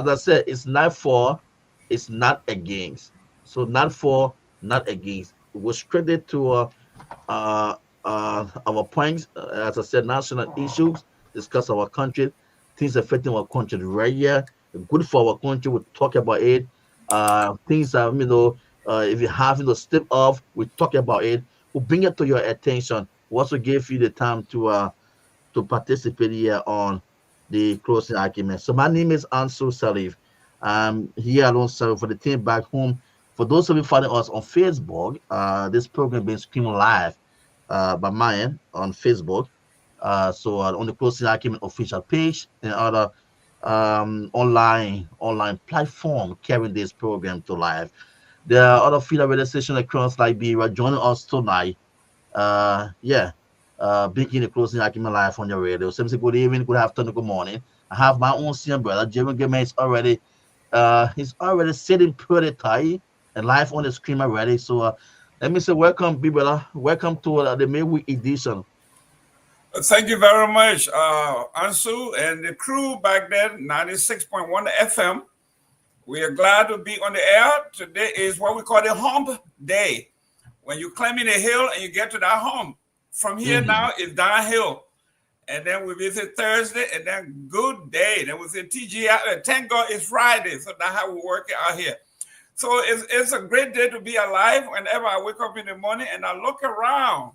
as I said, it's not for, it's not against. So not for, not against. We're straight to uh, our points. As I said, national issues, discuss our country, things affecting our country right here. Good for our country. We talk about it. Things that if you have step off, we talk about it. We bring it to your attention. We also give you the time to participate here on the closing argument. So my name is Ansu Salif. I'm here alongside for the team back home. For those of you following us on Facebook, this program being streamed live by Myean on Facebook. So on the closing argument official page and other online platform carrying this program to live. There are other field radio stations across Liberia joining us tonight. Yeah, Beginning the closing argument live on your radio. So say good evening, good afternoon, good morning. I have my own senior brother, Jeremy Gomez, is already he's already sitting pretty tight and live on the screen already. So let me say welcome, big brother. Welcome to the midweek edition. Thank you very much, Ansu and the crew back there, 96.1 FM. We are glad to be on the air. Today is what we call the hump day. When you climb in a hill and you get to that hump. From here now, it's downhill. And then we visit Thursday, and then good day. Then we say TGI. Thank God it's Friday. So that's how we work it out here. So it's a great day to be alive. Whenever I wake up in the morning and I look around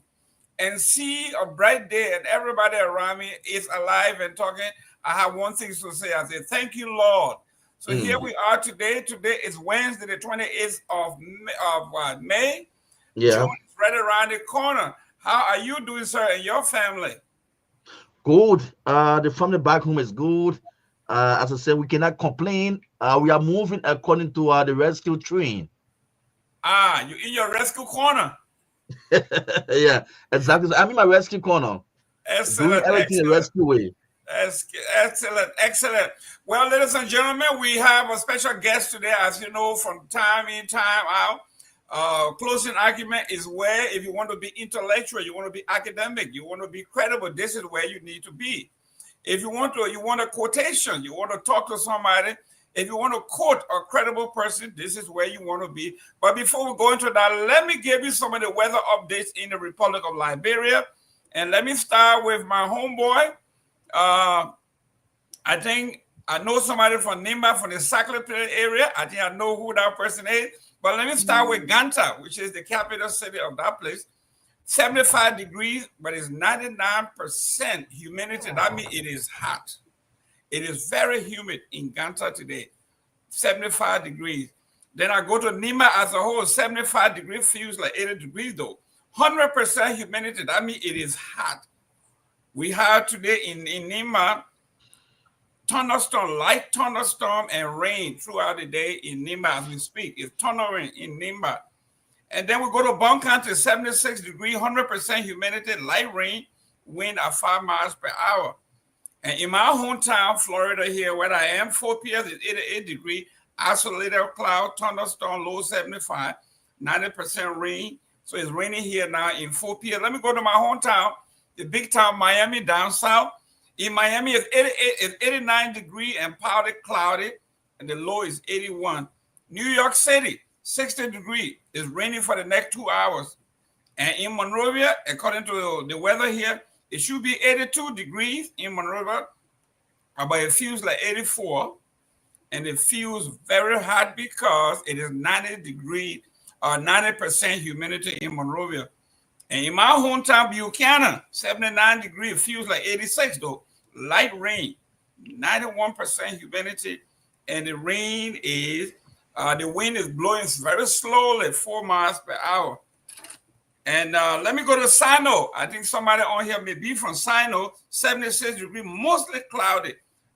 and see a bright day and everybody around me is alive and talking, I have one thing to say. I say, thank you, Lord. So here we are today. Today is Wednesday, the 28th of May. Yeah. June is right around the corner. How are you doing, sir, and your family? Good. The family back home is good. As I said, we cannot complain. We are moving according to the rescue train. You in your rescue corner? Yeah, exactly. I'm in my rescue corner. Excellent. Doing everything the rescue way. Excellent. Well, ladies and gentlemen, we have a special guest today, as you know, from time in, time out. Closing argument is where, if you want to be intellectual, you want to be academic, you want to be credible, this is where you need to be. If you want a quotation, you want to talk to somebody, if you want to quote a credible person, this is where you want to be. But before we go into that, let me give you some of the weather updates in the Republic of Liberia. And let me start with my homeboy. I think I know somebody from Nimba, from the Sacramento area. I think I know who that person is. But let me start with Ganta, which is the capital city of that place. 75 degrees, but it's 99% humidity. That means it is hot. It is very humid in Ganta today. 75 degrees. Then I go to Nima as a whole. 75 degrees feels like 80 degrees though. 100% humidity. That means it is hot. We have today in Nima thunderstorm, light thunderstorm and rain throughout the day in Nimba as we speak. It's thundering in Nimba. And then we go to Bunkan to 76 degrees, 100% humidity, light rain, wind at 5 miles per hour. And in my hometown, Florida here, where I am, Fort Pierce is 88 degrees, isolated cloud, thunderstorm, low 75, 90% rain. So it's raining here now in Fort Pierce. Let me go to my hometown, the big town, Miami, down south. In Miami, it's 89 degrees and partly cloudy, and the low is 81. New York City, 60 degrees. It's raining for the next 2 hours. And in Monrovia, according to the weather here, it should be 82 degrees in Monrovia, but it feels like 84. And it feels very hot because it is 90 degrees or 90% humidity in Monrovia. And in my hometown, Buchanan, 79 degrees, feels like 86 though. Light rain, 91% humidity, and the rain is, the wind is blowing very slowly, 4 miles per hour. And let me go to Sino. I think somebody on here may be from Sino, 76 degrees, mostly cloudy,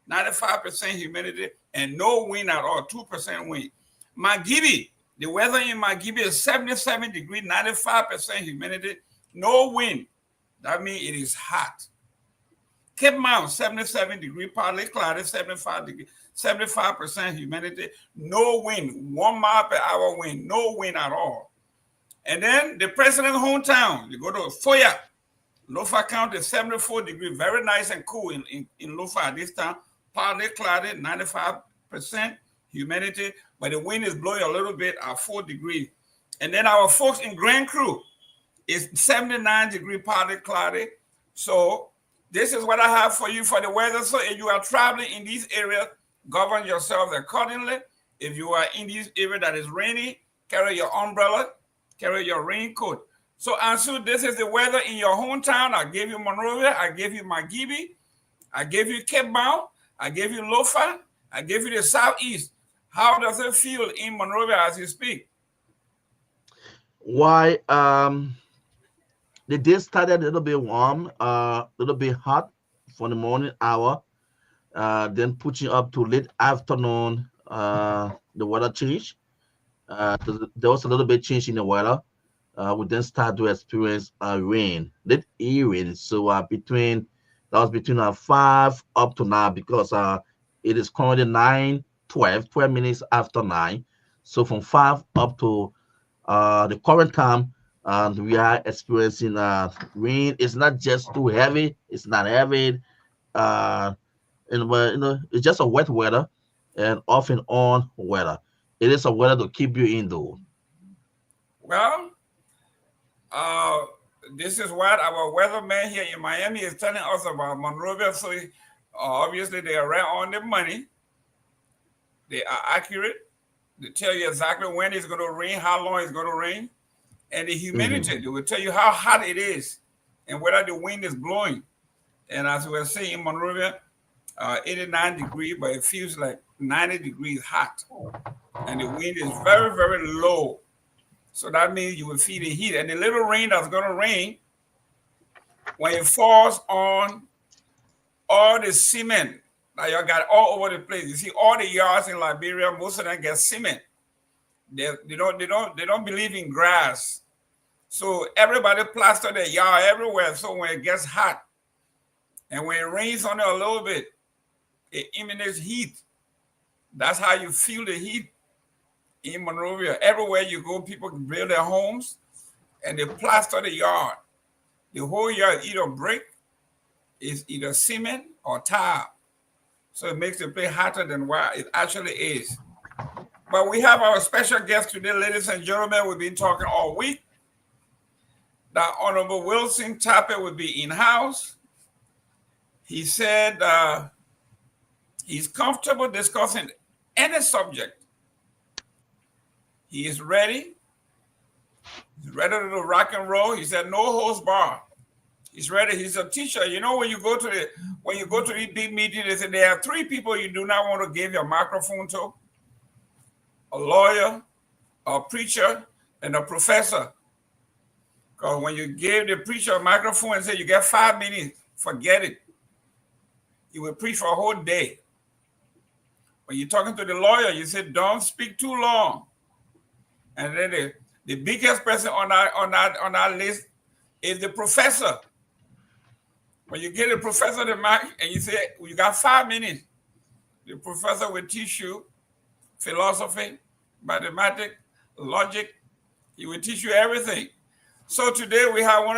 95% humidity, and no wind at all, 2% wind. Magibby, the weather in Magibby is 77 degrees, 95% humidity, no wind. That means it is hot. Cape Mount, 77 degrees, partly cloudy, 75 degrees, 75% humidity, no wind, 1 mile per hour wind, no wind at all. And then the president's hometown, you go to Foya, Lofa County, 74 degrees, very nice and cool in Lofa at this time, partly cloudy, 95 humidity, but the wind is blowing a little bit at 4 degrees. And then our folks in Grand Crew is 79 degree partly cloudy. So this is what I have for you for the weather. So if you are traveling in these areas, govern yourselves accordingly. If you are in this area that is rainy, carry your umbrella, carry your raincoat. So Ansu, this is the weather in your hometown. I gave you Monrovia, I gave you Margibi, I gave you Kehleboe, I gave you Lofa, I gave you the Southeast. How does it feel in Monrovia as you speak? Why, the day started a little bit warm, a little bit hot for the morning hour, then pushing up to late afternoon, the weather changed. There was a little bit change in the weather. We then start to experience rain, late rain. So that was between 5 up to now, because it is currently 12 minutes after 9. So from 5 up to the current time, and we are experiencing rain. It's not just too heavy. It's not heavy. And it's just a wet weather and off and on weather. It is a weather to keep you indoor. Well, this is what our weatherman here in Miami is telling us about Monrovia. So obviously they are right on the money. They are accurate. They tell you exactly when it's going to rain, how long it's going to rain, and the humidity. They will tell you how hot it is and whether the wind is blowing. And as we were saying in Monrovia, 89 degrees, but it feels like 90 degrees hot. And the wind is very, very low. So that means you will feel the heat. And the little rain that's going to rain, when it falls on all the cement that you got all over the place. You see, all the yards in Liberia, most of them get cement. They don't believe in grass. So everybody plaster their yard everywhere. So when it gets hot and when it rains on it a little bit, it emanates heat. That's how you feel the heat in Monrovia. Everywhere you go, people build their homes and they plaster the yard. The whole yard is either brick, is either cement or tile. So it makes the place hotter than what it actually is. But we have our special guest today, ladies and gentlemen. We've been talking all week. That Honorable Wilson Tapper will be in-house. He said he's comfortable discussing any subject. He is ready. He's ready to rock and roll. He said no holds bar. He's ready. He's a teacher. You know, when you go to the big meeting, they say there are 3 people you do not want to give your microphone to: a lawyer, a preacher, and a professor. Because when you give the preacher a microphone and say you get 5 minutes, forget it. He will preach for a whole day. When you're talking to the lawyer, you say don't speak too long. And then the biggest person on our list is the professor. When you get the professor the mic and you say you got 5 minutes, the professor will teach you philosophy, mathematics, logic. He will teach you everything. So today we have one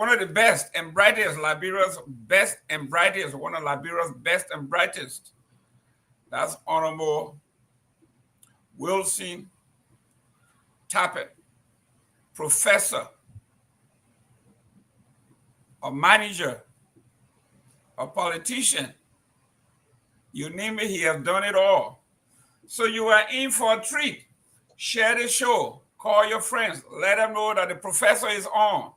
of the best and brightest, Liberia's best and brightest, one of Liberia's best and brightest. That's Honorable Wilson Tapper, professor, a manager, a politician. You name it, he has done it all. So you are in for a treat. Share the show. Call your friends. Let them know that the professor is on.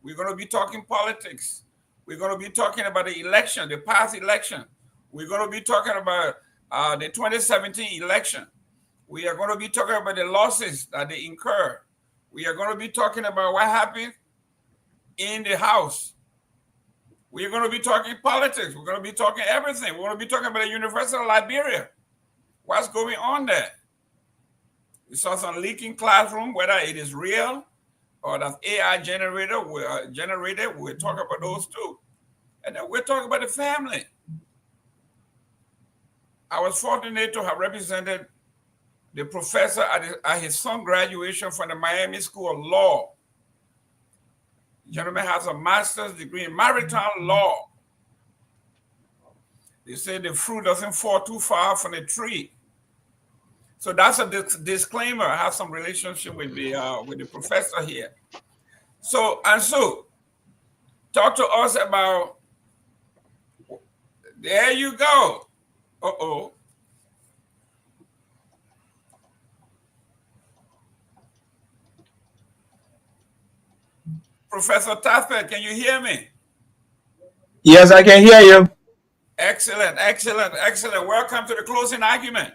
We're going to be talking politics. We're going to be talking about the election, the past election. We're going to be talking about the 2017 election. We are going to be talking about the losses that they incur. We are going to be talking about what happened in the House. We're going to be talking politics. We're going to be talking everything. We're going to be talking about the University of Liberia. What's going on there? We saw some leaking classroom, whether it is real or that's AI generated. We'll talk about those too. And then we'll talk about the family. I was fortunate to have represented the professor at his son's graduation from the Miami School of Law. The gentleman has a master's degree in maritime law. They say the fruit doesn't fall too far from the tree. So that's a disclaimer. I have some relationship with the professor here. So talk to us about. There you go. Uh-oh. Professor Taffet, can you hear me? Yes, I can hear you. Excellent, excellent, excellent. Welcome to the closing argument.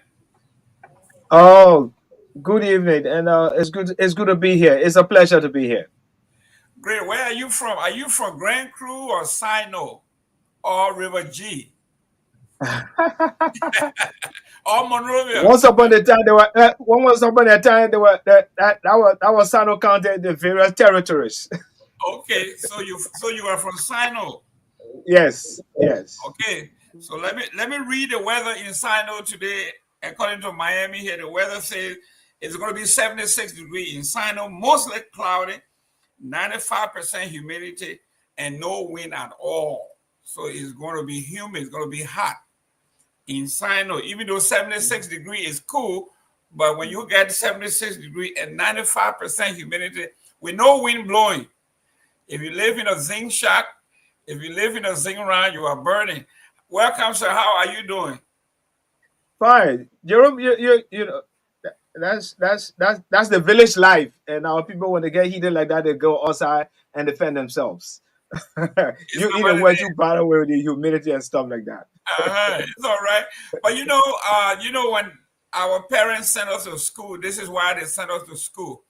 Oh, good evening, and it's good to be here. It's a pleasure to be here. Great. Where are you from? Are you from Grand Cru or Sino or River G or Monrovia? Once upon a time, once upon a time, there were that was Sano County, the various territories. Okay, so you are from Sino. Yes, yes. Okay, so let me read the weather in Sino today. According to Miami here, the weather says it's going to be 76 degrees in Sino, mostly cloudy, 95% humidity, and no wind at all. So it's going to be humid. It's going to be hot in Sino. Even though 76 degrees is cool, but when you get 76 degrees and 95% humidity with no wind blowing, if you live in a zinc shack, if you live in a zinc round, you are burning. Welcome, sir. How are you doing? Fine, Jerome. You know that's the village life, and our people when they get heated like that, they go outside and defend themselves. It's You nobody either way there. too bother with the humidity and stuff like that. It's all right. But when our parents sent us to school, this is why they sent us to school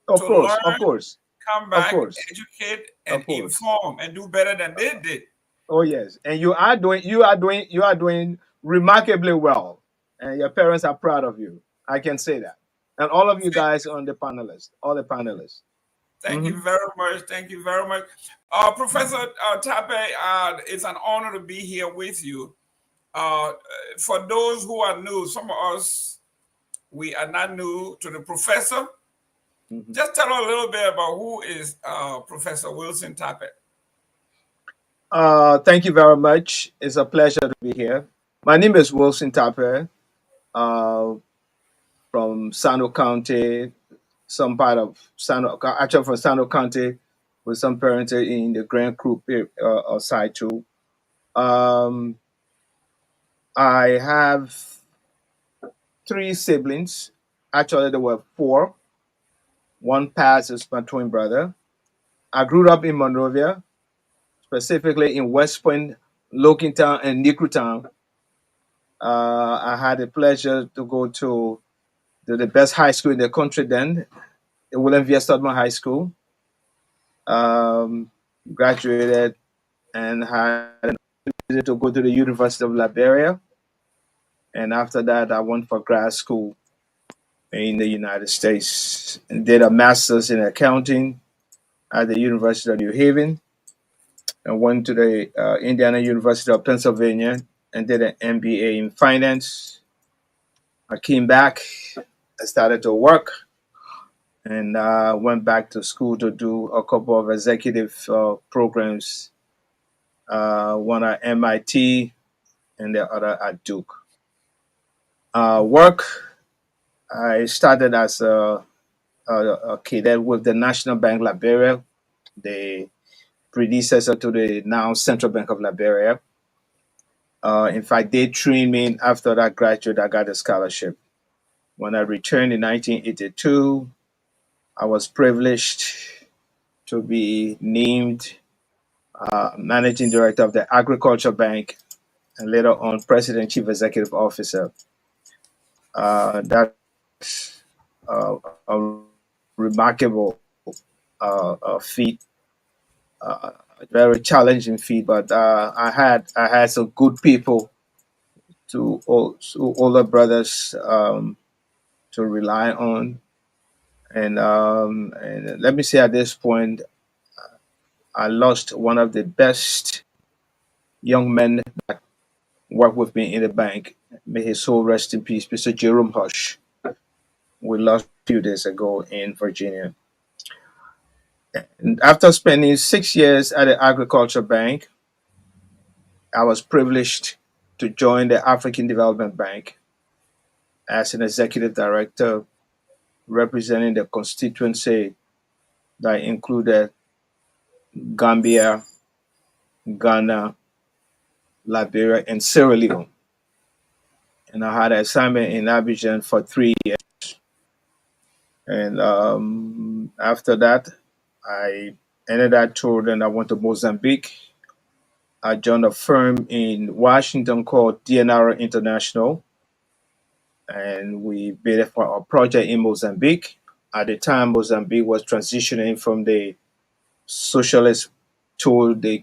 to Of course, of learn, course, come of back, course, educate, and of course. inform, and do better than they did. Oh yes, and you are doing remarkably well, and your parents are proud of you. I can say that, and all of you guys on the panelists, all the panelists. Thank Hmm. you very much. Thank you very much. Professor Tape, it's an honor to be here with you. Uh, for those who are new, some of us, we are not new to the professor. Hmm. Just tell us a little bit about who is Professor Wilson Tape. Thank you very much. It's a pleasure to be here. My name is Wilson Tapper, uh, from Sano County, some part of Sano, actually from Sano County, with some parents in the Grand Group side too. Um, I have three siblings. Actually, there were four. One passed as my twin brother. I grew up in Monrovia, specifically in West Point, Lokintown, and Nikutown. I had the pleasure to go to the best high school in the country then, the William V. Studman High School. Um, Graduated and had an opportunity to go to the University of Liberia. And after that, I went for grad school in the United States and did a master's in accounting at the University of New Haven, and went to the Indiana University of Pennsylvania and did an MBA in finance. I came back, I started to work, and went back to school to do a couple of executive programs, one at MIT and the other at Duke. Work, I started as a cadet with the National Bank Liberia, the predecessor to the now Central Bank of Liberia. In fact, they trained me. After that graduate, I got a scholarship. When I returned in 1982, I was privileged to be named managing director of the Agriculture Bank and later on president chief executive officer. That's a remarkable feat, uh, very challenging feat. But I had some good people to older brothers to rely on. And let me say at this point, I lost one of the best young men that worked with me in the bank. May his soul rest in peace, Mr. Jerome Hush. We lost a few days ago in Virginia. And after spending 6 years at the Agriculture Bank, I was privileged to join the African Development Bank. as an executive director representing the constituency that included Gambia, Ghana, Liberia, and Sierra Leone. And I had an assignment in Abidjan for 3 years. And after that, I ended that tour. Then I went to Mozambique. I joined a firm in Washington called DNR International. And we bid for a project in Mozambique. At the time, Mozambique was transitioning from the socialist to the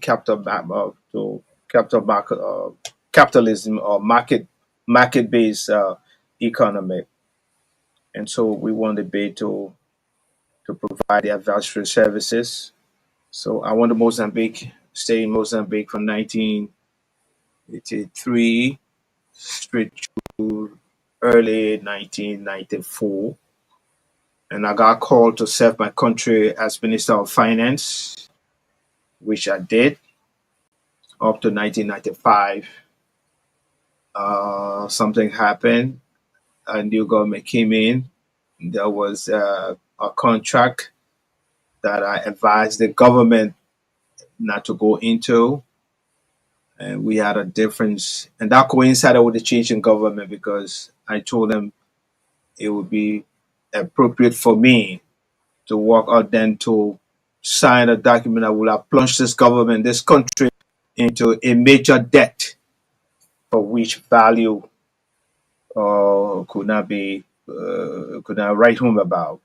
capitalism or market-based economy. And so we won the bid to provide the advisory services. So I went to Mozambique, stayed in Mozambique from 1983 straight to early 1994. And I got called to serve my country as Minister of Finance, which I did up to 1995. Something happened. A new government came in. There was a contract that I advised the government not to go into. And we had a difference. And that coincided with the change in government because I told them it would be appropriate for me to work out then to sign a document that will have plunged this government, this country, into a major debt for which value could not write home about.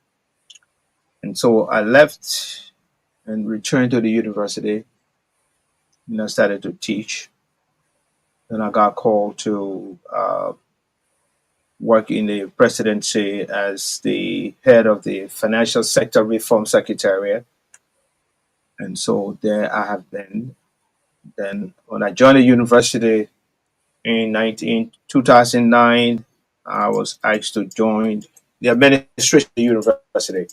And so I left and returned to the university, and I started to teach. Then I got called to work in the presidency as the head of the Financial Sector Reform Secretariat. And so there I have been. Then when I joined the university in 2009, I was asked to join the administration of the university.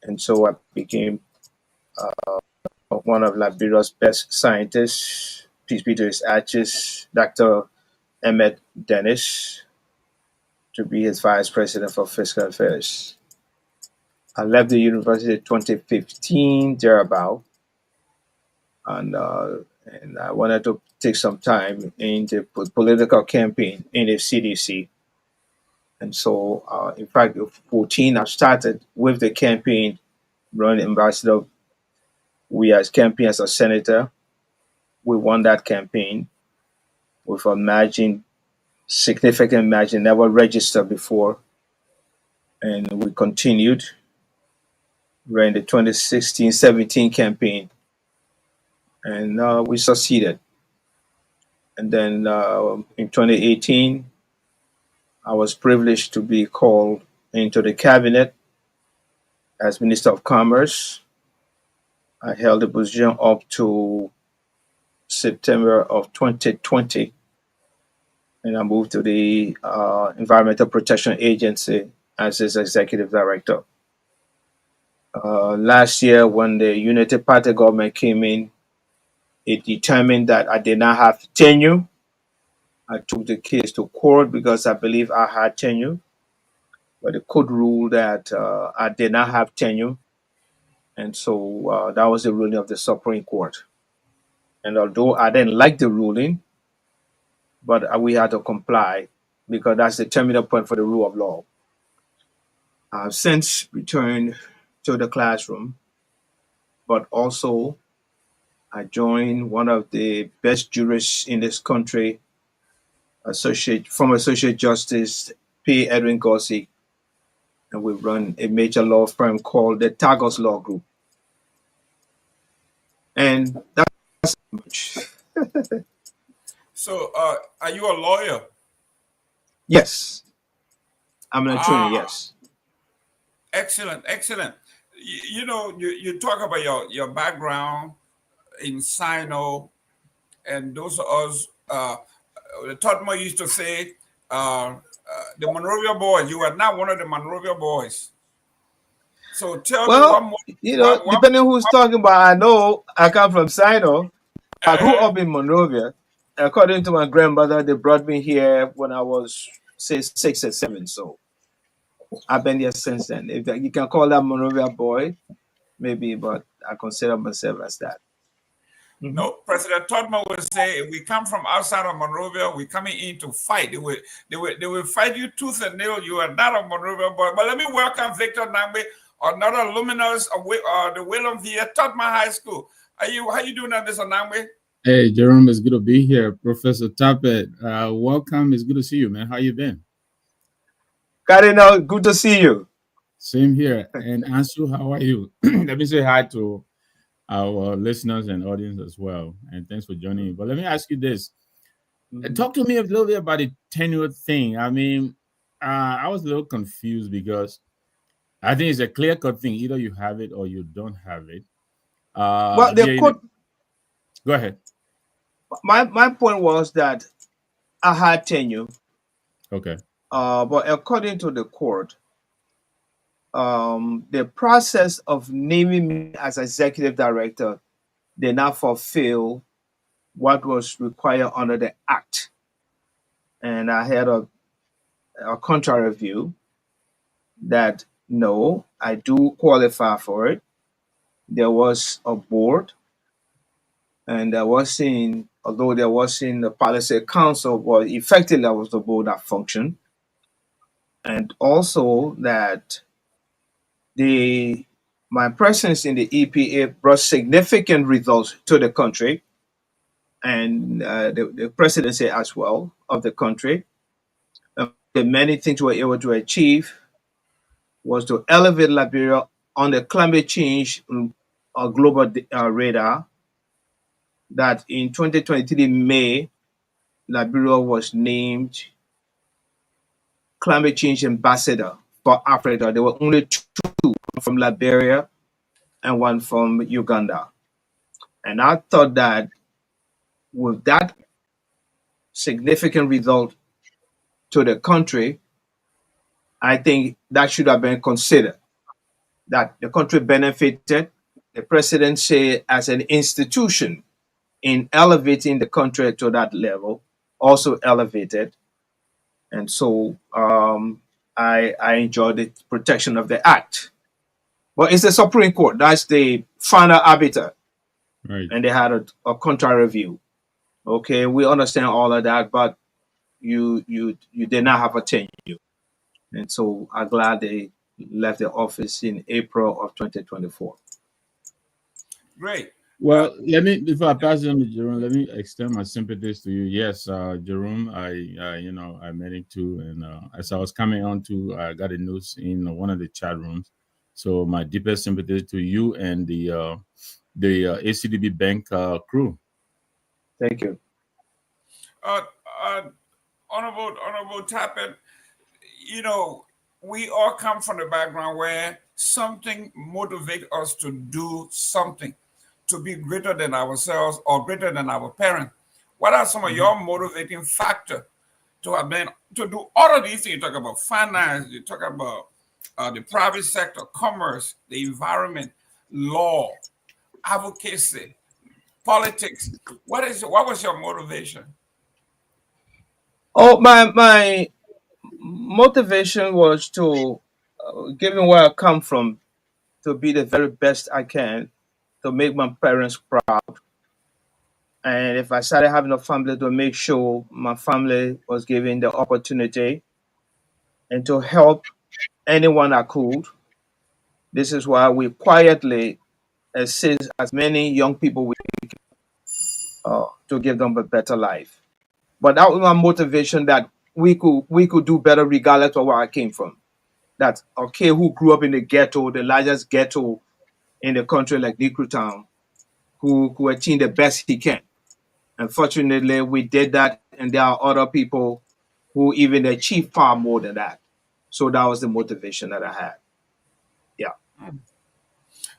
And so I became one of Liberia's best scientists, peace be to his ashes, Dr. Emmett Dennis, to be his vice president for fiscal affairs. I left the university in 2015, thereabout, and I wanted to take some time in the political campaign in the CDC. And so, in fact, in 2014, I started with the campaign, running ambassador. We as campaign as a senator, we won that campaign with a margin, significant margin, never registered before. And we continued. We're in the 2016-17 campaign, and we succeeded. And then in 2018, I was privileged to be called into the cabinet as Minister of Commerce. I held the position up to September of 2020, and I moved to the Environmental Protection Agency as its executive director. Last year, when the United Party government came in, it determined that I did not have tenure. I took the case to court because I believe I had tenure, but the court ruled that I did not have tenure. And so that was the ruling of the Supreme Court. And although I didn't like the ruling, but we had to comply because that's the terminal point for the rule of law. I've since returned to the classroom, but also I joined one of the best jurists in this country, former Associate Justice P. Edwin Gossi, and we run a major law firm called the Tagos Law Group. And that's much. So, are you a lawyer? Yes. I'm an attorney, yes. Excellent, excellent. You know, you talk about your background in Sino, and those of us, the Totmo used to say, the Monrovia boys, you are not one of the Monrovia boys. So tell me one more. You know, depending who's talking about, I know I come from Sino. I grew up in Monrovia. According to my grandmother, they brought me here when I was say 6 or 7. So I've been there since then. If you can call that Monrovia boy, maybe, but I consider myself as that. No, President Todman would say, if we come from outside of Monrovia, we're coming in to fight. They will fight you tooth and nail. You are not a Monrovia boy. But let me welcome Victor Nangbe, another luminous of the William V. Todman High School. How you doing, Mr. Nangbe? Hey, Jerome, it's good to be here. Professor Tappet, welcome. It's good to see you, man. How you been? Cardinal, good to see you. Same here. And Ansu, how are you? Let me say hi to our listeners and audience as well. And thanks for joining me. But let me ask you this. Talk to me a little bit about the tenure thing. I mean, I was a little confused because I think it's a clear-cut thing. Either you have it or you don't have it. Well, go ahead. My point was that I had tenure. Okay. But according to the court, the process of naming me as executive director did not fulfill what was required under the act. And I had a contrary view that no, I do qualify for it. There was a board, and although there wasn't the policy council, but effectively that was the board that functioned. And also that my presence in the EPA brought significant results to the country and the presidency as well of the country. The many things we were able to achieve was to elevate Liberia on the climate change global radar. That in 2023 May, Liberia was named climate change ambassador for Africa. There were only 2, one from Liberia and one from Uganda. And I thought that with that significant result to the country, I think that should have been considered. That the country benefited, the presidency as an institution in elevating the country to that level, also elevated. And so I enjoy the protection of the act. But it's the Supreme Court. That's the final arbiter. Right. And they had a contrary view. Okay, we understand all of that, but you did not have a tenure. And so I'm glad they left the office in April of 2024. Great. Well, before I pass it on to Jerome, let me extend my sympathies to you. Yes, Jerome, I met him too, and as I was coming on to, I got a news in one of the chat rooms. So my deepest sympathies to you and the ACDB Bank crew. Thank you. Honorable Tappet, we all come from the background where something motivates us to do something, to be greater than ourselves or greater than our parents. What are some of your motivating factors to do all of these things? You talk about finance, you talk about the private sector, commerce, the environment, law, advocacy, politics. What was your motivation? Oh, my motivation was to, given where I come from, to be the very best I can, to make my parents proud. And if I started having a family, to make sure my family was given the opportunity and to help anyone I could. This is why we quietly assist as many young people we can to give them a better life. But that was my motivation, that we could do better regardless of where I came from. That okay, who grew up in the ghetto, the largest ghetto in the country, like Nikru Town, who achieved the best he can. Unfortunately, we did that, and there are other people who even achieve far more than that. So that was the motivation that I had. Yeah.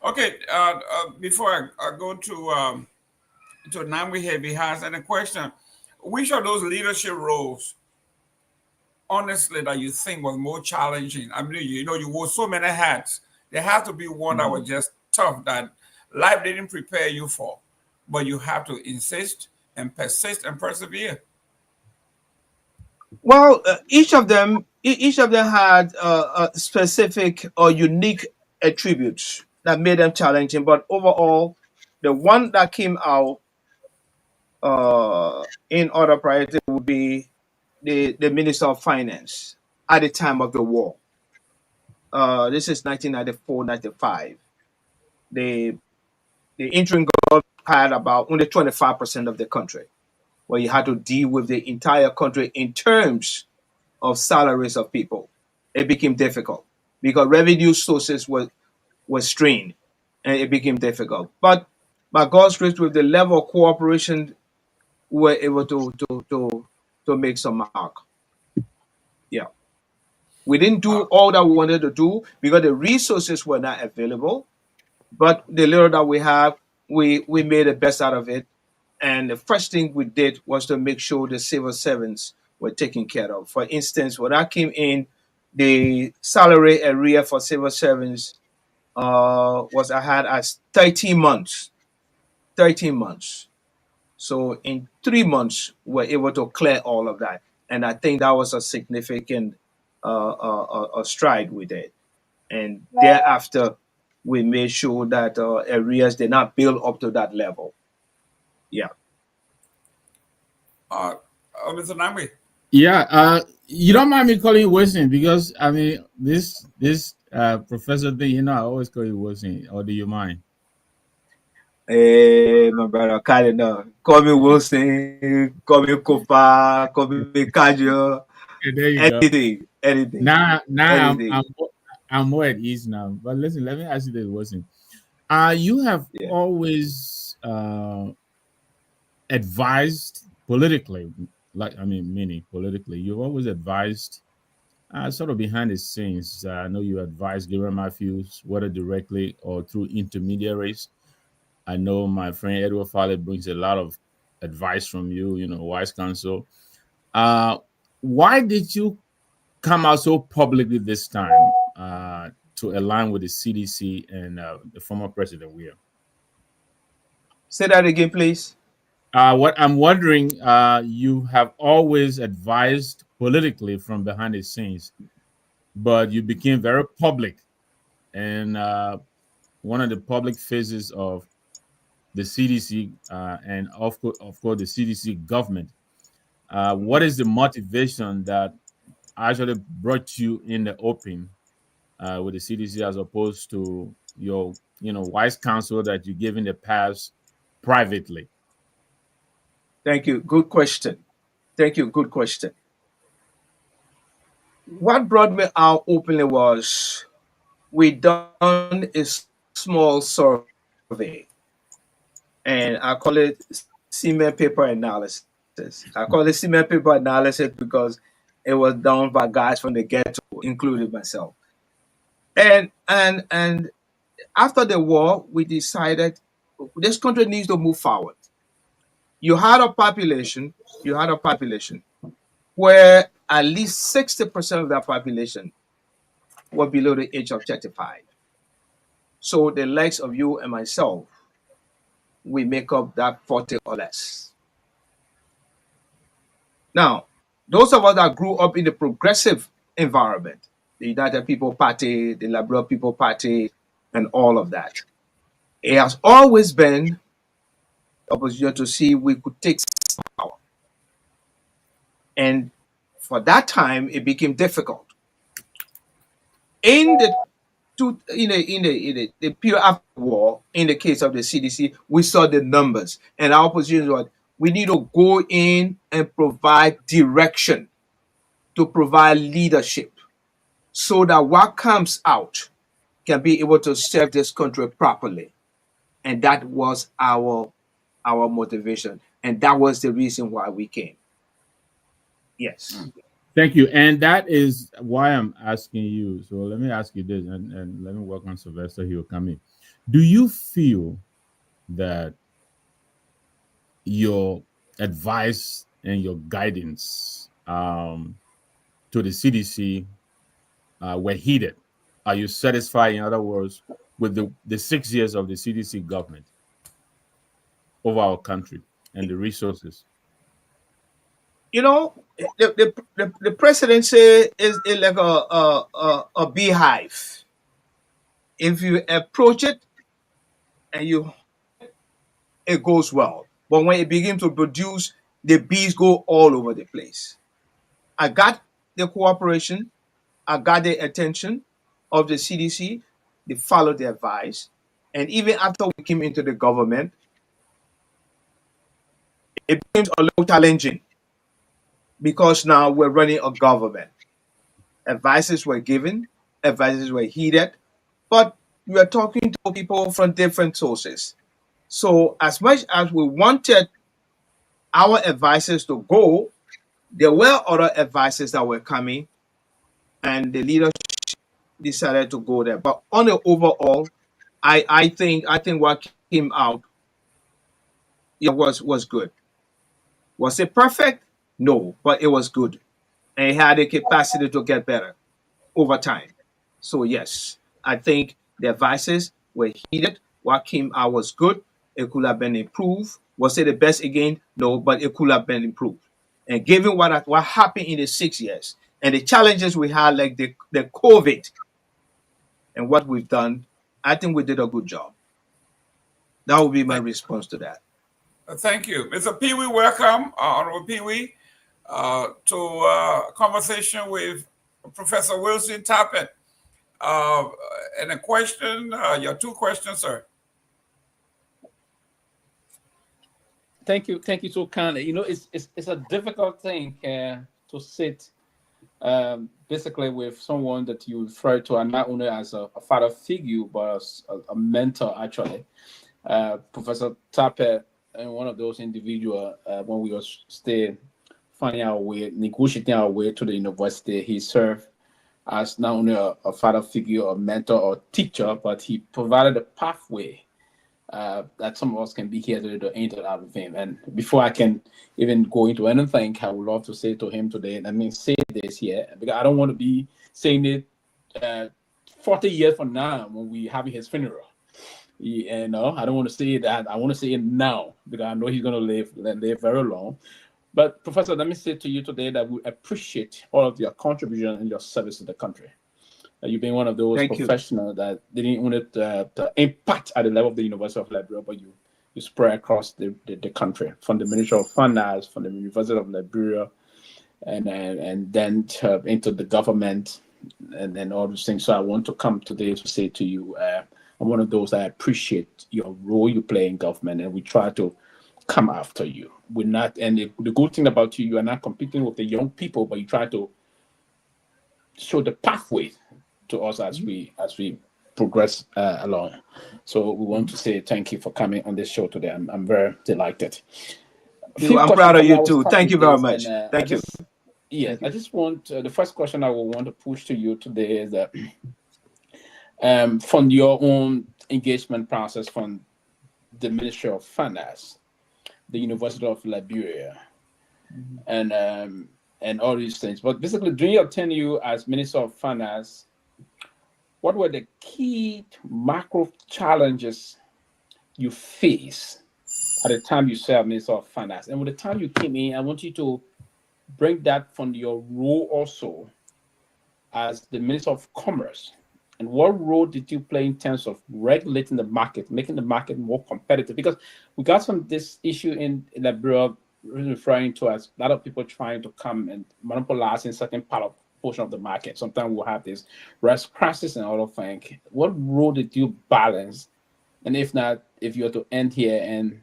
Okay. Before I go to Nangbe Heavy has any question, which of those leadership roles, honestly, that you think was more challenging? I mean, you wore so many hats. There has to be one that was just tough, that life didn't prepare you for, but you have to insist and persist and persevere. Well, each of them had specific or unique attributes that made them challenging. But overall, the one that came out in order priority would be the Minister of Finance at the time of the war. This is 1994-95. The the interim government had about only 25% of the country, where you had to deal with the entire country in terms of salaries of people. It became difficult because revenue sources were strained, and it became difficult. But by God's grace, with the level of cooperation, we were able to make some mark. Yeah, we didn't do Uh, all that we wanted to do because the resources were not available. But the little that we have, we made the best out of it. And the first thing we did was to make sure the civil servants were taken care of. For instance, when I came in, the salary area for civil servants was I had as 13 months. 13 months. So in 3 months, we were able to clear all of that. And I think that was a significant stride we did. And thereafter, we made sure that areas did not build up to that level. Yeah. uh, Mr. Nambi. Yeah, you don't mind me calling you Wilson because I mean this professor thing, you know, I always call you Wilson, or do you mind? Hey, my brother, call me Wilson, call me Kopa, call me Kajo, Okay, there you go. anything, anything, Now anything. I'm more at ease now. But listen, let me ask you this, Wilson. You have Yeah. always advised politically, like I mean, meaning politically, you've always advised sort of behind the scenes. I know you advise Gary Matthews, whether directly or through intermediaries. I know my friend Edward Fowler brings a lot of advice from you, you know, wise counsel. Uh, why did you come out so publicly this time to align with the CDC and the former president Weir? Say that again, please. What I'm wondering, you have always advised politically from behind the scenes, but you became very public, and one of the public faces of the CDC and of course, the CDC government. What is the motivation that actually brought you in the open with the CDC as opposed to your, you know, wise counsel that you gave in the past privately? Thank you. Good question. Thank you. Good question. What brought me out openly was we done a small survey, and I call it cement paper analysis. I call it cement paper analysis because it was done by guys from the ghetto, including myself. And after the war, we decided this country needs to move forward. You had a population, where at least 60% of that population were below the age of 35. So the likes of you and myself, we make up that 40 or less. Now, those of us that grew up in the progressive environment, the United People Party, the Liberia People Party, and all of that, it has always been opposition to see we could take power. And for that time, it became difficult. In the the period after the war, in the case of the CDC, we saw the numbers, and our position was we need to go in and provide direction, to provide leadership, so that what comes out can be able to serve this country properly. And that was our motivation, and that was the reason why we came. Yes. Thank you. And that is why I'm asking you. So let me ask you this, and let me welcome Sylvester. He will come in. Do you feel that your advice and your guidance to the CDC were heeded? Are you satisfied, in other words, with the 6 years of the CDC government over our country and the resources? You know, the presidency is like a beehive. If you approach it and it goes well. But when it begins to produce, the bees go all over the place. I got the cooperation, I got the attention of the CDC. They followed the advice. And even after we came into the government, it became a little challenging because now we're running a government. Advices were given, advices were heeded, but we are talking to people from different sources. So, as much as we wanted our advices to go, there were other advices that were coming, and the leadership decided to go there. But on the overall, I think what came out, was good. Was it perfect? No, but it was good, and it had the capacity to get better over time. So yes, I think the advices were heeded. What came out was good. It could have been improved. Was it the best again? No, but it could have been improved. And given what happened in the 6 years and the challenges we had, like the COVID and what we've done, I think we did a good job. That would be my response to that. Thank you. Mr. Pewee, welcome, Honorable Pewee, to conversation with Professor Wilson Tappet. And a question, your two questions, sir. Thank you so kindly. You know, it's a difficult thing to sit basically with someone that you refer to, and not only as a father figure, but as a mentor, actually. Professor Tappet, and one of those individuals, when we were still finding our way, negotiating our way to the university, he served as not only a father figure, a mentor, or teacher, but he provided a pathway that some of us can be here to interact with him. And before I can even go into anything, I would love to say to him today, let me say this here, because I don't want to be saying it 40 years from now when we having his funeral. And no, I don't want to say that. I want to say it now because I know he's going to live very long. But Professor, let me say to you today that we appreciate all of your contribution and your service to the country. You've been one of those professionals that didn't want it to impact at the level of the University of Liberia, but you spread across the country, from the Ministry of Finance, from the University of Liberia, and then into the government and all those things. So I want to come today to say to you, I'm one of those that appreciate your role you play in government, and we try to come after you. We're not, and the good thing about you are not competing with the young people, but you try to show the pathway to us as we progress along. So we want to say thank you for coming on this show today. I'm very delighted. I'm proud of you too. Thank you very much. Thank you. Yeah, I just want the first question I will want to push to you today is that from your own engagement process from the Ministry of Finance, the University of Liberia, and all these things. But basically, during your tenure as Minister of Finance, what were the key macro challenges you faced at the time you served Minister of Finance? And with the time you came in, I want you to bring that from your role also as the Minister of Commerce. And what role did you play in terms of regulating the market, making the market more competitive? Because we got this issue in Liberia referring to as a lot of people trying to come and monopolize in certain portion of the market. Sometimes we'll have this rest crisis and all of that. What role did you balance? And if not, if you were to end here and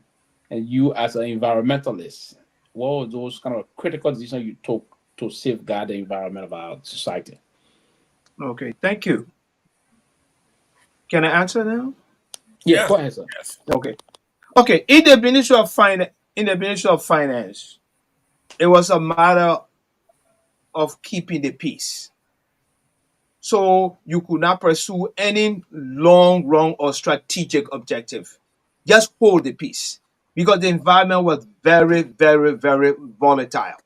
you as an environmentalist, what were those kind of critical decisions you took to safeguard the environment of our society? Okay, thank you. Can I answer now? Yeah, go ahead, sir. Yes. Okay. In the Ministry of Finance, it was a matter of keeping the peace. So you could not pursue any long run or strategic objective. Just hold the peace because the environment was very, very, very volatile.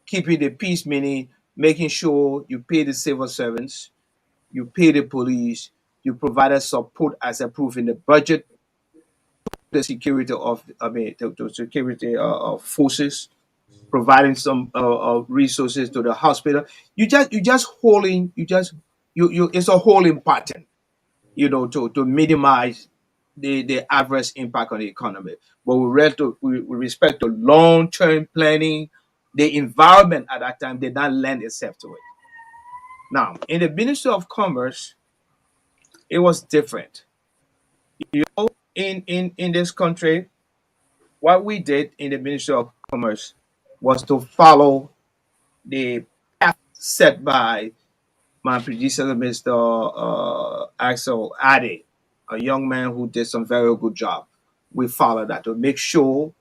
Keeping the peace meaning making sure you pay the civil servants, you pay the police, you provided support as approved in the budget, the security of forces, providing some resources to the hospital. You it's a holding pattern, to minimize the adverse impact on the economy. But with respect to long-term planning, the environment at that time did not lend itself to it. Now, in the Ministry of Commerce, it was different. In this country, what we did in the Ministry of Commerce was to follow the path set by my predecessor, Mr. Axel Ade, a young man who did some very good job. We followed that to make sure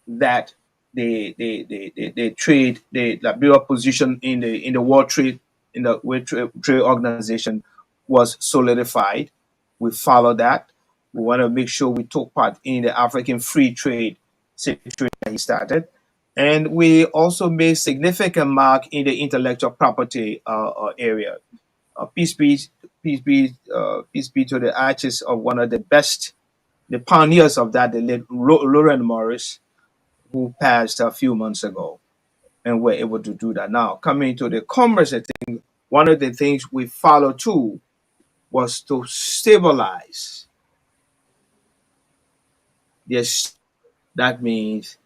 that the trade, the Liberia position in the World Trade, in the World Trade Organization was solidified. We followed that. We want to make sure we took part in the African free trade situation that he started. And we also made significant mark in the intellectual property area. Peace be to the arches of one of the best, the pioneers of that, the late Lauren Morris, who passed a few months ago, and we're able to do that. Now, coming to the commerce thing, one of the things we followed too was to stabilize. Yes, that means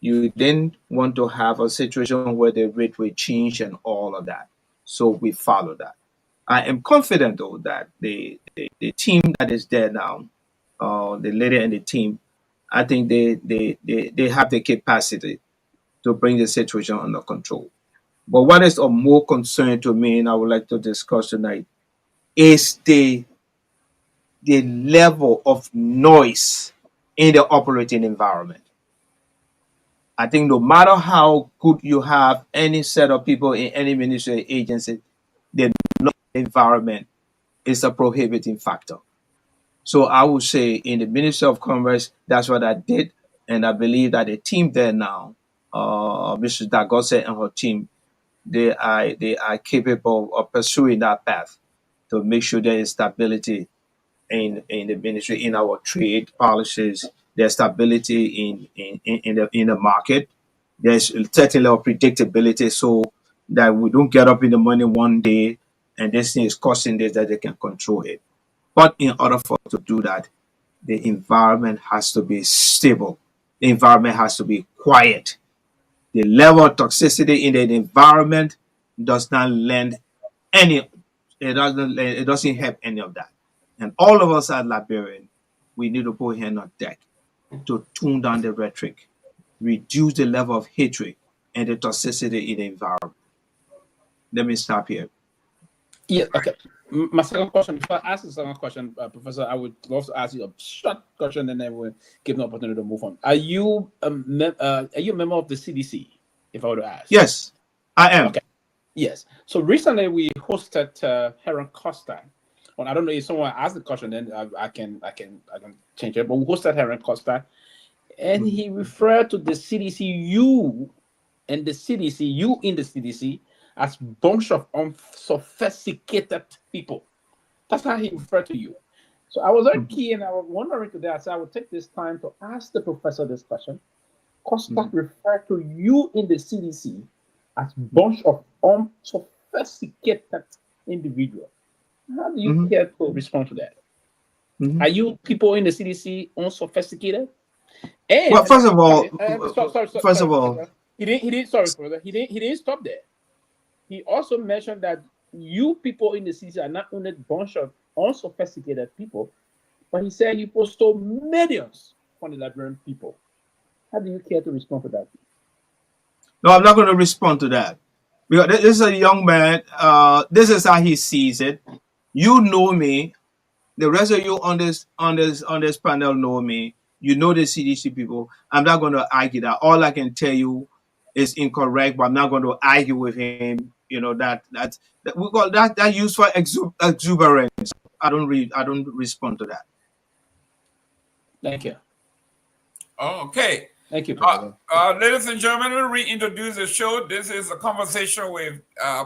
you didn't want to have a situation where the rate will change and all of that. So we follow that. I am confident though that the team that is there now, the lady and the team, I think they have the capacity to bring the situation under control. But what is of more concern to me, and I would like to discuss tonight, is the level of noise in the operating environment. I think no matter how good you have any set of people in any ministry agency, the noise environment is a prohibiting factor. So I would say in the Ministry of Commerce, that's what I did. And I believe that the team there now, Mrs. Dagose and her team, they are capable of pursuing that path to make sure there is stability in the ministry, in our trade policies, there's stability in the market. There's certainly a predictability so that we don't get up in the morning one day and this thing is costing this, that they can control it. But in order for us to do that, the environment has to be stable. The environment has to be quiet. The level of toxicity in the environment does not lend any. It doesn't help any of that. And all of us as Liberians, we need to put hand on deck to tune down the rhetoric, reduce the level of hatred and the toxicity in the environment. Let me stop here. Yeah, okay. My second question, before I ask the second question, Professor, I would love to ask you a short question and then we'll give an opportunity to move on. Are you a member of the CDC, if I were to ask? Yes, I am. Okay. Yes. So recently we hosted Heron Costa. Well, I don't know if someone asked the question, then I can change it. But we hosted Heron Costa, and he referred to the CDC, you in the CDC, as bunch of unsophisticated people. That's how he referred to you. So I was very keen, and I was wondering today, so I would take this time to ask the professor this question. Costa referred to you in the CDC as bunch of unsophisticated individuals. How do you care to respond to that? Are you people in the CDC unsophisticated? And well, first of all, he didn't stop there. He also mentioned that you people in the CDC are not only a bunch of unsophisticated people, but he said you stole millions from the Liberian people. How do you care to respond to that? No, I'm not going to respond to that. Because this is a young man. This is how he sees it. You know me. The rest of you on this panel know me. You know the CDC people. I'm not going to argue that. All I can tell you is incorrect, but I'm not going to argue with him. You know that we call that used for exuberance. I don't respond to that. Thank you. Okay. Thank you, ladies and gentlemen, we'll reintroduce the show. This is a conversation with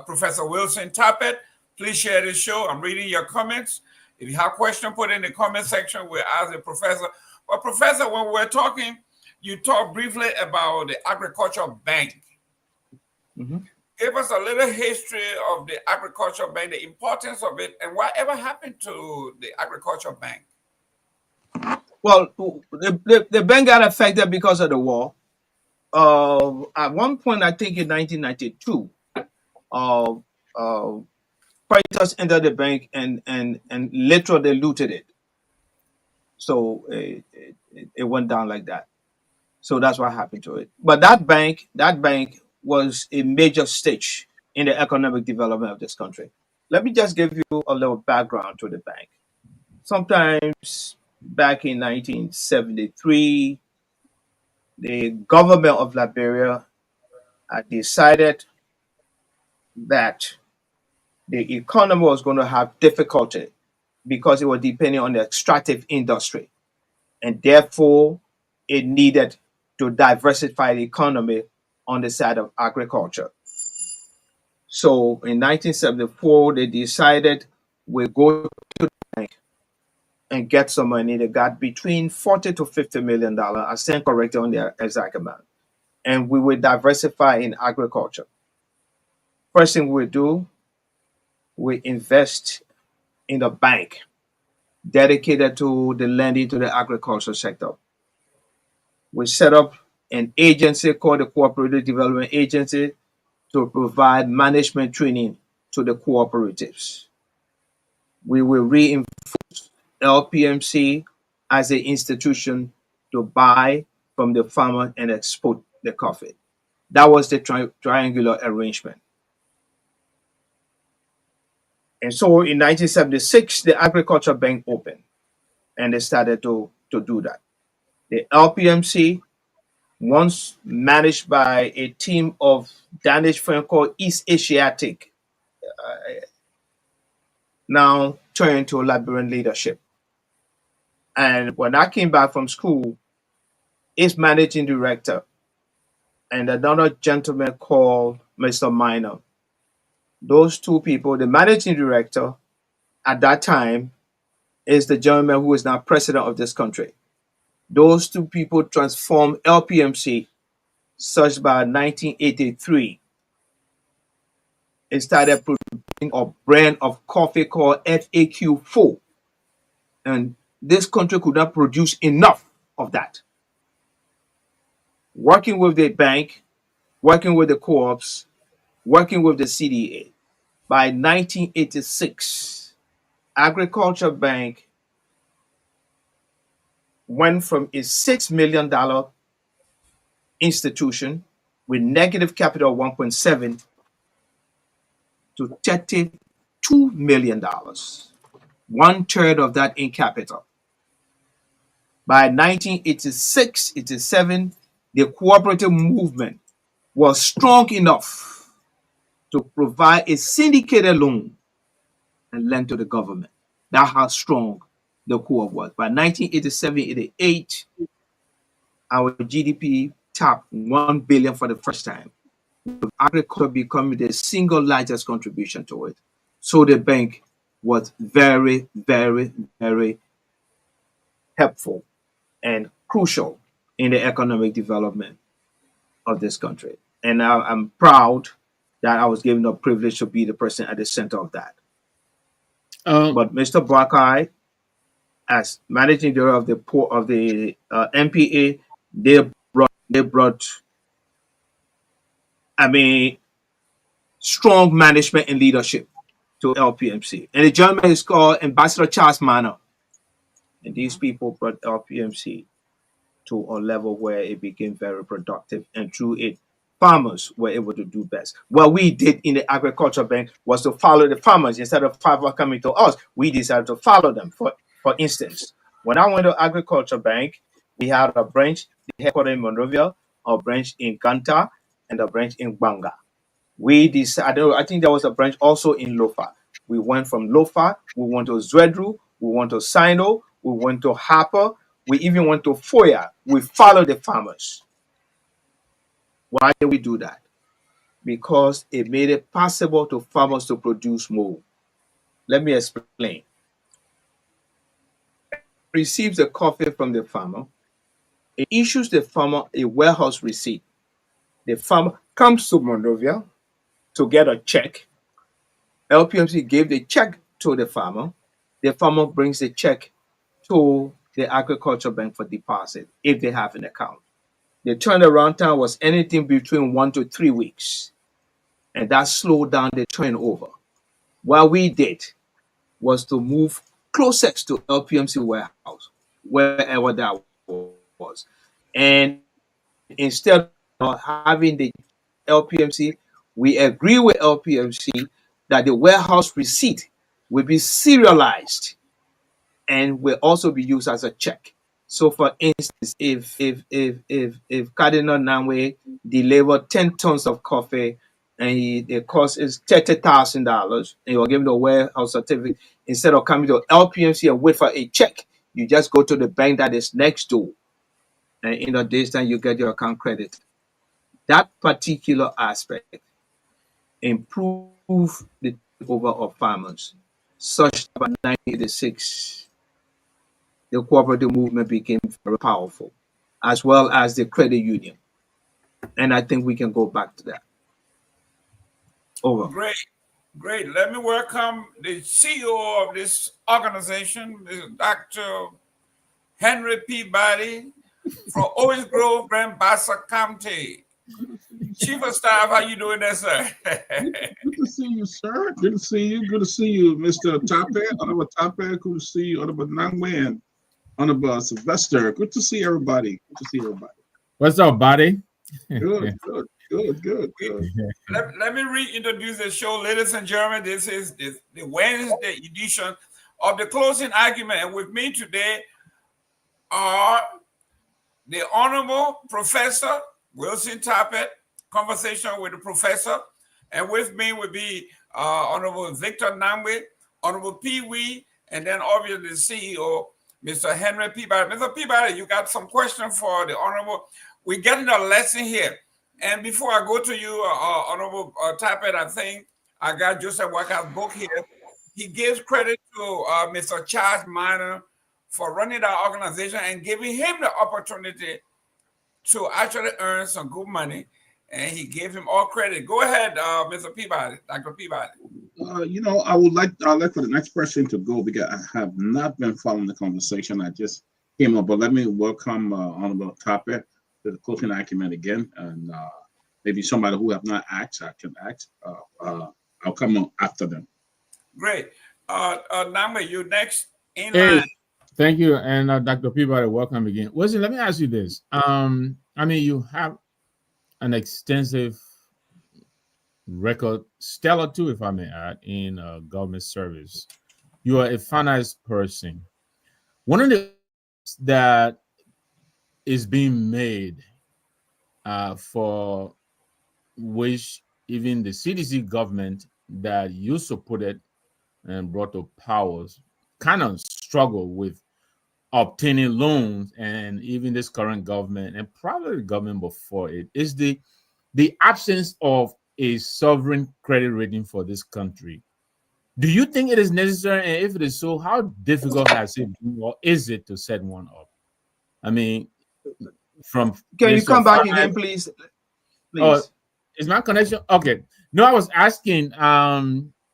Professor Wilson Tappet. Please share this show. I'm reading your comments. If you have questions, put in the comment section. We'll ask the professor. Well, Professor, when we're talking, you talked briefly about the agricultural bank. Give us a little history of the agricultural bank, the importance of it, and whatever happened to the agricultural bank. Well, the bank got affected because of the war. At one point, I think in 1992, fighters entered the bank and literally looted it. So it went down like that. So that's what happened to it. But that bank was a major stage in the economic development of this country. Let me just give you a little background to the bank. Sometimes back in 1973, the government of Liberia had decided that the economy was going to have difficulty because it was depending on the extractive industry. And therefore, it needed to diversify the economy on the side of agriculture. So in 1974, they decided we'll go to the bank and get some money. They got between $40 to $50 million. I stand corrected on the exact amount. And we will diversify in agriculture. First thing we do, we invest in a bank dedicated to the lending to the agricultural sector. We set up an agency called the Cooperative Development Agency to provide management training to the cooperatives. We will reinforce LPMC as an institution to buy from the farmer and export the coffee. That was the triangular arrangement. And so in 1976, the Agriculture Bank opened and they started to do that. The LPMC, once managed by a team of Danish firm called East Asiatic, now turned to Liberian leadership. And when I came back from school, its managing director and another gentleman called Mr. Myean, those two people, the managing director at that time is the gentleman who is now president of this country. Those two people transformed LPMC such by 1983. It started producing a brand of coffee called FAQ4. And this country could not produce enough of that. Working with the bank, working with the co-ops, working with the CDA. By 1986, Agriculture Bank went from a $6 million institution with negative capital of 1.7 to $32 million, 1/3 of that in capital. By 1986-87, the cooperative movement was strong enough to provide a syndicated loan and lend to the government. That's how strong the co-op was. By 1987-88, our GDP topped $1 billion for the first time, with agriculture becoming the single largest contribution to it. So the bank was very, very, very helpful and crucial in the economic development of this country. And I'm proud that I was given the privilege to be the person at the center of that. But Mr. Barkai, as managing director of the MPA, they brought strong management and leadership to LPMC. And the gentleman is called Ambassador Charles Manor. And these people brought LPMC to a level where it became very productive. And through it, farmers were able to do best. What we did in the Agriculture Bank was to follow the farmers. Instead of farmers coming to us, we decided to follow them. For instance, when I went to Agriculture Bank, we had a branch, the headquarters in Monrovia, a branch in Ganta, and a branch in Banga. We decided, I think there was a branch also in Lofa. We went from Lofa, we went to Zwedru, we went to Sino, we went to Harper, we even went to Foya. We followed the farmers. Why did we do that? Because it made it possible for farmers to produce more. Let me explain. Receives the coffee from the farmer. it issues the farmer a warehouse receipt. The farmer comes to Monrovia to get a check. LPMC gave the check to the farmer. The farmer brings the check to the agriculture bank for deposit if they have an account. The turnaround time was anything between 1 to 3 weeks, and that slowed down the turnover. What we did was to move closest to LPMC warehouse, wherever that was. And instead of having the LPMC, we agree with LPMC that the warehouse receipt will be serialized and will also be used as a check. So, for instance, if Cardinal Nyenwolo delivered 10 tons of coffee and the cost is $30,000, and you're given the warehouse certificate, instead of coming to LPMC and wait for a check, you just go to the bank that is next door, and in a day's time you get your account credit. That particular aspect improved the takeover of farmers, such that by 1986 the cooperative movement became very powerful, as well as the credit union. And I think we can go back to that. Over. Great, great. Let me welcome the CEO of this organization, Dr. Henry Peabody from Orange Grove, Grand Bassa County. Chief of Staff, how you doing there, sir? Good to see you, sir. Good to see you. Good to see you, Mr. Tape. Honorable Tape. Good to see you, Honorable Nyenwolo. Honorable Sylvester. Good to see everybody. Good to see everybody. What's up, buddy? Good. Let me reintroduce the show, ladies and gentlemen. This is the Wednesday edition of the closing argument. And with me today are the Honorable Professor Wilson Tappet, conversation with the professor. And with me would be Honorable Victor Nyenwolo, Honorable Pewee, and then obviously the CEO, Mr. Henry Peabody. Mr. Peabody, you got some question for the Honorable? We're getting a lesson here. And before I go to you, Honorable Tappet, I think I got Joseph Walker's book here. He gives credit to Mr. Charles Myean for running that organization and giving him the opportunity to actually earn some good money. And he gave him all credit. Go ahead, Mr. Peabody, Dr. Peabody. I'd like for the next person to go because I have not been following the conversation. I just came up, but let me welcome Honorable Tape to the closing argument again, and maybe somebody who have not asked, I can ask. I'll come on after them. Great. Nyenwolo, you next in Hey, line. thank you, and Dr. Peabody, welcome again. Wilson, let me ask you this. You have an extensive record, stellar too, if I may add, in government service. You are a finance person. One of the that is being made for which even the CDC government that you supported and brought to powers kind of struggle with obtaining loans, and even this current government and probably the government before it is the absence of a sovereign credit rating for this country. Do you think it is necessary? And if it is so, how difficult has it been, or is it to set one up? I mean, from Can you come back again, please? Oh, is my connection okay? No, I was asking.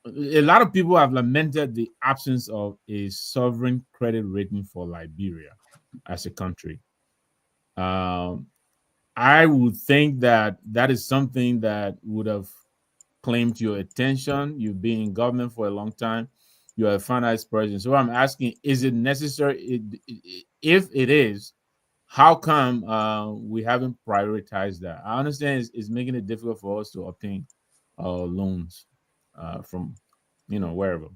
A lot of people have lamented the absence of a sovereign credit rating for Liberia as a country. I would think that is something that would have claimed your attention. You've been in government for a long time. You're a finance person. So I'm asking, is it necessary? If it is, how come we haven't prioritized that? I understand it's making it difficult for us to obtain loans from wherever.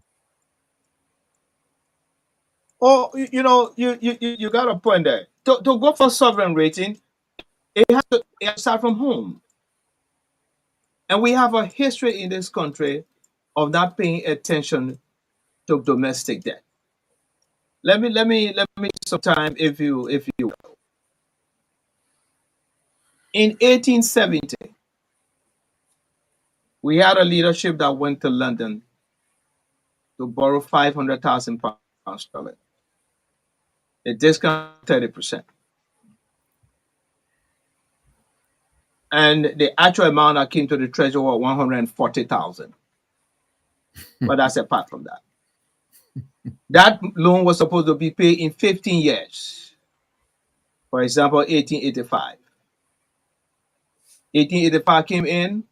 Oh, you got a point there. To go for sovereign rating, it has to start from home. And we have a history in this country of not paying attention to domestic debt. Let me some time if you will. In 1870, we had a leadership that went to London to borrow 500,000 pounds sterling. A discount 30%. And the actual amount that came to the treasury was 140,000. But that's apart from that. That loan was supposed to be paid in 15 years. For example, 1885. 1885 came in,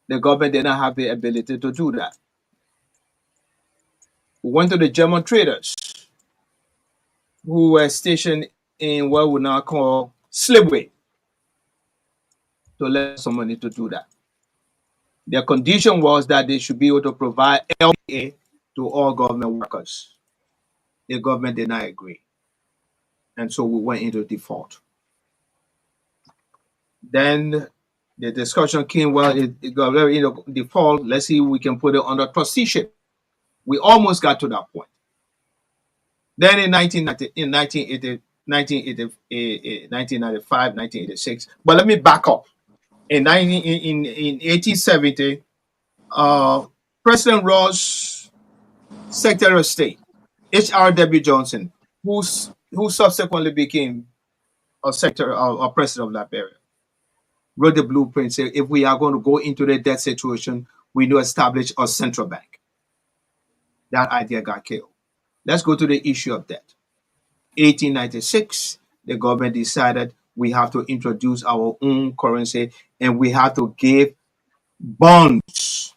the government did not have the ability to do that. We went to the German traders who were stationed in what we now call slavery to lend some money to do that. Their condition was that they should be able to provide LPA to all government workers. The government did not agree. And so we went into default. Then the discussion came, well, it got very into default. Let's see if we can put it under trusteeship. We almost got to that point. Then in 1995, 1986, but let me back up. In 1870, President Ross, Secretary of State, H.R.W. Johnson, who subsequently became a secretary or president of Liberia, wrote the blueprint, saying if we are going to go into the debt situation, we need to establish a central bank. That idea got killed. Let's go to the issue of debt. 1896, the government decided we have to introduce our own currency and we have to give bonds.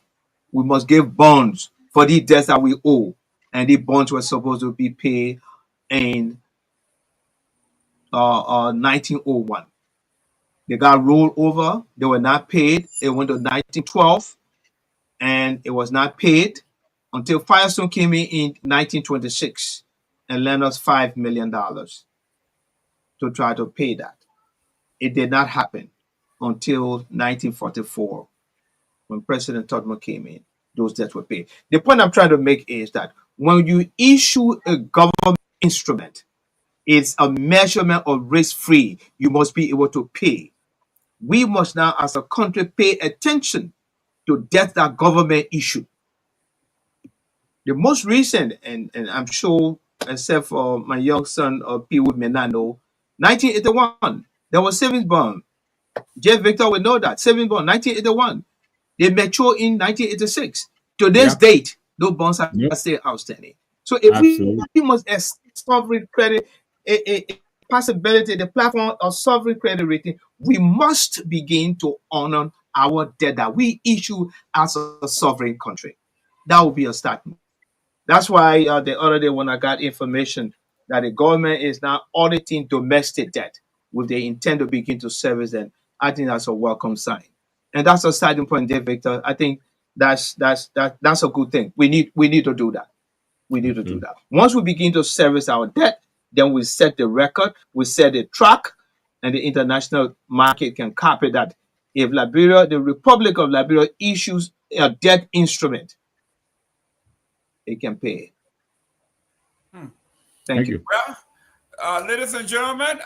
We must give bonds for the debts that we owe. And the bonds were supposed to be paid in 1901. They got rolled over. They were not paid. It went to 1912 and it was not paid until Firestone came in 1926 and lent us $5 million to try to pay that. It did not happen until 1944 when President Tomalin came in. Those debts were paid. The point I'm trying to make is that when you issue a government instrument, it's a measurement of risk-free. You must be able to pay. We must now, as a country, pay attention to debt that government issued. The most recent, and I'm sure, except for my young son, Pewee may not know, 1981, there was savings bond. Jeff Victor would know that. Savings bond, 1981. They mature in 1986. To this date, those bonds are still outstanding. So if we must sovereign credit, a possibility, the platform of sovereign credit rating, we must begin to honor our debt that we issue as a sovereign country. That would be a start. That's why the other day when I got information that the government is now auditing domestic debt with the intent to begin to service them, I think that's a welcome sign. And that's a starting point there, Victor. I think that's a good thing. We need to do that. We need to do that. Once we begin to service our debt, then we set the record, we set the track, and the international market can copy that. If Liberia, the Republic of Liberia, issues a debt instrument, it can pay. Thank you. Well, ladies and gentlemen,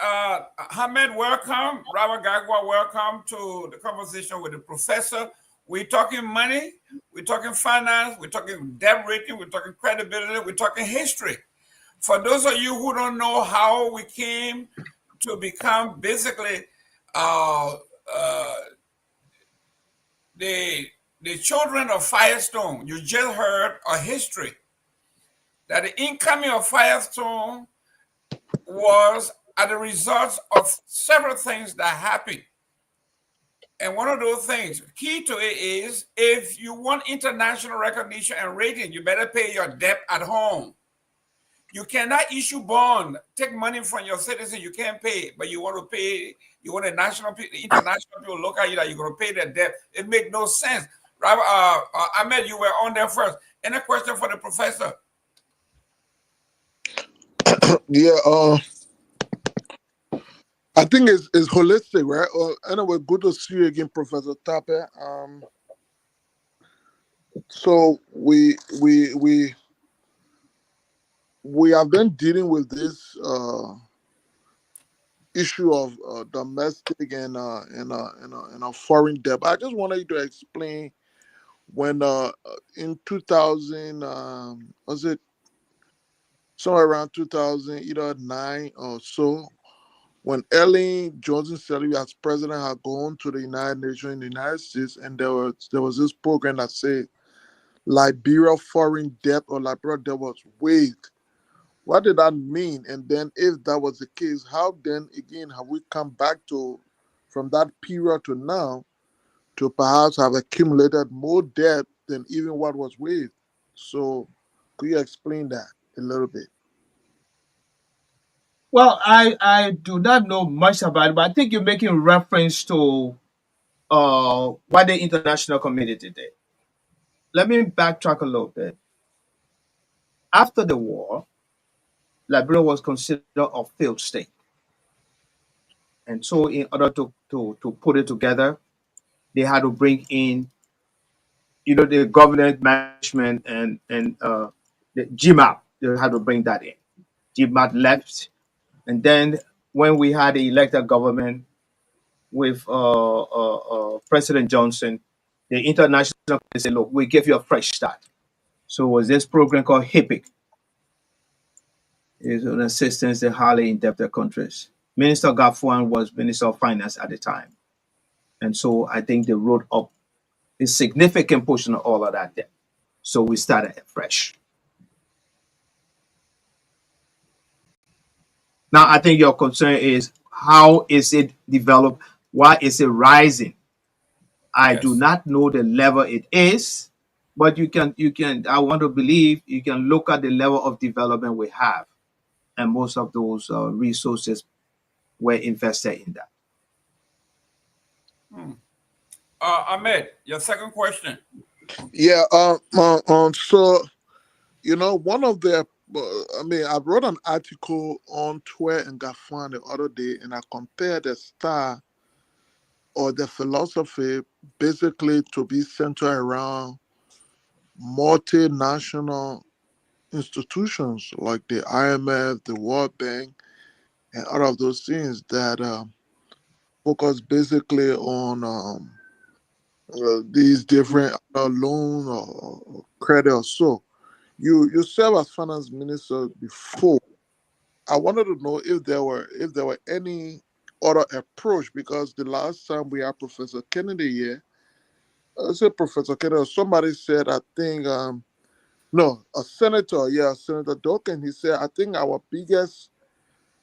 Ahmed, welcome. Robert Garguah, welcome to the conversation with the professor. We're talking money, we're talking finance, we're talking debt rating, we're talking credibility, we're talking history. For those of you who don't know how we came to become basically the children of Firestone, you just heard a history that the incoming of Firestone was as a result of several things that happened. And one of those things, key to it is, if you want international recognition and rating, you better pay your debt at home. You cannot issue bond, take money from your citizens, you can't pay, but you want to pay, you want international people look at you that you're going to pay their debt. It makes no sense. Ahmed, you were on there first. Any question for the professor? Yeah, I think it's holistic, right? Anyway, good to see you again, Professor Tape. So we have been dealing with this issue of domestic and foreign debt. I just wanted you to explain when in 2000 was it somewhere around 2009 or so, when Ellen Johnson Sirleaf as president had gone to the United Nations in the United States, and there was this program that said Liberia foreign debt or Liberia debt was waived. What did that mean? And then, if that was the case, how then again have we come back to from that period to now to perhaps have accumulated more debt than even what was waived? So, could you explain that a little bit? Well, I do not know much about it, but I think you're making reference to what the international community did. Let me backtrack a little bit. After the war, Liberia was considered a failed state. And so in order to put it together, they had to bring in, the government management and the GMAP. They had to bring that in. GMAP left. And then when we had the elected government with President Johnson, the international community said, look, we give you a fresh start. So it was this program called HIPIC. It's an assistance to highly indebted countries. Minister Garguah was Minister of Finance at the time. And so I think they wrote up a significant portion of all of that debt. So we started fresh. Now, I think your concern is how is it developed? Why is it rising? I do not know the level it is, but you can, I want to believe you can look at the level of development we have. And most of those resources were invested in that. Ahmed, your second question. Yeah. So, one of the, I wrote an article on Twitter and Garguah the other day, and I compared the style or the philosophy basically to be centered around multinational institutions like the IMF, the World Bank, and all of those things that focus basically on these different loan or credit or so. You served as finance minister before. I wanted to know if there were any other approach, because the last time we had Professor Kennedy here, I said Professor Kennedy, somebody said, I think no, a senator, yeah, Senator Duncan, he said, I think our biggest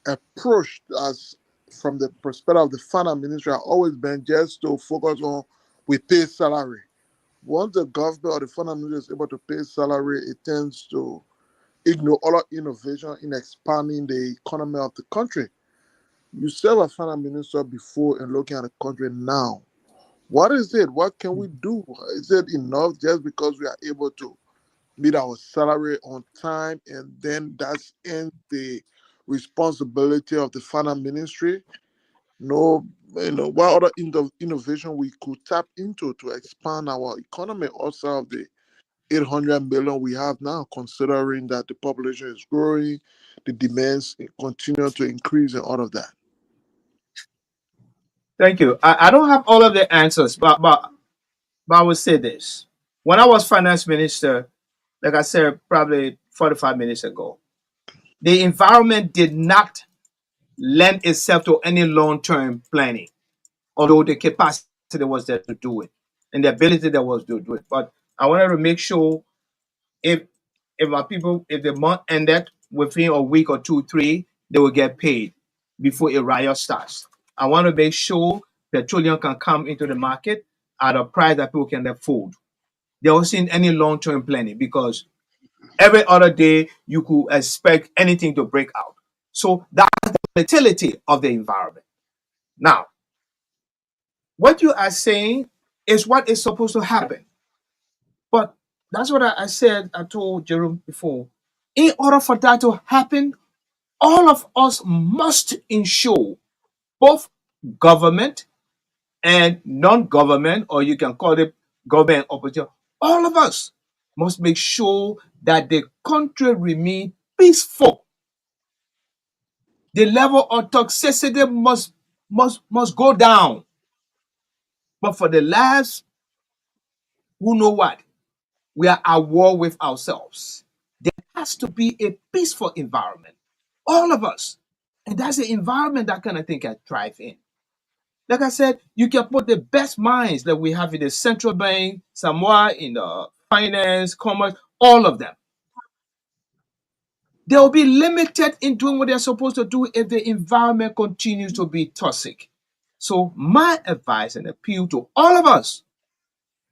approach as from the perspective of the finance ministry has always been just to focus on we pay salary. Once the government or the finance ministry is able to pay salary, it tends to ignore all innovation in expanding the economy of the country. You serve as finance minister before and looking at the country now. What is it? What can we do? Is it enough just because we are able to meet our salary on time and then that's in the responsibility of the finance ministry? No, what other innovation we could tap into to expand our economy outside of the 800 million we have now, considering that the population is growing, the demands continue to increase, and all of that. Thank you. I don't have all of the answers, but I will say this. When I was finance minister, like I said, probably 45 minutes ago, the environment did not lend itself to any long-term planning, although the capacity was there to do it and the ability there was to do it. But I wanted to make sure if my people, if the month ended within a week or two, three, they will get paid before a riot starts. I want to make sure petroleum can come into the market at a price that people can afford. There wasn't any long-term planning because every other day you could expect anything to break out. So that's the volatility of the environment. Now, what you are saying is what is supposed to happen. But that's what I said, I told Jerome before. In order for that to happen, all of us must ensure, both government and non-government, or you can call it government opportunity, all of us must make sure that the country remain peaceful. The level of toxicity must go down. But for the last, who know what? We are at war with ourselves. There has to be a peaceful environment. All of us. And that's the environment that kind of thing can thrive in. Like I said, you can put the best minds that we have in the central bank, Samoa, in the finance, commerce, all of them. They will be limited in doing what they're supposed to do if the environment continues to be toxic. So my advice and appeal to all of us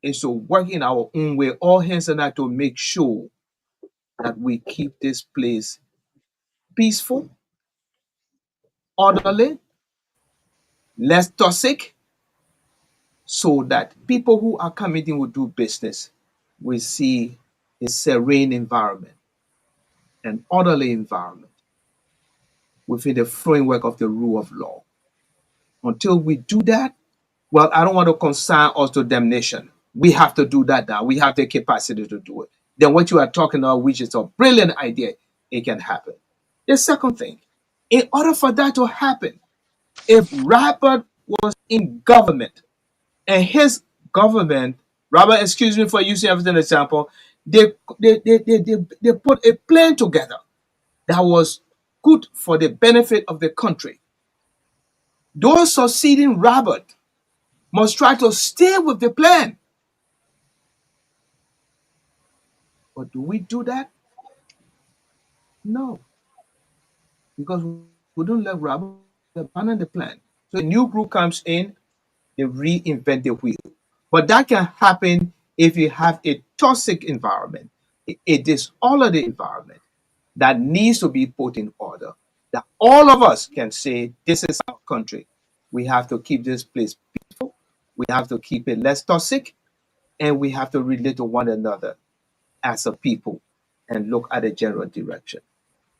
is to work in our own way, all hands on deck, to make sure that we keep this place peaceful, orderly, less toxic, so that people who are coming in will do business will see a serene environment, an orderly environment within the framework of the rule of law. Until we do that, well, I don't want to consign us to damnation. We have to do that now. We have the capacity to do it. Then what you are talking about, which is a brilliant idea, it can happen. The second thing, in order for that to happen, if Robert was in government and his government, Robert, excuse me for using everything as an example, they put a plan together that was good for the benefit of the country. Those succeeding Robert must try to stay with the plan. But do we do that? No, because we don't let Robert abandon the plan. So a new group comes in, they reinvent the wheel. But that can happen if you have a toxic environment, a disorderly environment that needs to be put in order. That all of us can say, this is our country. We have to keep this place peaceful. We have to keep it less toxic, and we have to relate to one another as a people and look at a general direction.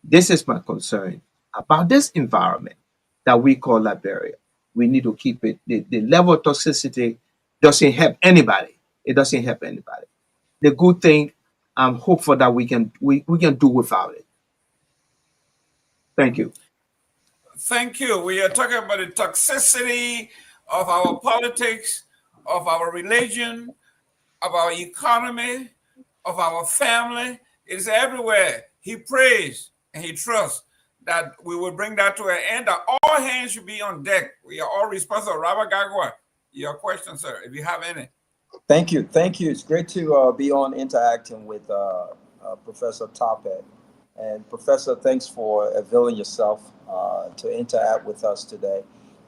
This is my concern about this environment that we call Liberia. We need to keep it. The level of toxicity doesn't help anybody. It doesn't help anybody. The good thing, I'm hopeful that we can do without it. Thank you. Thank you. We are talking about the toxicity of our politics, of our religion, of our economy, of our family. It is everywhere. He prays and he trusts that we will bring that to an end, that all hands should be on deck. We are all responsible. Robert Garguah, your question, sir, if you have any. Thank you. Thank you. It's great to be on interacting with Professor Topet. And Professor, thanks for availing yourself to interact with us today.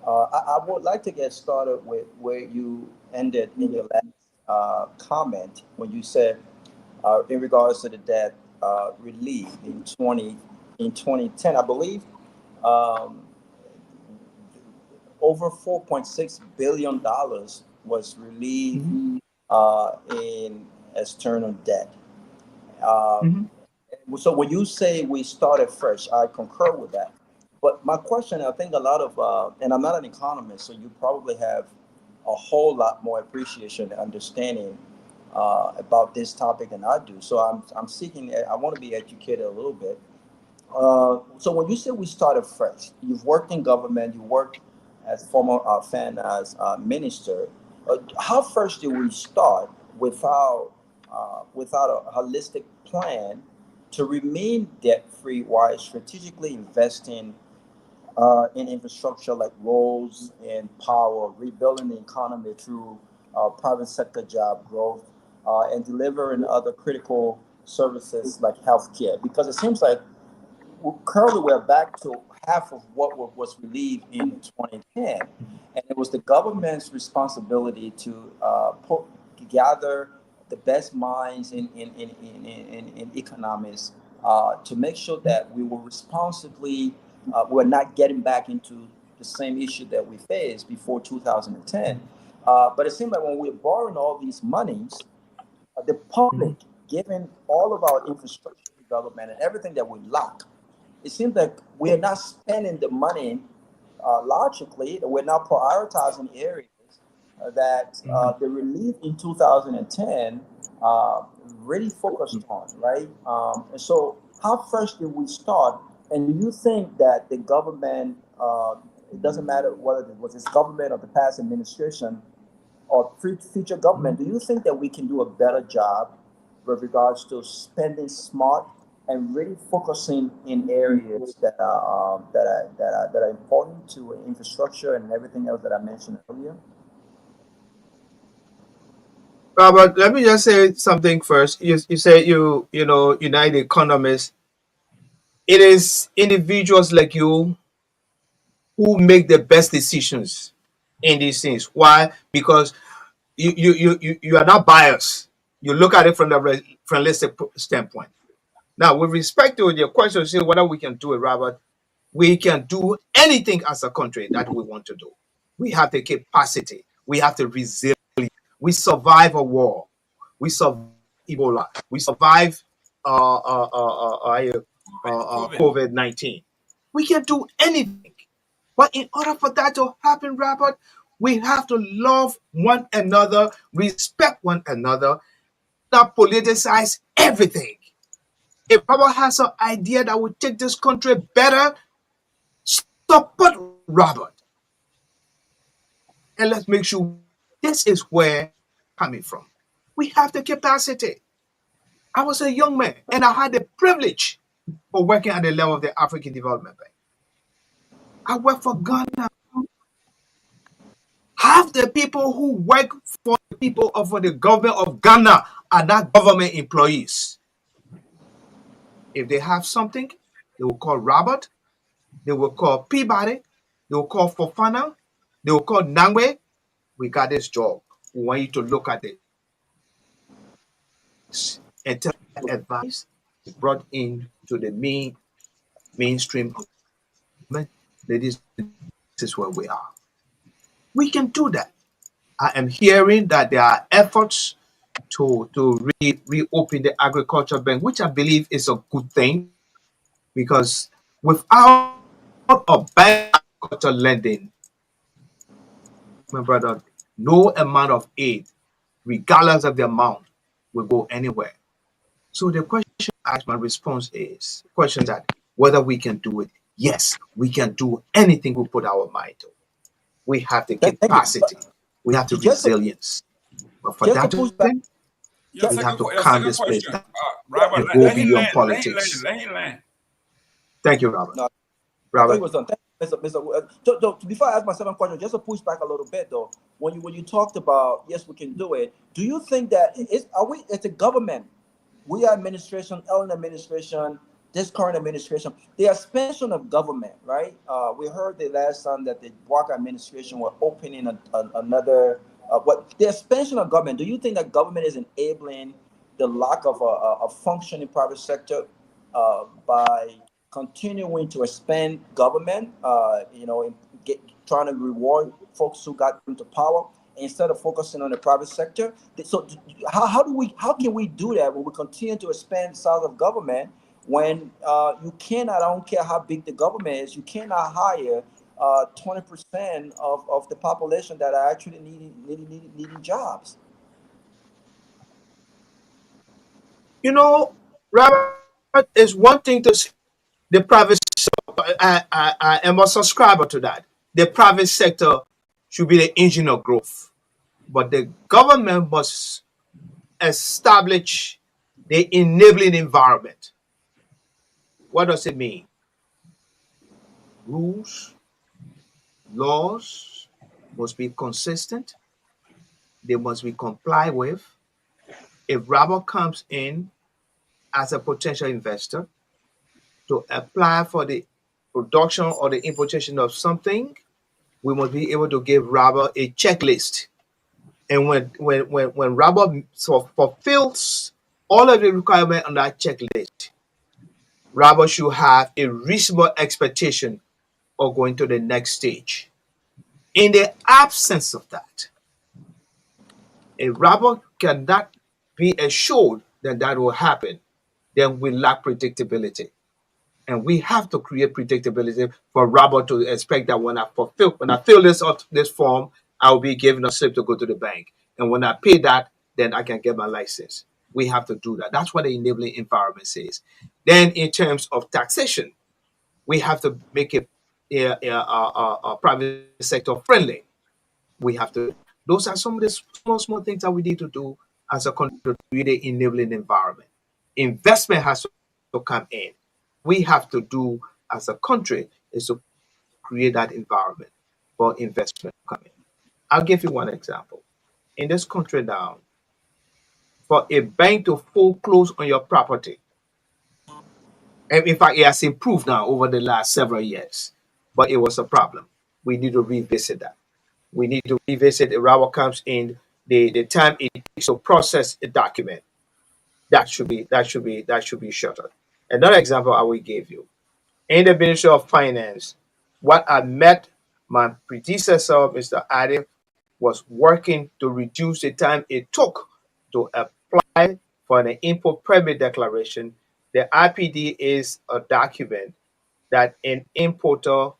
I would like to get started with where you ended in your last comment when you said, in regards to the debt relief in 2010, I believe, over $4.6 billion was relieved in external debt. So when you say we started fresh, I concur with that. But my question, I think a lot of, and I'm not an economist, so you probably have a whole lot more appreciation and understanding about this topic than I do. So I'm seeking, I want to be educated a little bit. So when you say we started fresh, you've worked in government, you worked as former finance minister. How first did we start without a holistic plan to remain debt-free while strategically investing in infrastructure like roads and power, rebuilding the economy through private sector job growth, and delivering other critical services like healthcare? Because it seems like currently we're back to half of what was relieved in 2010, and it was the government's responsibility to gather the best minds in economics to make sure that we were responsibly, we're not getting back into the same issue that we faced before 2010. But it seems like when we're borrowing all these monies, the public, given all of our infrastructure development and everything that we lack, it seems like we're not spending the money logically. We're not prioritizing areas that the relief in 2010 really focused on, right? And so how first did we start? And you think that the government, it doesn't matter whether it was this government or the past administration or future government, do you think that we can do a better job with regards to spending smart and really focusing in areas that are important to infrastructure and everything else that I mentioned earlier? Robert, let me just say something first. You say you know United Economists. It is individuals like you who make the best decisions in these things. Why? Because you are not biased. You look at it from the realistic standpoint. Now, with respect to your question, say whether we can do it, Robert, we can do anything as a country that we want to do. We have the capacity. We have the resilience. We survive a war. We survive Ebola. We survive COVID. COVID-19. We can do anything. But in order for that to happen, Robert, we have to love one another, respect one another, not politicize everything. If Robert has an idea that will take this country better, support Robert. And let's make sure this is where coming from. We have the capacity. I was a young man and I had the privilege of working at the level of the African Development Bank. I worked for Ghana. Half the people who work for the people of for the government of Ghana are not government employees. If they have something, they will call Robert, they will call Peabody, they will call Fofana, they will call Nangwe. We got this job. We want you to look at it and tell advice brought in to the mainstream government. Ladies, this is where we are. We can do that. I am hearing that there are efforts to reopen the agriculture bank, which I believe is a good thing because without a bank agriculture lending, my brother, no amount of aid, regardless of the amount, will go anywhere. So the question my response is question that whether we can do it. Yes, we can do anything we put our mind to. We have the capacity. We have the resilience. But for that to happen, we have to calm this place down Robert, and go beyond politics. let him land. Thank you, Robert. No, Robert. it was done. Before I ask my second question, just to push back a little bit though, when you talked about yes, we can do it. Do you think that it's a government? We are administration, Ellen administration, this current administration, the expansion of government, right? We heard the last time that the Walker administration were opening another. The expansion of government. Do you think that government is enabling the lack of a functioning private sector by continuing to expand government? Trying to reward folks who got into power instead of focusing on the private sector. So how can we do that when we continue to expand the size of government when you cannot, I don't care how big the government is, you cannot hire 20% of the population that are actually needing jobs? You know, Robert, is one thing to say the private sector. I am a subscriber to that. The private sector should be the engine of growth, but the government must establish the enabling environment. What does it mean? Rules, laws must be consistent. They must be complied with. If Robert comes in as a potential investor to apply for the production or the importation of something, we must be able to give Robert a checklist. And when Robert fulfills all of the requirements on that checklist, Robert should have a reasonable expectation of going to the next stage. In the absence of that, if Robert cannot be assured that that will happen, then we lack predictability. And we have to create predictability for Robert to expect that when I fill this form, I'll be given a slip to go to the bank. And when I pay that, then I can get my license. We have to do that. That's what the enabling environment says. Then in terms of taxation, we have to make it a private sector friendly. We have to. Those are some of the small things that we need to do as a country to create an enabling environment. Investment has to to come in. We have to do as a country is to create that environment for investment to come in. I'll give you one example. In this country now, for a bank to foreclose on your property, and in fact, it has improved now over the last several years, but it was a problem. We need to revisit that. We need to revisit the Rawa comes in the time it takes to process a document. That should be shorter. Another example I will give you. In the Ministry of Finance, what I met my predecessor, Mr. Adif, was working to reduce the time it took to apply for an import permit declaration. The IPD is a document that an importer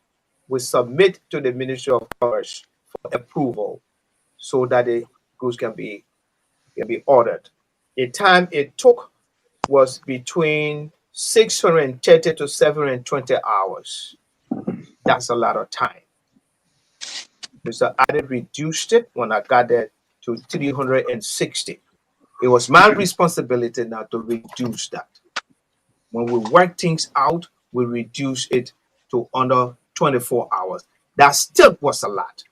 will submit to the Ministry of Commerce for approval so that the goods can be ordered. The time it took was between 630 to 720 hours. That's a lot of time. Mr. Adid reduced it when I got there to 360. It was my responsibility now to reduce that. When we work things out, we reduce it to under 24 hours. That still was a lot.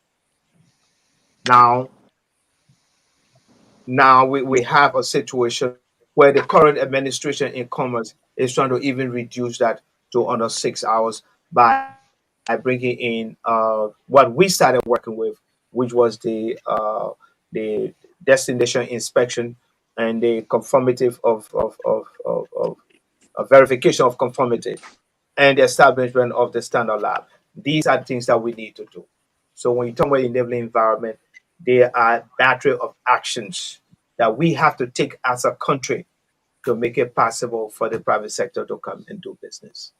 Now we have a situation where the current administration in commerce is trying to even reduce that to under 6 hours by bringing in what we started working with, which was the destination inspection and the conformity of verification of conformity and the establishment of the standard lab. These are things that we need to do. So when you talk about enabling environment, there are a battery of actions that we have to take as a country to make it possible for the private sector to come and do business.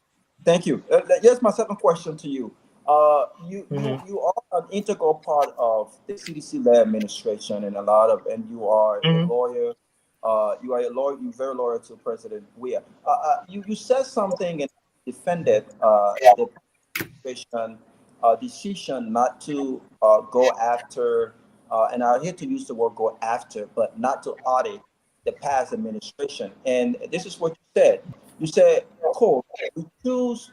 Thank you. Here's my second question to you. You are an integral part of the CDC-led administration, and you are a lawyer. You are a lawyer. You're very loyal to President Weah. You said something and defended the administration decision not to go after, and I hate to use the word "go after," but not to audit the past administration. And this is what you said. You said, quote, "We choose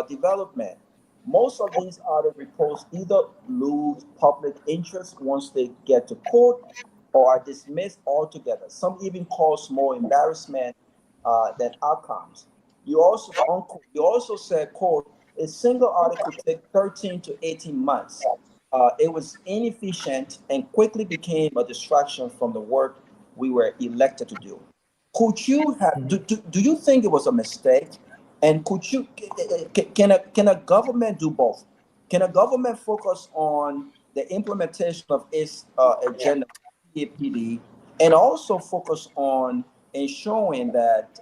development. Most of these audit reports either lose public interest once they get to court or are dismissed altogether. Some even cause more embarrassment than outcomes." You also said, quote, "A single audit could take 13 to 18 months. It was inefficient and quickly became a distraction from the work we were elected to do." Could you have? Do you think it was a mistake? And can a government do both? Can a government focus on the implementation of its agenda, PAPD, and also focus on ensuring that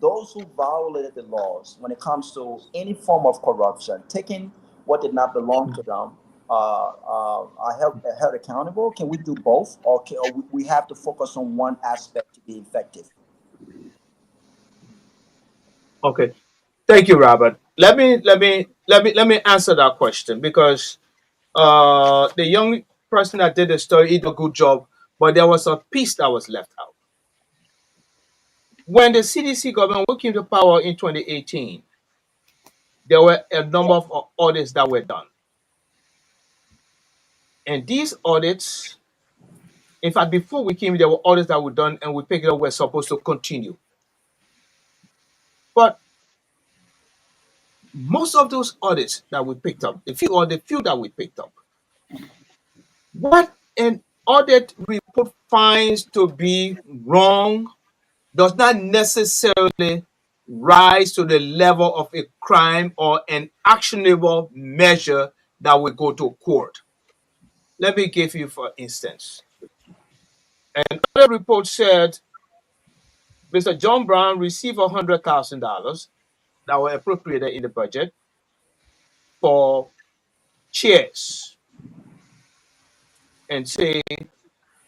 those who violated the laws when it comes to any form of corruption, taking what did not belong to them, are held accountable? Can we do both, or we have to focus on one aspect to be effective? Okay, thank you, Robert. Let me answer that question because the young person that did the story did a good job, but there was a piece that was left out. When the CDC government came to power in 2018, there were a number of audits that were done. And these audits, in fact, before we came, there were audits that were done and we picked it up, we're supposed to continue. But most of those audits that we picked up, the few that we picked up, what an audit report finds to be wrong does not necessarily rise to the level of a crime or an actionable measure that will go to court. Let me give you, for instance, an audit report said Mr. John Brown received $100,000 that were appropriated in the budget for chairs and say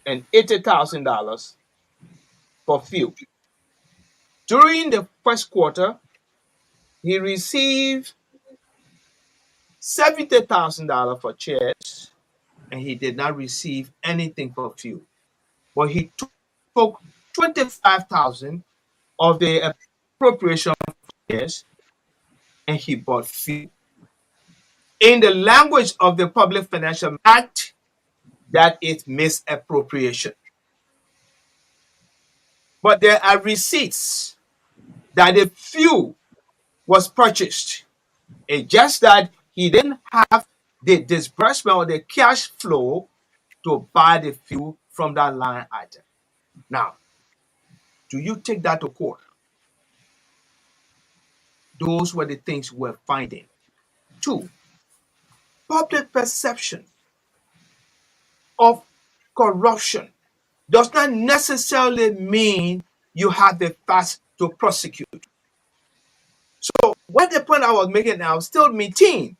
and $80,000 for fuel. During the first quarter, he received $70,000 for chairs and he did not receive anything for fuel. But he took 25,000 of the appropriation yes, and he bought fuel. In the language of the Public Financial Act, that is misappropriation. But there are receipts that the fuel was purchased. It's just that he didn't have the disbursement or the cash flow to buy the fuel from that line item. Now, do you take that to court? Those were the things we're finding. 2, public perception of corruption does not necessarily mean you have the facts to prosecute. So what the point I was making now, still maintain,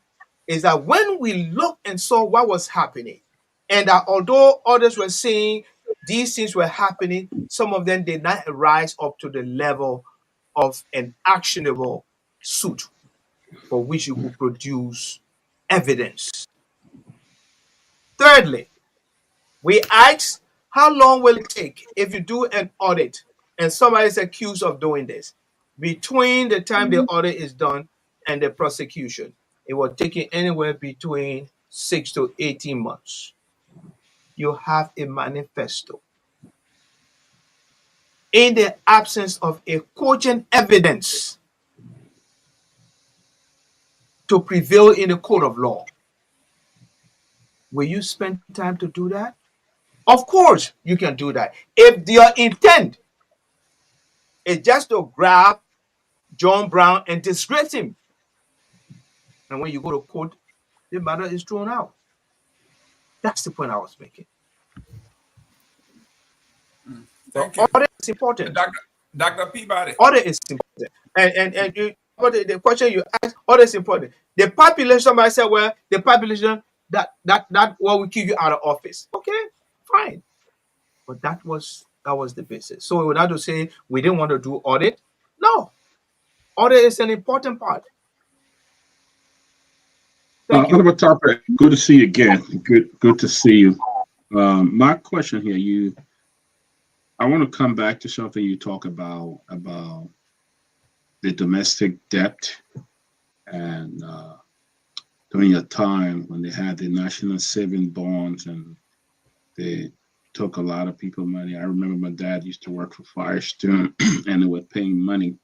is that when we looked and saw what was happening, and that although others were saying these things were happening, some of them did not rise up to the level of an actionable suit for which you could produce evidence. Thirdly, we asked, how long will it take if you do an audit and somebody is accused of doing this? Between the time the audit is done and the prosecution, it will take you anywhere between 6 to 18 months. You have a manifesto. In the absence of a cogent evidence to prevail in the court of law, will you spend time to do that? Of course, you can do that. If your intent is just to grab John Brown and disgrace him, and when you go to court, the matter is thrown out. That's the point I was making. Thank you. Audit is important. Dr. Peabody. Audit is important. And the question you ask, audit is important. The population, somebody said, well, the population, that what will keep you out of office. Okay, fine. But that was the basis. So we would have to say we didn't want to do audit. No. Audit is an important part. Thank you. Honorable Topper, good to see you again. Good to see you. My question here, I want to come back to something you talk about the domestic debt, and during your time when they had the national saving bonds and they took a lot of people money. I remember my dad used to work for Firestone and they were paying money,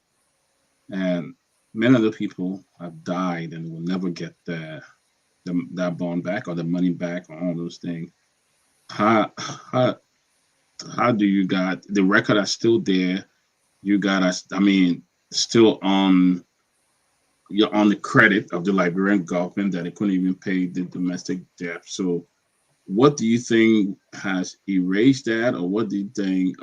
and many of the people have died and will never get that bond back or the money back or all those things. How do you got the record are still there? You got us, still on the credit of the Liberian government that they couldn't even pay the domestic debt. So what do you think has erased that, or what do you think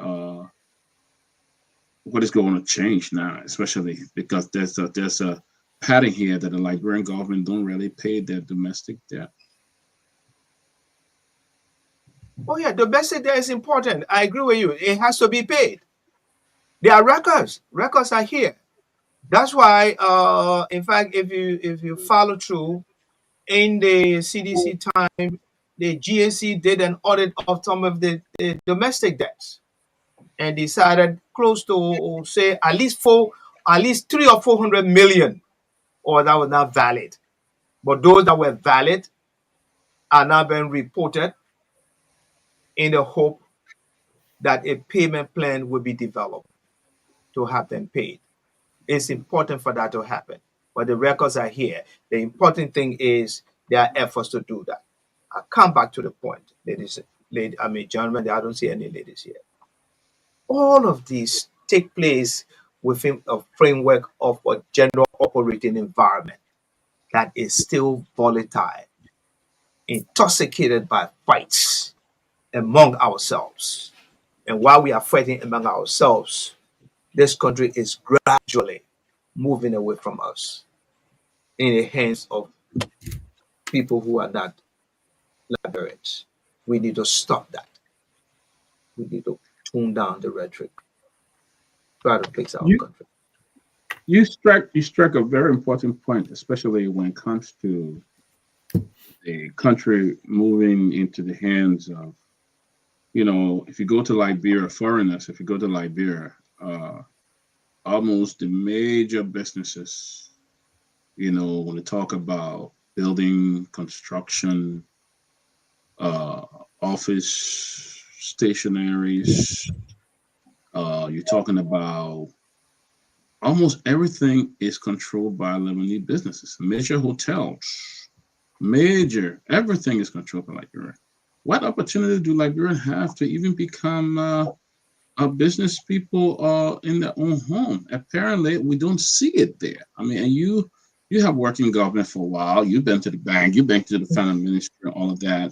what is going to change now, especially because there's a pattern here that the Liberian government don't really pay their domestic debt? Oh yeah, domestic debt is important. I agree with you. It has to be paid. There are records. Records are here. That's why, in fact, if you follow through in the CDC time, the GAC did an audit of some of the domestic debts and decided close to, say, at least 300 or 400 million, or that was not valid. But those that were valid are now being reported in the hope that a payment plan will be developed to have them paid. It's important for that to happen, but the records are here. The important thing is there are efforts to do that. I'll come back to the point, gentlemen, I don't see any ladies here. All of these take place within a framework of a general operating environment that is still volatile, intoxicated by fights among ourselves. And while we are fighting among ourselves, this country is gradually moving away from us in the hands of people who are not Liberians. We need to stop that. We need to tone down the rhetoric, try to fix our country. You struck a very important point, especially when it comes to the country moving into the hands of, if you go to Liberia, foreigners, if you go to Liberia, almost the major businesses, you know, when they talk about building, construction, office stationaries, you're talking about almost everything is controlled by Lebanese businesses. Major hotels, everything is controlled by Liberia. What opportunity do Liberians have to even become business people in their own home? Apparently, we don't see it there. I mean, and you have worked in government for a while. You've been to the bank. You've been to the finance ministry, all of that.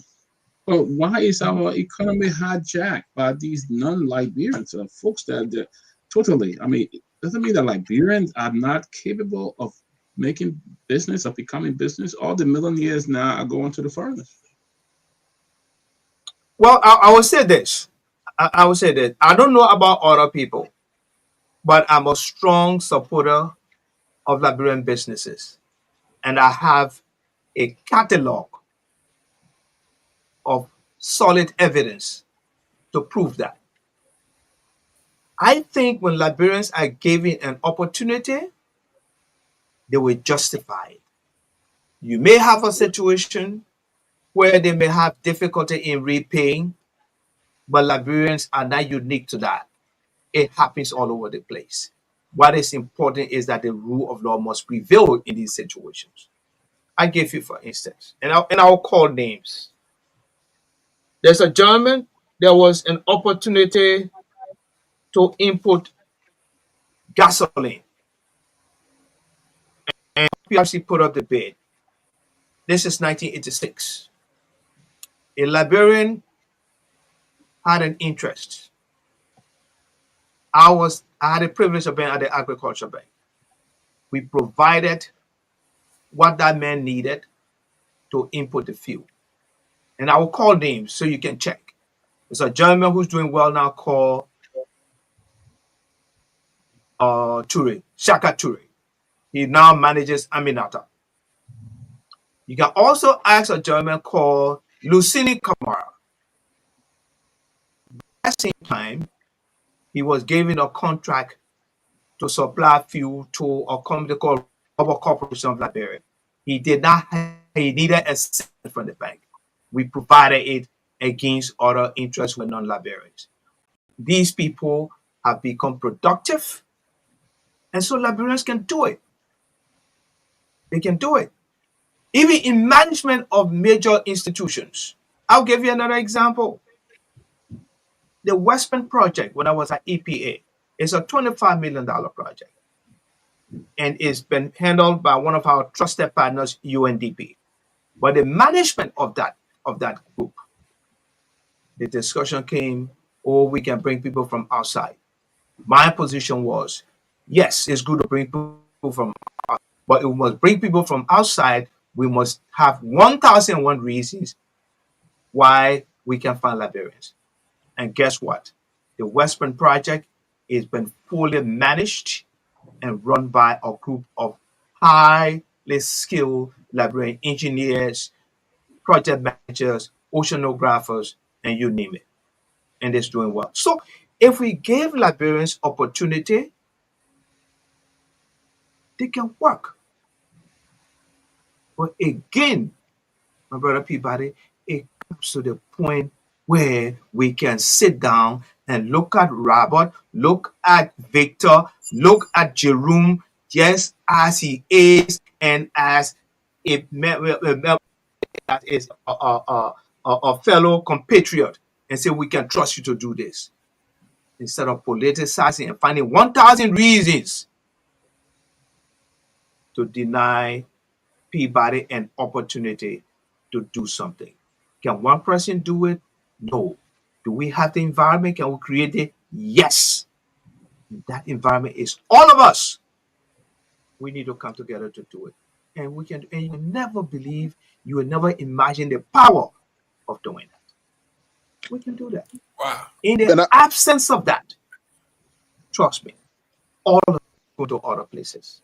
But why is our economy hijacked by these non-Liberians, folks that totally? I mean, doesn't mean that Liberians are not capable of making business, of becoming business. All the millionaires now are going to the foreigners. Well, I will say this. I will say that I don't know about other people, but I'm a strong supporter of Liberian businesses, and I have a catalog of solid evidence to prove that. I think when Liberians are given an opportunity, they will justify it. You may have a situation where they may have difficulty in repaying, but Liberians are not unique to that. It happens all over the place. What is important is that the rule of law must prevail in these situations. I give you, for instance, and I'll call names. There's a gentleman, there was an opportunity to import gasoline, and PRC put up the bid. This is 1986. A Liberian had an interest. I had the privilege of being at the Agriculture Bank. We provided what that man needed to import the fuel. And I will call names so you can check. There's a gentleman who's doing well now called Shaka Ture. He now manages Aminata. You can also ask a gentleman called Lucini Kamara. At the same time, he was given a contract to supply fuel to a company called Rubber Corporation of Liberia. He needed a cent from the bank. We provided it against other interests with non-Liberians. These people have become productive, and so Liberians can do it. They can do it. Even in management of major institutions. I'll give you another example. The Western project, when I was at EPA, is a $25 million project. And it's been handled by one of our trusted partners, UNDP. But the management of that group, the discussion came, we can bring people from outside. My position was, yes, it's good to bring people from outside, but we must bring people from outside. We must have 1,001 reasons why we can find Liberians. And guess what? The Western project has been fully managed and run by a group of highly skilled Liberian engineers, project managers, oceanographers, and you name it. And it's doing well. So if we give Liberians opportunity, they can work. But again, my brother Peabody, it comes to the point where we can sit down and look at Robert, look at Victor, look at Jerome, just as he is, and as a that is a fellow compatriot, and say we can trust you to do this, instead of politicizing and finding 1,000 reasons to deny Peabody an opportunity to do something. Can one person do it? No. Do we have the environment? Can we create it? Yes. That environment is all of us. We need to come together to do it. And we can, and you will never believe, you will never imagine the power of doing that. We can do that. Wow. In the absence of that, trust me, all of us go to other places.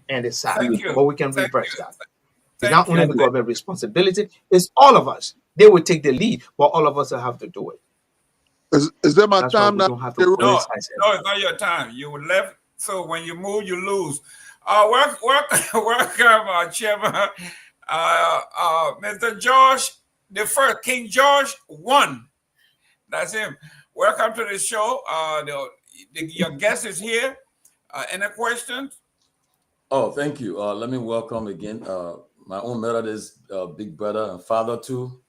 And it's sad. But we can reverse that. It's not only the government responsibility, it's all of us. They will take the lead, but all of us will have to do it. Is that my time now? No, it's not your time. You left So when you move, you lose. Welcome, Chairman, Mr. George the First, King George I. That's him. Welcome to the show. Your guest is here. Any questions? Oh, thank you. Let me welcome again my own Methodist big brother and father too.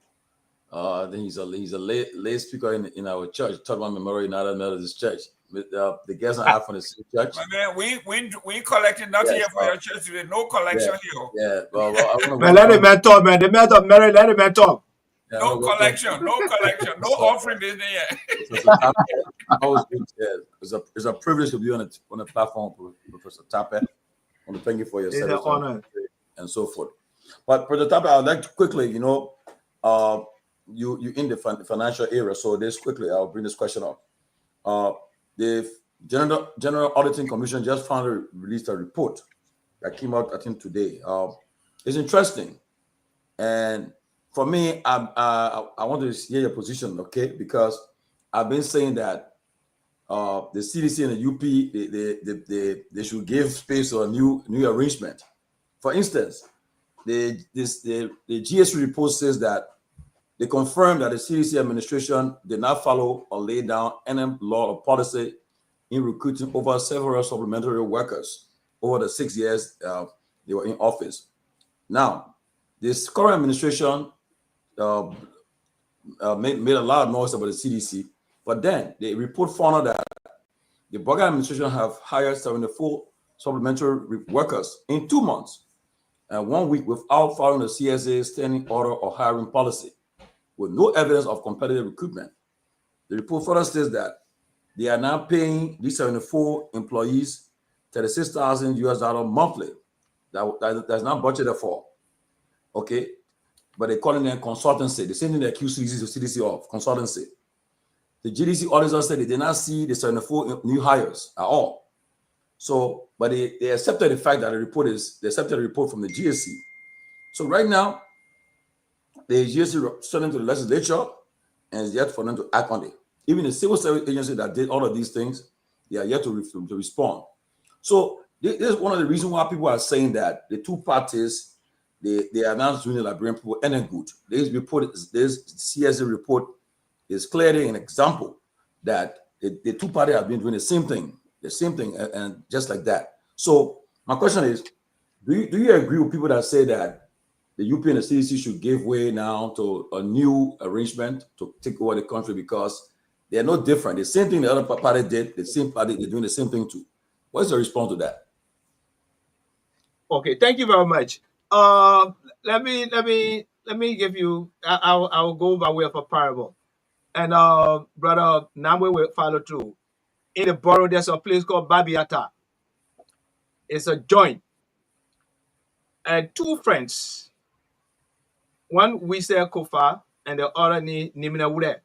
I think he's a lay speaker in our church, Tomalin Memorial United Methodist Church. The guests I have from the same church. My man, we collecting nothing here for your church today. No collection here. Yeah. Well, man, let him talk, man. The man of Mary, let him talk. Yeah, no collection, no offering business yet. It's a privilege to be on the platform, Professor Tape. I want to thank you for your service and so forth. But for the topic, I would like to quickly, you in the financial area. So this quickly, I'll bring this question up. The General Auditing Commission just finally released a report that came out, I think, today. It's interesting, and for me, I want to hear your position, okay? Because I've been saying that the CDC and the UP they should give space to a new arrangement. For instance, the GSC report says that they confirmed that the CDC administration did not follow or lay down any law or policy in recruiting over several supplementary workers over the 6 years they were in office. Now, this current administration made a lot of noise about the CDC, but then the report found that the Garguah administration have hired 74 supplementary workers in 2 months and 1 week without following the CSA standing order or hiring policy, with no evidence of competitive recruitment. The report further says that they are now paying these 74 employees $36,000 monthly. That's not budgeted for. Okay, but they're calling them consultancy. The same thing they accuse CDC of, consultancy. The GDC auditor said they did not see the 74 new hires at all. So, but they accepted the fact that they accepted the report from the GSC. So right now, the GSC sent to the legislature and it's yet for them to act on it. Even the civil service agency that did all of these things, they are yet to respond. So this is one of the reasons why people are saying that the two parties, they are not doing the Liberian people any good. This CSA report is clearly an example that the two parties have been doing the same thing, and just like that. So my question is, do you agree with people that say that the UP and the CDC should give way now to a new arrangement to take over the country because they're no different? The same thing the other party did, the same party, they're doing the same thing too. What's the response to that? Okay, thank you very much. Let me give you. I'll go by way of a parable, and brother Namwe will follow through. In the borough, there's a place called Babiata. It's a joint, and two friends. One we say Kofa, and the other Nimina Wule.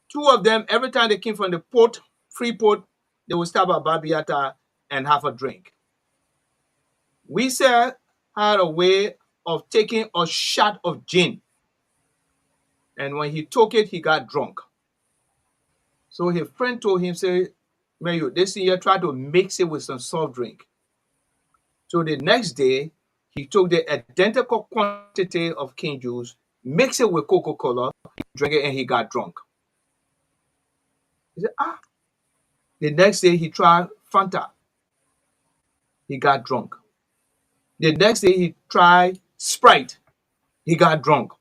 Two of them, every time they came from the port, free port, they would stop at Babiata and have a drink. We say had a way of taking a shot of gin. And when he took it, he got drunk. So his friend told him, say, Mayo, this year try to mix it with some soft drink. So the next day, he took the identical quantity of cane juice, mixed it with Coca-Cola, drank it, and he got drunk. He said, The next day, he tried Fanta. He got drunk. The next day, he tried Sprite. He got drunk.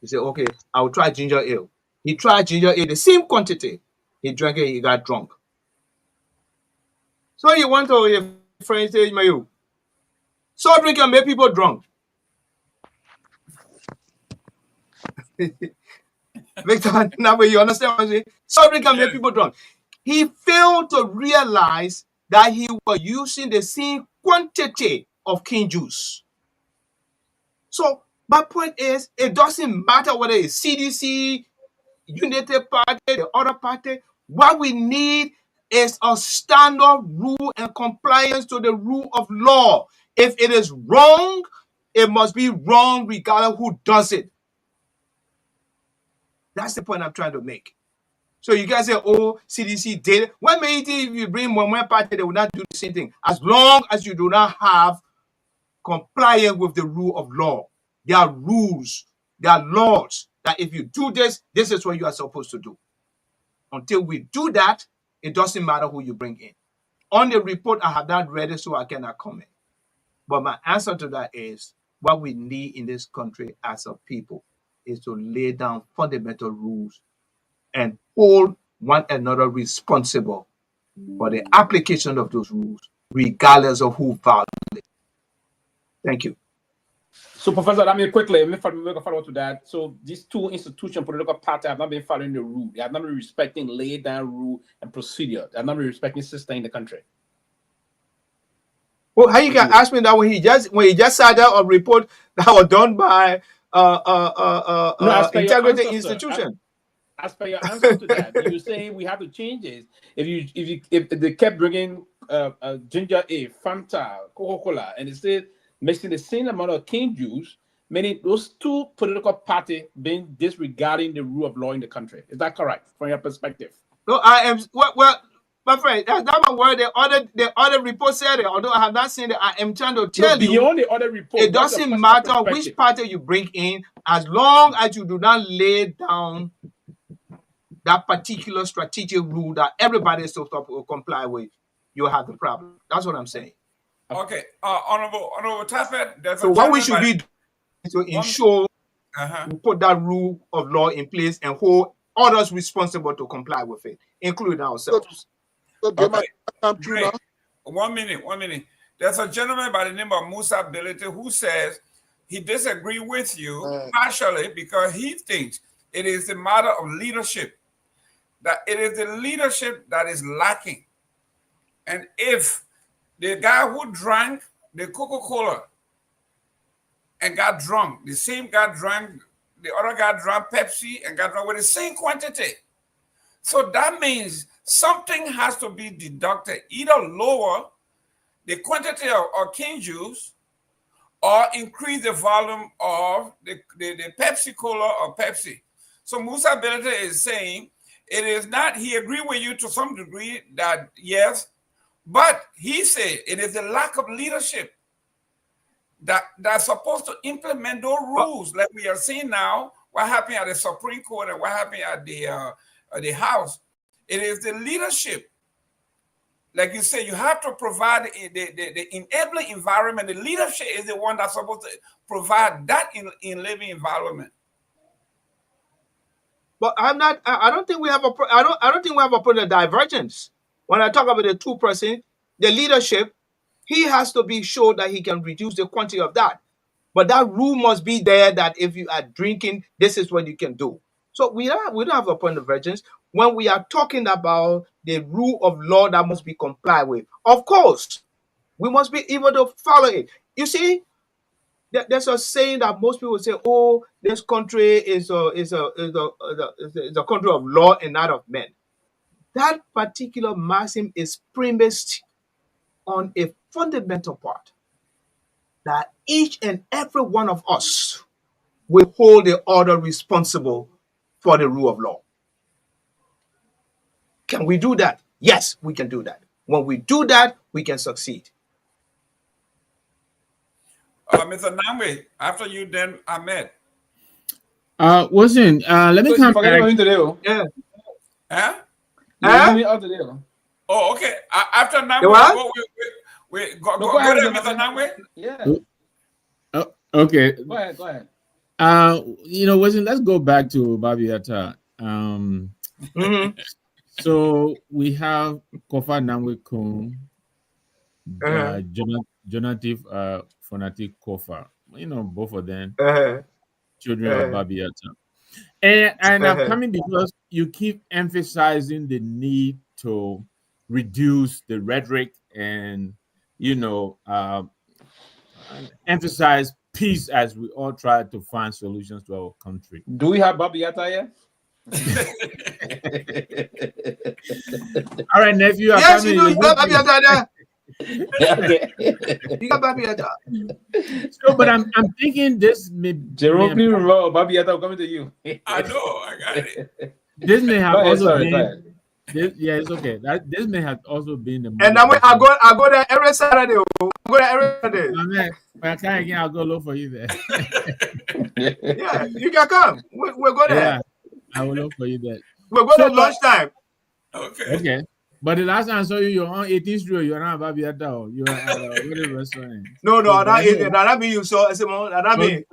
He said, okay, I'll try ginger ale. He tried ginger ale, the same quantity. He drank it, he got drunk. So he went to your friend and said, Mayo, soft drink can make people drunk. Victor, now you understand what I'm saying? Soft drink can make people drunk. He failed to realize that he was using the same quantity of cane juice. So my point is, it doesn't matter whether it's CDC, United Party, the other party. What we need is a standard rule and compliance to the rule of law. If it is wrong, it must be wrong regardless who does it. That's the point I'm trying to make. So you guys say, oh, CDC did it. What may it if you bring one party, they will not do the same thing? As long as you do not have compliance with the rule of law. There are rules, there are laws that if you do this, this is what you are supposed to do. Until we do that, it doesn't matter who you bring in. On the report, I have not read it, so I cannot comment. But my answer to that is what we need in this country as a people is to lay down fundamental rules and hold one another responsible for the application of those rules, regardless of who violates it. Thank you. So, Professor, I mean, quickly, let me make a follow-up to that. So, these two institutions, political parties, have not been following the rule. They have not been respecting laid down rule and procedure. They have not been respecting system in the country. Well, how you can ask me that when he just sat down a report that was done by integrity institution? As per your answer to that, you say we have to change this. If they kept bringing ginger ale, Fanta, Coca-Cola, and they said mixing the same amount of cane juice, meaning those two political parties being disregarding the rule of law in the country. Is that correct from your perspective? No, I am. Well, my friend, that's not my word. The other report said it. Although I have not seen it, I am trying to tell you. Beyond the other report, it doesn't matter which party you bring in, as long as you do not lay down that particular strategic rule that everybody is supposed to comply with, you have the problem. That's what I'm saying. Okay, Honorable Tappet. So what we should be doing is to ensure we put that rule of law in place and hold others responsible to comply with it, including ourselves. Okay. Great. 1 minute. There's a gentleman by the name of Musa Ability who says he disagrees with you partially because he thinks it is a matter of leadership, that it is the leadership that is lacking. And if the guy who drank the Coca-Cola and got drunk, the same guy drank, the other guy drank Pepsi and got drunk with the same quantity. So that means something has to be deducted, either lower the quantity of cane juice or increase the volume of the Pepsi Cola or Pepsi. So Musa Ability is saying it is not, he agreed with you to some degree that yes, but he said it is the lack of leadership that's supposed to implement those rules, like we are seeing now, what happened at the Supreme Court and what happened at the House. It is the leadership. Like you say, you have to provide the enabling environment. The leadership is the one that's supposed to provide that enabling environment. But I don't think we have a point of divergence. When I talk about the 2%, the leadership, he has to be sure that he can reduce the quantity of that. But that rule must be there that if you are drinking, this is what you can do. So we don't have a point of divergence when we are talking about the rule of law that must be complied with. Of course, we must be able to follow it. You see, there's a saying that most people say, "Oh, this country is a country of law and not of men." That particular maxim is premised on a fundamental part that each and every one of us will hold the other responsible for the rule of law. Can we do that? Yes, we can do that. When we do that, we can succeed. Mr. Namwe, after you, then Ahmed. Listen, let me come back. Yeah. Huh? Oh, okay. After Namwe, go ahead, Mr. Namwe. Yeah. Okay. Go ahead. Listen, let's go back to Babiata. So we have Kofa Namwe Kun, Jonatif Fonatic Kofa. Both of them children of Babiata. And I'm coming because you keep emphasizing the need to reduce the rhetoric and emphasize peace as we all try to find solutions to our country. Do we have Babiata here? All right, nephew. Yes, you do. You got Babiata there. You got Babiata. So, but I'm thinking this may Jerome, remember Babiata coming to you. I know, I got it. This may have Go ahead, also sorry, go been. ahead. Yeah, it's okay. This may have also been the. And I go there every Saturday. I go there every Saturday. Man, when I come again, I'll go look for you there. Yeah, you can come. We'll go there. Yeah, I will look for you there. We'll go there lunchtime. Okay. Okay. But the last time I saw you, you're on 18th Street. You're not about at all. You're at a restaurant. No, that mean you saw. That mean.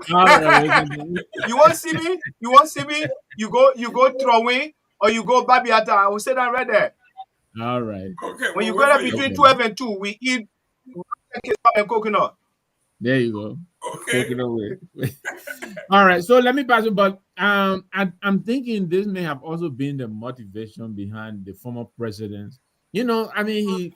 You want to see me? You want to see me? You go throwing or you go Babiata. I will say that right there. All right. Okay. When you go there between 12 and 2, we eat and coconut. There you go. Okay. All right. So let me pass it. But I'm thinking this may have also been the motivation behind the former president. You know, I mean,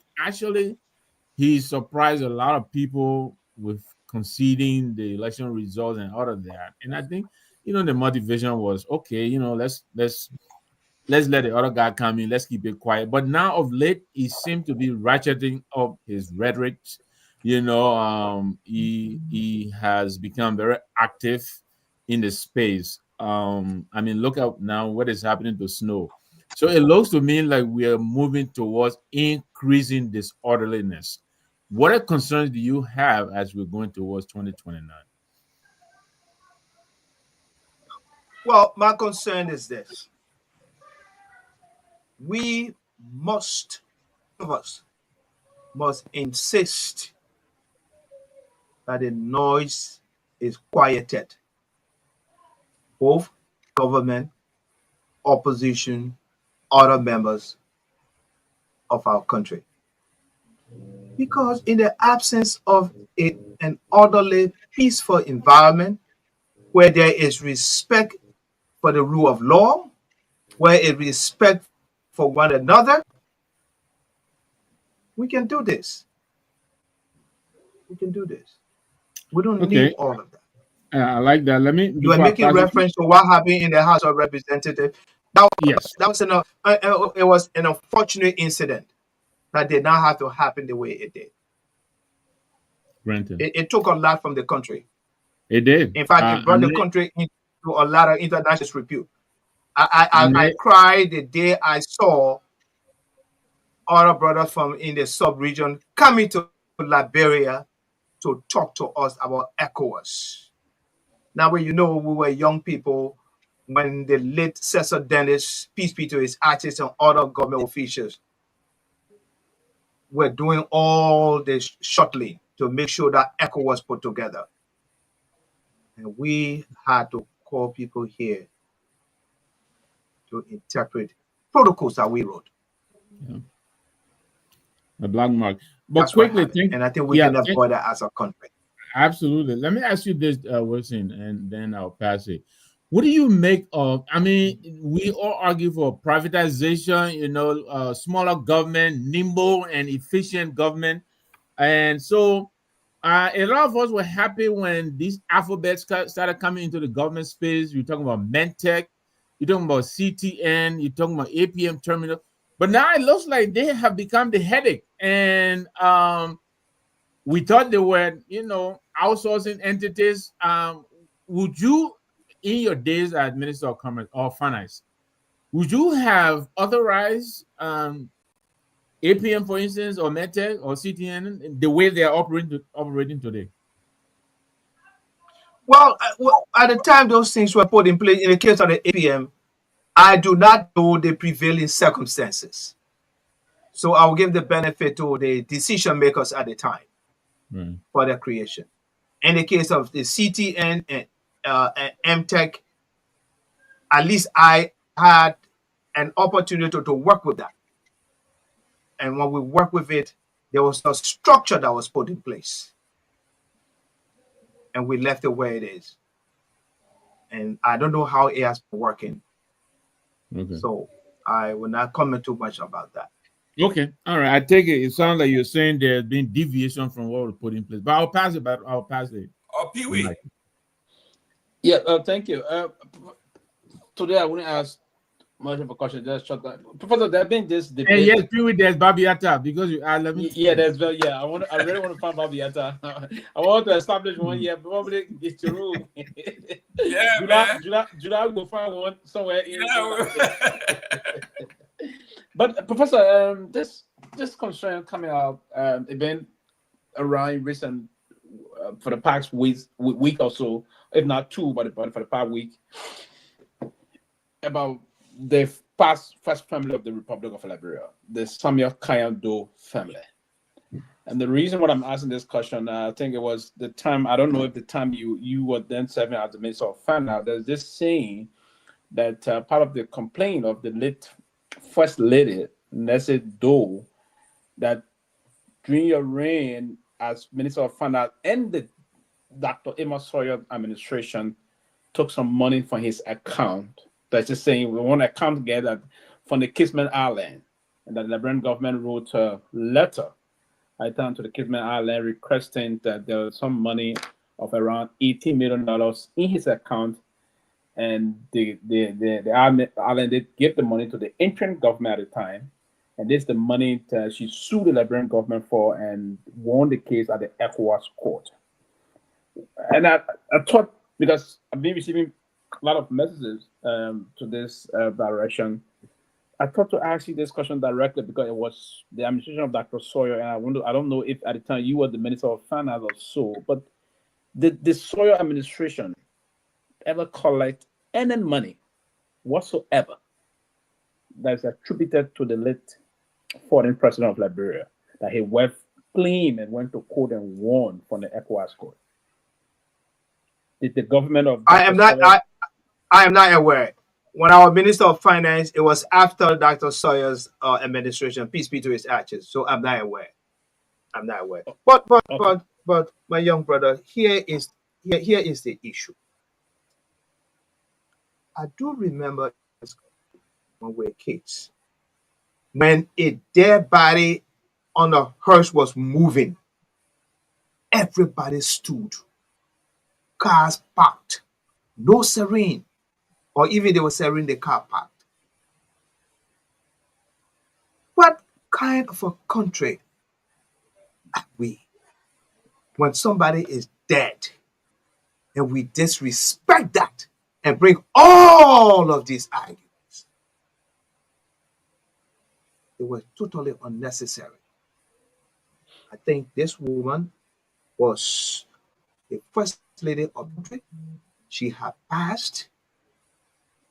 he surprised a lot of people with conceding the election results and all of that. And I think, you know, the motivation was, okay, you know, let's let the other guy come in. Let's keep it quiet. But now of late, he seemed to be ratcheting up his rhetoric. You know, he has become very active in the space. I mean, look at now what is happening to snow. So it looks to me like we are moving towards increasing disorderliness. What concerns do you have as we're going towards 2029? Well, my concern is this. We must insist that the noise is quieted. Both government, opposition, other members of our country. Because in the absence of an orderly, peaceful environment where there is respect for the rule of law, where there is respect for one another, we can do this. We can do this. We don't need all of that. I like that. Let me. You are making reference to what happened in the House of Representatives. It was an unfortunate incident that did not have to happen the way it did. Granted. It took a lot from the country. It did. In fact, it brought the country into a lot of international repute. I cried the day I saw other brothers from in the sub-region coming to Liberia to talk to us about ECOWAS. Now, when you know we were young people when the late Cecil Dennis, peace be to his artists and other government officials, were doing all this shuttling to make sure that ECOWAS was put together. And we had to call people here to interpret protocols that we wrote. Yeah. A black mark. But that's quickly, and I think we can avoid that as a country. Absolutely. Let me ask you this, Wilson, and then I'll pass it. What do you make of? I mean, we all argue for privatization, you know, smaller government, nimble and efficient government. And so a lot of us were happy when these alphabets started coming into the government space. You're talking about MenTech, you're talking about CTN, you're talking about APM terminal. But now it looks like they have become the headache. And we thought they were, you know, outsourcing entities. Would you, in your days as Minister of Commerce or Finance, would you have authorized APM, for instance, or MedTech or CTN the way they are operating today? Well, at the time those things were put in place, in the case of the APM, I do not know the prevailing circumstances. So I will give the benefit to the decision makers at the time for their creation. In the case of the CTN and MTech, at least I had an opportunity to work with that. And when we worked with it, there was a structure that was put in place. And we left it where it is. And I don't know how it has been working. Okay. So I will not comment too much about that. Okay. All right. I take it. It sounds like you're saying there's been deviation from what was put in place. But I'll pass it back. I'll pass it. Pewee. Yeah, thank you. Today I want to ask Much of a question. Just shut that. Professor, there have been this And debate. yes, Pewee, there's Babiata because you are. Let me. Yeah, there's yeah. I really want to find Babiata. I want to establish one. Yeah, probably get your room. Yeah, man. July will find one somewhere. Yeah. But Professor, this concern coming out, it been around recent for the past week or so, if not two, but for the past week, about the first family of the Republic of Liberia, the Samuel Kayando family. And the reason why I'm asking this question, I think it was the time, I don't know if the time you were then serving as the Minister of Finance, there's this saying that part of the complaint of the late First Lady, Nessie Doe, that during your reign as Minister of Finance and the Dr. Amos Sawyer administration took some money from his account. That's just saying we want to account together from the Kisman Island, and that the Liberian government wrote a letter I turned to the Kisman Island requesting that there was some money of around $80 million in his account, and the island did give the money to the interim government at the time, and this is the money that she sued the Liberian government for and won the case at the ECOWAS court. And I thought, because I've been receiving a lot of messages to this direction, I thought to ask you this question directly because it was the administration of Dr. Sawyer, and I don't know if at the time you were the Minister of Finance or so, but did the Sawyer administration ever collect any money whatsoever that is attributed to the late foreign president of Liberia, that he went clean and went to court and won from the ECOWAS court? Did the government of I am not aware. When I was Minister of Finance, it was after Dr. Sawyer's administration. Peace be to his ashes. So I'm not aware. But my young brother, here is the issue. I do remember when we were kids, when a dead body on a hearse was moving, everybody stood, cars parked, no serene, or even they were serene, the car parked. What kind of a country are we when somebody is dead and we disrespect that and bring all of these arguments? It was totally unnecessary. I think this woman was the first lady of the country. She had passed,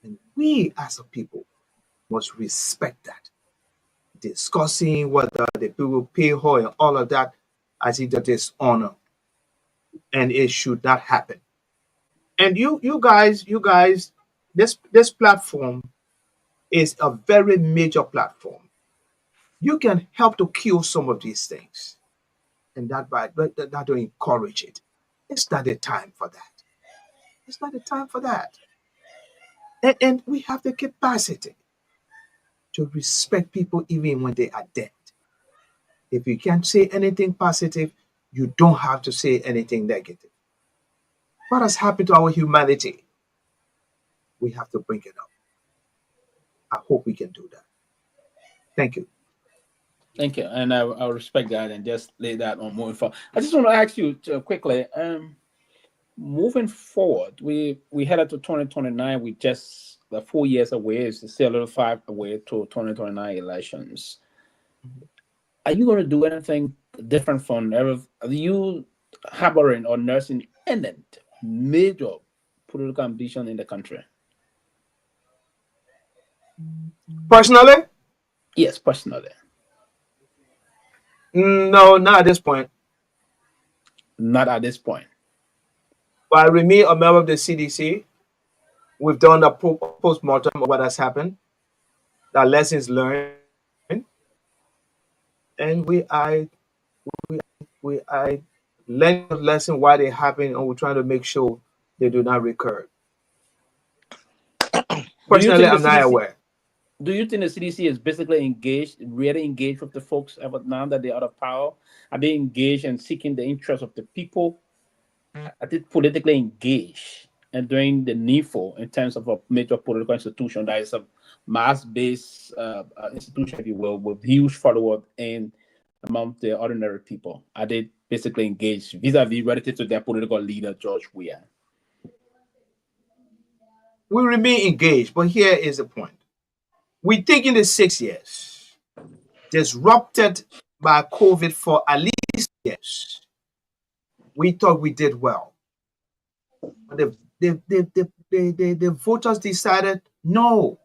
and we as a people must respect that. Discussing whether the people pay her and all of that, I think that is honor, and it should not happen. And you guys, this platform is a very major platform. You can help to kill some of these things, and that to encourage it. It's not the time for that. It's not the time for that. And we have the capacity to respect people even when they are dead. If you can't say anything positive, you don't have to say anything negative. What has happened to our humanity? We have to bring it up. I hope we can do that. Thank you. Thank you, and I respect that and just lay that on moving forward. I just want to ask you quickly, moving forward, we headed to 2029. We just 4 years away. It's still a little 5 away to 2029 elections. Are you going to do anything different from ever? Are you harboring or nursing any major political ambition in the country? Personally? Yes, personally. No, not at this point. Not at this point. But I remain a member of the CDC. We've done a post-mortem of what has happened, the lessons learned, and we learn the lesson why they happen, and we're trying to make sure they do not recur. Personally, I'm not aware. Do you think the CDC is basically really engaged with the folks now that they're out of power? Are they engaged in seeking the interests of the people? Are they politically engaged and doing the needful in terms of a major political institution that is mass-based institution, if you will, with huge follow-up and among the ordinary people? Are they basically engaged vis-a-vis relative to their political leader, George Weah? We remain engaged, but here is the point. We think in the 6 years, disrupted by COVID for at least years, we thought we did well. But the voters decided, no,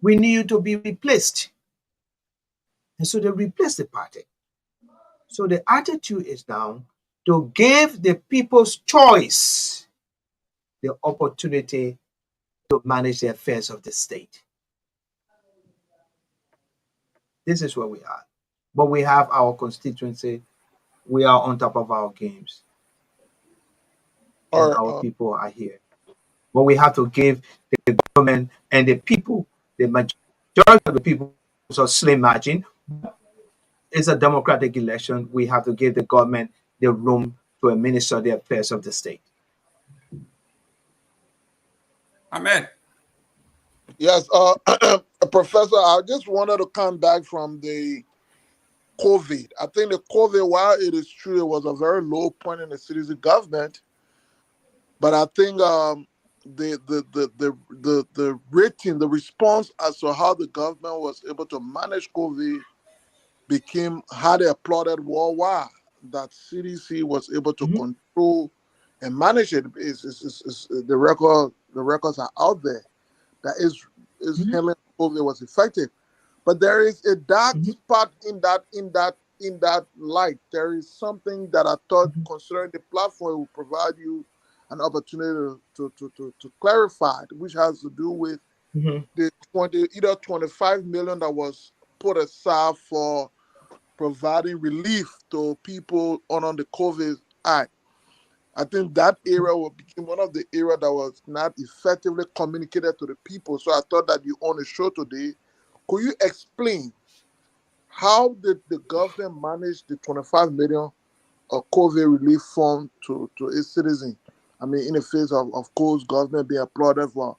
we need to be replaced. And so they replaced the party. So the attitude is now to give the people's choice the opportunity to manage the affairs of the state. This is where we are. But we have our constituency. We are on top of our games. And our people are here. But we have to give the government and the people, the majority of the people, so slim margin. It's a democratic election. We have to give the government the room to administer the affairs of the state. Amen. Yes, Professor, I just wanted to come back from the COVID. I think the COVID, while it is true, it was a very low point in the city's government, but I think the rating, the response as to how the government was able to manage COVID became highly applauded worldwide. That CDC was able to control and manage it. The records are out there. That is handling COVID was effective, but there is a dark spot in that light. There is something that I thought, considering the platform, will provide you an opportunity to clarify, which has to do with the either 25 million that was put aside for providing relief to people on the COVID Act. I think that area will become one of the areas that was not effectively communicated to the people. So I thought that you on the show today, could you explain how did the government manage the 25 million of COVID relief fund to its citizens? I mean, in the face of course, government being applauded for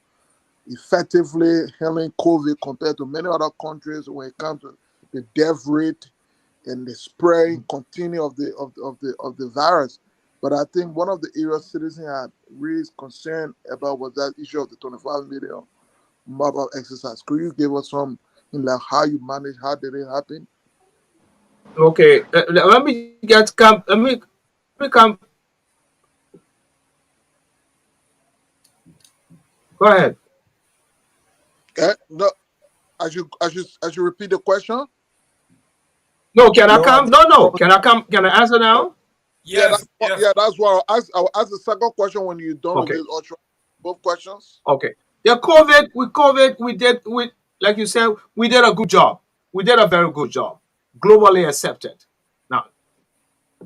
effectively handling COVID compared to many other countries when it comes to the death rate and the spreading continue of the virus. But I think one of the areas citizens had raised concern about was that issue of the 25 million mobile exercise. Could you give us some in like how you manage, how did it happen? Okay, let me come. Let me come. Go ahead. No, as you repeat the question. No, can I come? No. Can I come? Can I answer now? Yes. That's why I'll ask the second question when you're done with this ultra. Both questions. Okay. The COVID, we like you said, we did a good job. We did a very good job, globally accepted. Now,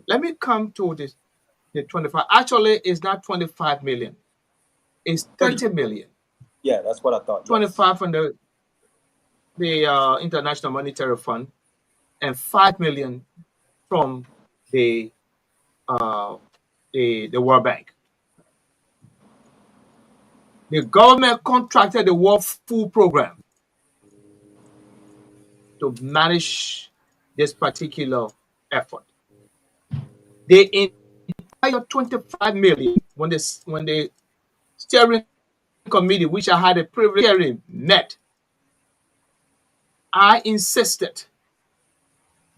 let me come to this. The 25. Actually, it's not 25 million. It's 30 million. Yeah, that's what I thought. 25 from the International Monetary Fund, and 5 million from the World Bank. The government contracted the World Food Program to manage this particular effort. The entire 25 million, when the steering committee, which I had a privilege of met, I insisted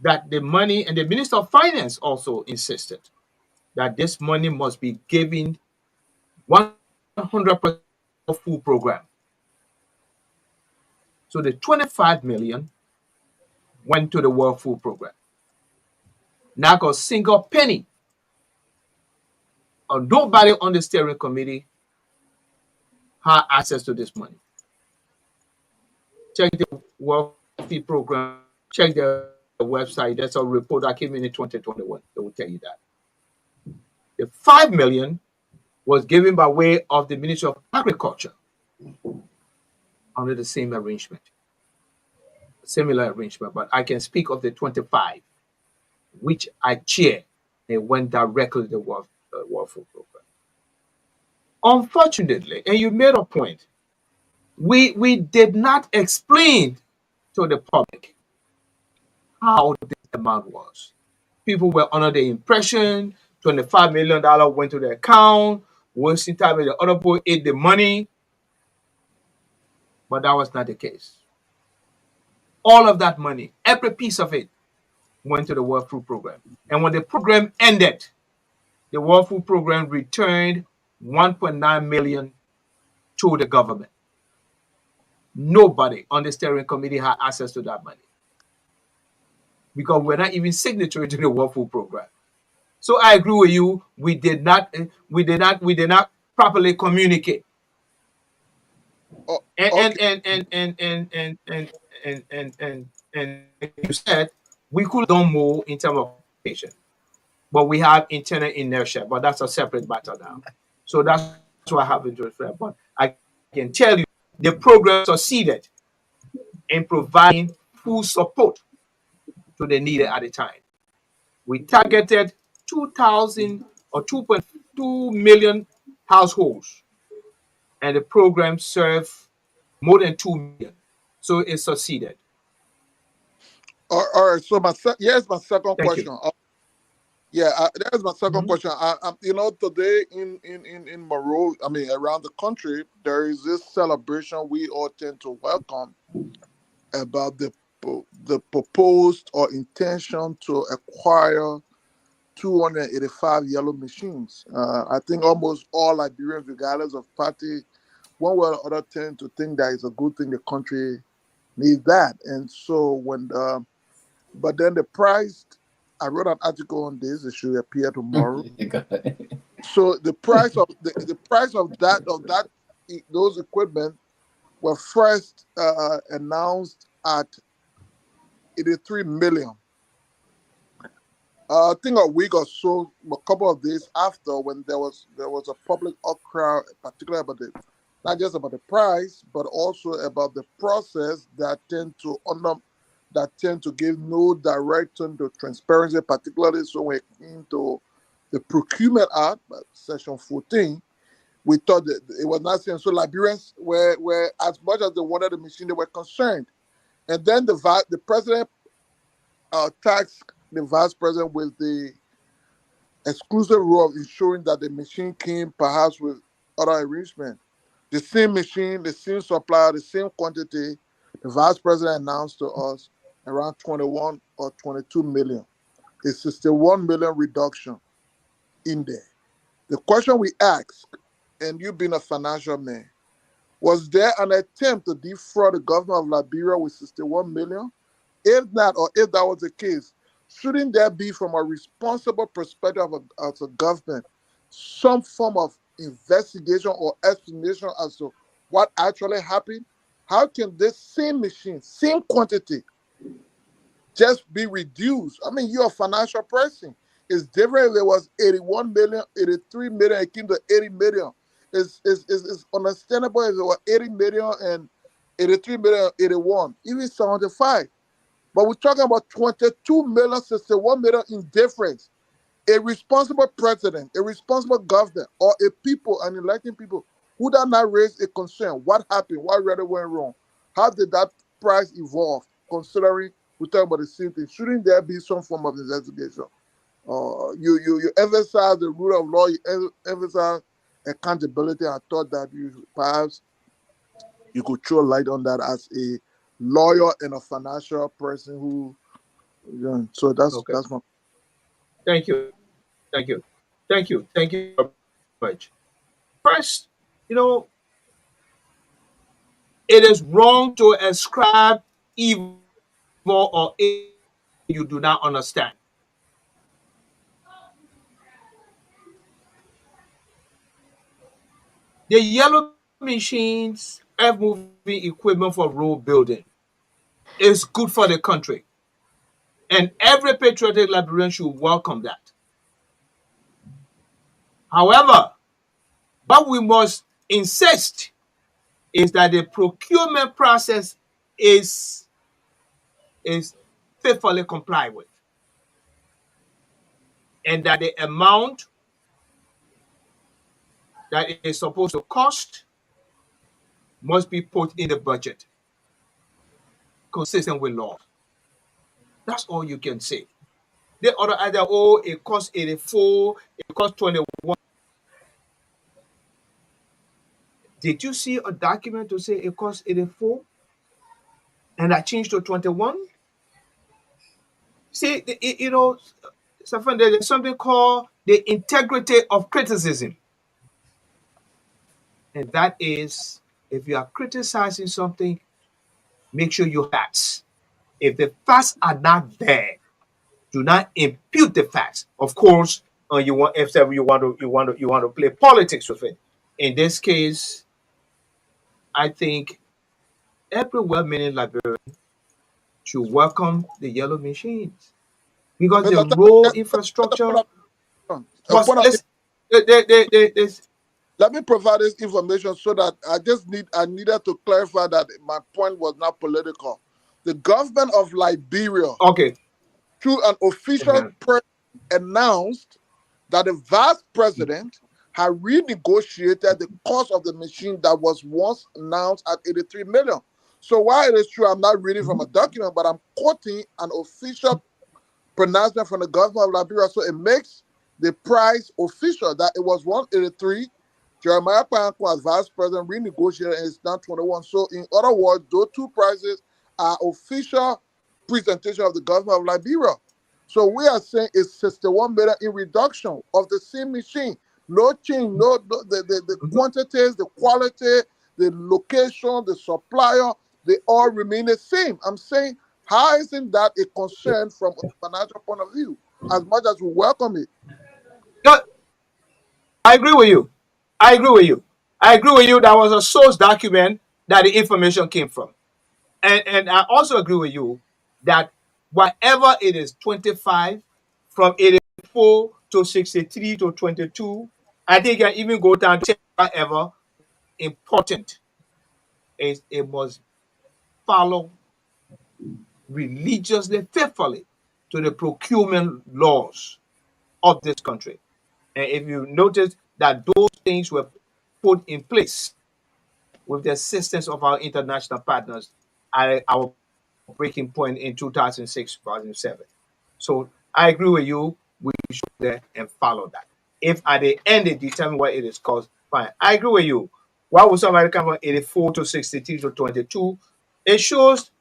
that the money, and the Minister of Finance also insisted that this money must be given 100% food program. So the 25 million went to the World Food Program. Not a single penny, or nobody on the steering committee had access to this money. Check the World Food Program, check the website. That's a report that came in 2021. They will tell you that. The 5 million was given by way of the Ministry of Agriculture under the same arrangement, similar arrangement, but I can speak of the 25, which I chair. It went directly to the World Food Program. Unfortunately, and you made a point, we did not explain to the public how this amount was. People were under the impression $25 million went to the account. Wasting time the other people ate the money, but that was not the case. All of that money, every piece of it, went to the World Food Program. And when the program ended, the World Food Program returned 1.9 million to the government. Nobody on the steering committee had access to that money because we're not even signatory to the World Food Program. So I agree with you. We did not properly communicate. Oh, And okay. you said we could have done more in terms of communication, but we have internal inertia. But that's a separate matter now. So that's what happened to it. But I can tell you, the program succeeded in providing full support to the needed at the time. We targeted 2,000 or 2.2 million households, and the program served more than 2 million. So it succeeded. All right. So here's my second Thank question. you. There's my 2nd Mhm. question. Today in Monroe, I mean, around the country, there is this celebration we all tend to welcome about the proposed or intention to acquire 285 yellow machines. I think almost all Liberians, regardless of party, one way or other, tend to think that it's a good thing the country needs that. And so but then the price, I wrote an article on this. It should appear tomorrow. So the price of the price of those equipment were first announced at 83 million. I think a week or so, a couple of days after, when there was a public outcry, particularly about not just about the price, but also about the process that tend to give no direction to transparency, particularly so when it came to the Procurement Act, Section 14. We thought that it was not saying so. Liberians were as much as they wanted the machine, they were concerned. And then the president tasked the vice president with the exclusive role of ensuring that the machine came perhaps with other arrangement. The same machine, the same supplier, the same quantity, the vice president announced to us around 21 or 22 million. A 61 million reduction in there. The question we asked, and you being a financial man, was there an attempt to defraud the government of Liberia with 61 million? If not, or if that was the case, shouldn't there be, from a responsible perspective of a government, some form of investigation or explanation as to what actually happened? How can this same machine, same quantity, just be reduced? I mean, you're a financial person. It's different if there was 81 million, 83 million, it came to 80 million. It's understandable if it was 80 million and 83 million, 81, even 75. But we're talking about 22 million, 61 million in difference. A responsible president, a responsible government, or a people, an elected people, who did not raise a concern. What happened? What really went wrong? How did that price evolve, considering we're talking about the same thing? Shouldn't there be some form of investigation? You emphasize the rule of law, you emphasize accountability. I thought that perhaps you could throw light on that as a lawyer and a financial person who, so that's my. Thank you. Thank you. Thank you. Thank you very much. First, it is wrong to ascribe evil or you do not understand. The yellow machines, earth moving equipment for road building, is good for the country. And every patriotic Liberian should welcome that. However, what we must insist is that the procurement process is faithfully complied with, and that the amount that is supposed to cost must be put in the budget, consistent with law. That's all you can say. The other either, oh, it costs 84, it costs 21. Did you see a document to say it costs 84 and that changed to 21? See, you know, there's something called the integrity of criticism. And that is, if you are criticizing something, make sure you have facts. If the facts are not there, do not impute the facts. Of course, you want to play politics with it. In this case, I think every well-meaning Liberian should welcome the yellow machines because the road infrastructure was. Let me provide this information so that I needed to clarify that my point was not political. The government of Liberia, through an official press, announced that the vice president had renegotiated the cost of the machine that was once announced at 83 million. So while it is true, I'm not reading from a document, but I'm quoting an official pronouncement from the government of Liberia. So it makes the price official that it was 183. Jeremiah Payanko as vice president renegotiated and it's now 21. So in other words, those two prices are official presentation of the government of Liberia. So we are saying it's 61 million in reduction of the same machine. No change, the quantities, the quality, the location, the supplier, they all remain the same. I'm saying, how isn't that a concern from a financial point of view, as much as we welcome it? I agree with you. That was a source document that the information came from. And I also agree with you that whatever it is, 25, from 84 to 63 to 22, I think I even go down to whatever important is it must follow religiously, faithfully to the procurement laws of this country. And if you notice that those things were put in place with the assistance of our international partners at our breaking point in 2006, 2007. So I agree with you. We should there and follow that. If at the end they determine what it is cost, fine. I agree with you. Why would somebody come from 84 to 63 to 22? It shows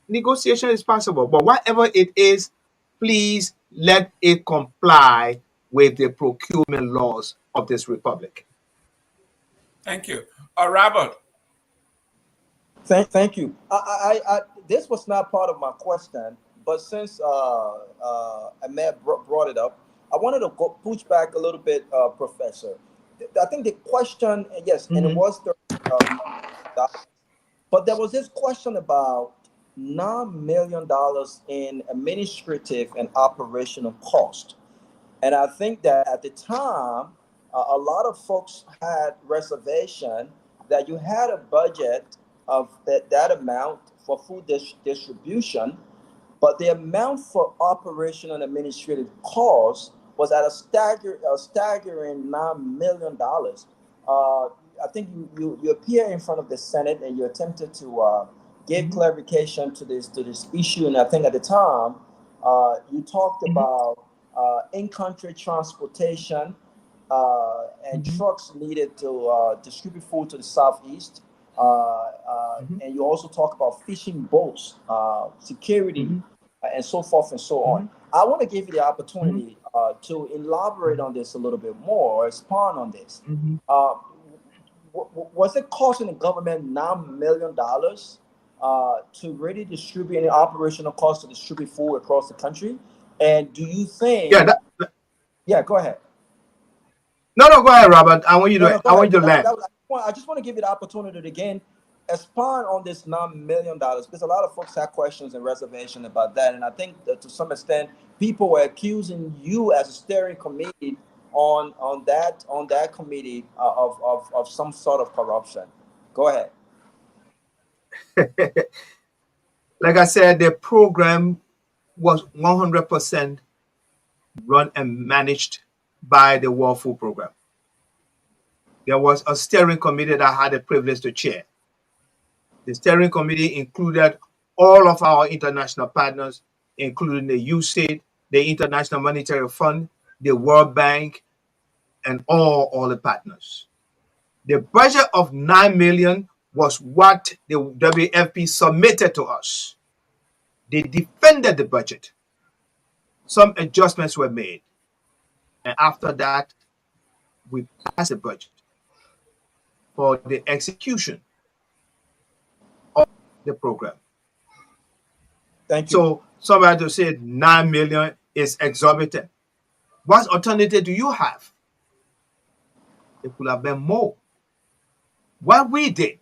negotiation is possible. But whatever it is, please let it comply with the procurement laws of this republic. Thank you. Robert. Thank you. This was not part of my question, but since Ahmed brought it up, I wanted to push back a little bit, Professor. I think the question, yes, and it was but there was this question about $9 million in administrative and operational cost. And I think that at the time, a lot of folks had reservation that you had a budget of that amount for food distribution, but the amount for operational and administrative costs was at a staggering $9 million. I think you appear in front of the Senate and you attempted to give clarification to this issue, and I think at the time you talked about in-country transportation and trucks needed to distribute food to the southeast. And you also talk about fishing boats, security, and so forth and so on. I want to give you the opportunity to elaborate on this a little bit more or expand on this. Was it costing the government $9 million to really distribute any operational costs to distribute food across the country? And do you think? Yeah, go ahead. No, go ahead, Robert. I want you to. I want you to land. I just want to give you the opportunity to again expand on this $9 million because a lot of folks have questions and reservation about that, and I think that to some extent people were accusing you as a steering committee on that committee of some sort of corruption. Go ahead. Like I said, the program was 100% run and managed by the World Food Program. There was a steering committee that I had the privilege to chair. The steering committee included all of our international partners, including the USAID, the International Monetary Fund, the World Bank, and all the partners. The budget of $9 million was what the WFP submitted to us. They defended the budget. Some adjustments were made. And after that, we passed the budget for the execution of the program. Thank you. So somebody just said $9 million is exorbitant. What alternative do you have? It could have been more. What we did,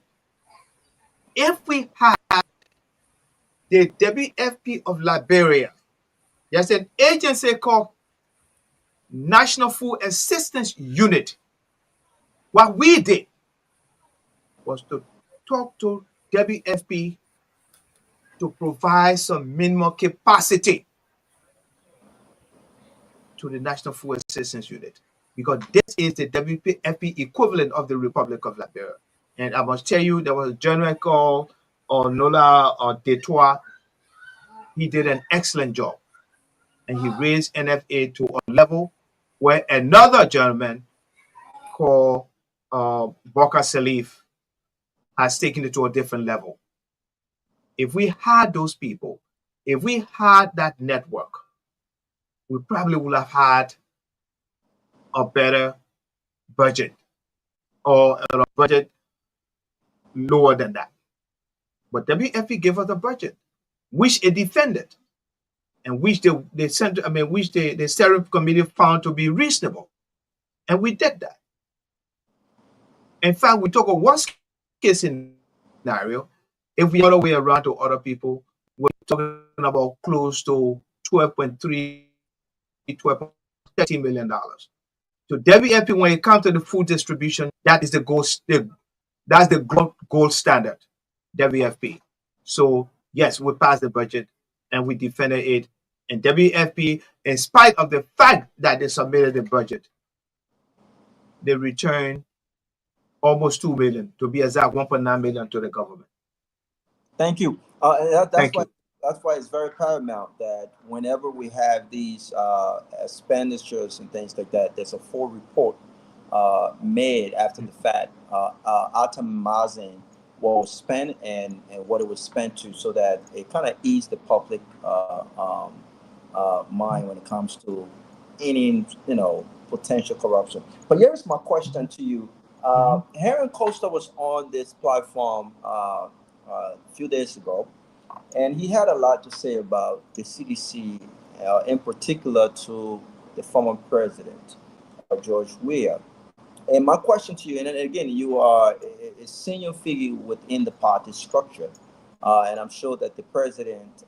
if we had the WFP of Liberia, there's an agency called National Food Assistance Unit. What we did was to talk to WFP to provide some minimum capacity to the National Food Assistance Unit, because this is the WFP equivalent of the Republic of Liberia. And I must tell you, there was a general called Nola Detour. He did an excellent job, and he raised NFA to a level where another gentleman called Boka Salif has taken it to a different level. If we had those people, if we had that network, we probably would have had a better budget, or a budget lower than that. But WFP gave us a budget, which it defended, and which the steering committee found to be reasonable, and we did that. In fact, we took a worst case scenario. If we other way around to other people, we're talking about close to $12.13 million. So WFP, when it comes to the food distribution, that is the gold standard, WFP. So yes, we passed the budget and we defended it. And WFP, in spite of the fact that they submitted the budget, they returned almost $2 million, to be exact, $1.9 million to the government. Thank you. That's why it's very paramount that whenever we have these expenditures and things like that, there's a full report made after the fact, itemizing what was spent and what it was spent to, so that it kind of eased the public mind when it comes to any potential corruption. But here's my question to you. Aaron Costa was on this platform a few days ago, and he had a lot to say about the CDC, in particular to the former president, George Weah. And my question to you, and again, you are a senior figure within the party structure, and I'm sure that the president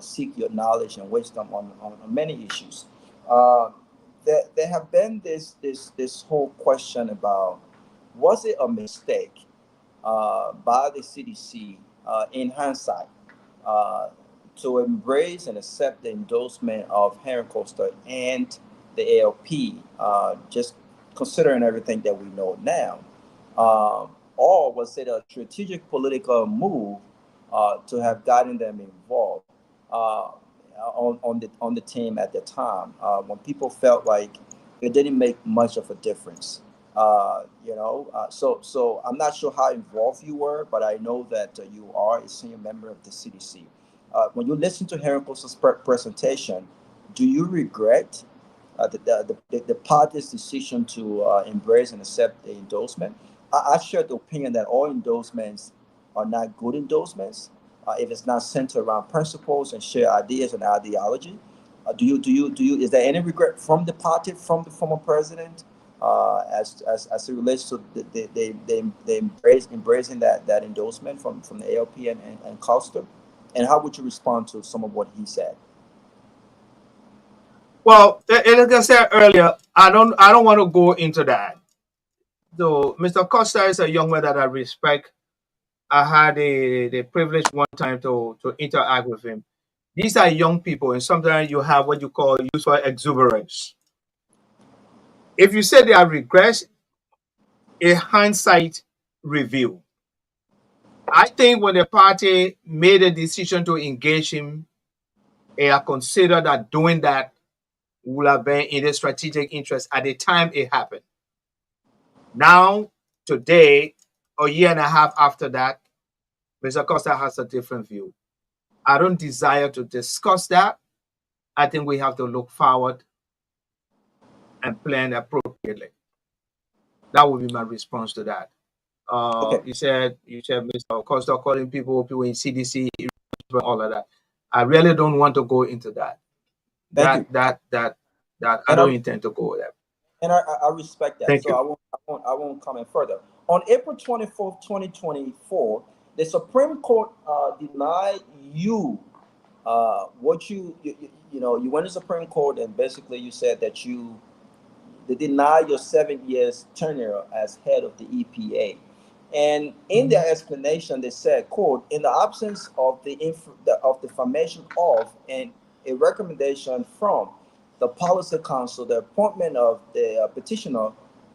seek your knowledge and wisdom on many issues. There have been this whole question about, was it a mistake by the CDC in hindsight to embrace and accept the endorsement of Aaron Costa and the ALP, just considering everything that we know now? Or was it a strategic political move to have gotten them involved on the team at the time, when people felt like it didn't make much of a difference? So I'm not sure how involved you were, but I know that you are a senior member of the CDC. When you listen to Aaron Costa's presentation, do you regret the party's decision to embrace and accept the endorsement? I share the opinion that all endorsements are not good endorsements if it's not centered around principles and shared ideas and ideology. Is there any regret from the party, from the former president, as it relates to they embracing that endorsement from the ALP and Costa? And how would you respond to some of what he said? Well, like I said earlier, I don't want to go into that. So Mr. Costa is a young man that I respect. I had the privilege one time to interact with him. These are young people, and sometimes you have what you call youthful exuberance. If you say they are regrets, a hindsight review. I think when the party made a decision to engage him, they have considered that doing that would have been in the strategic interest at the time it happened. Now, today, a year and a half after that, Mr. Costa has a different view. I don't desire to discuss that. I think we have to look forward and plan appropriately. That would be my response to that. Okay. You said Mr. Costa calling people in CDC, all of that. I really don't want to go into that. Thank you. I don't intend to go there. And I respect that. Thank So you. I won't comment further. On April 24th, 2024, the Supreme Court denied you what you went to Supreme Court and basically you said that they denied your 7 years tenure as head of the EPA. And in their explanation, they said, quote, in the absence of the formation of and a recommendation from the Policy Council, the appointment of the petitioner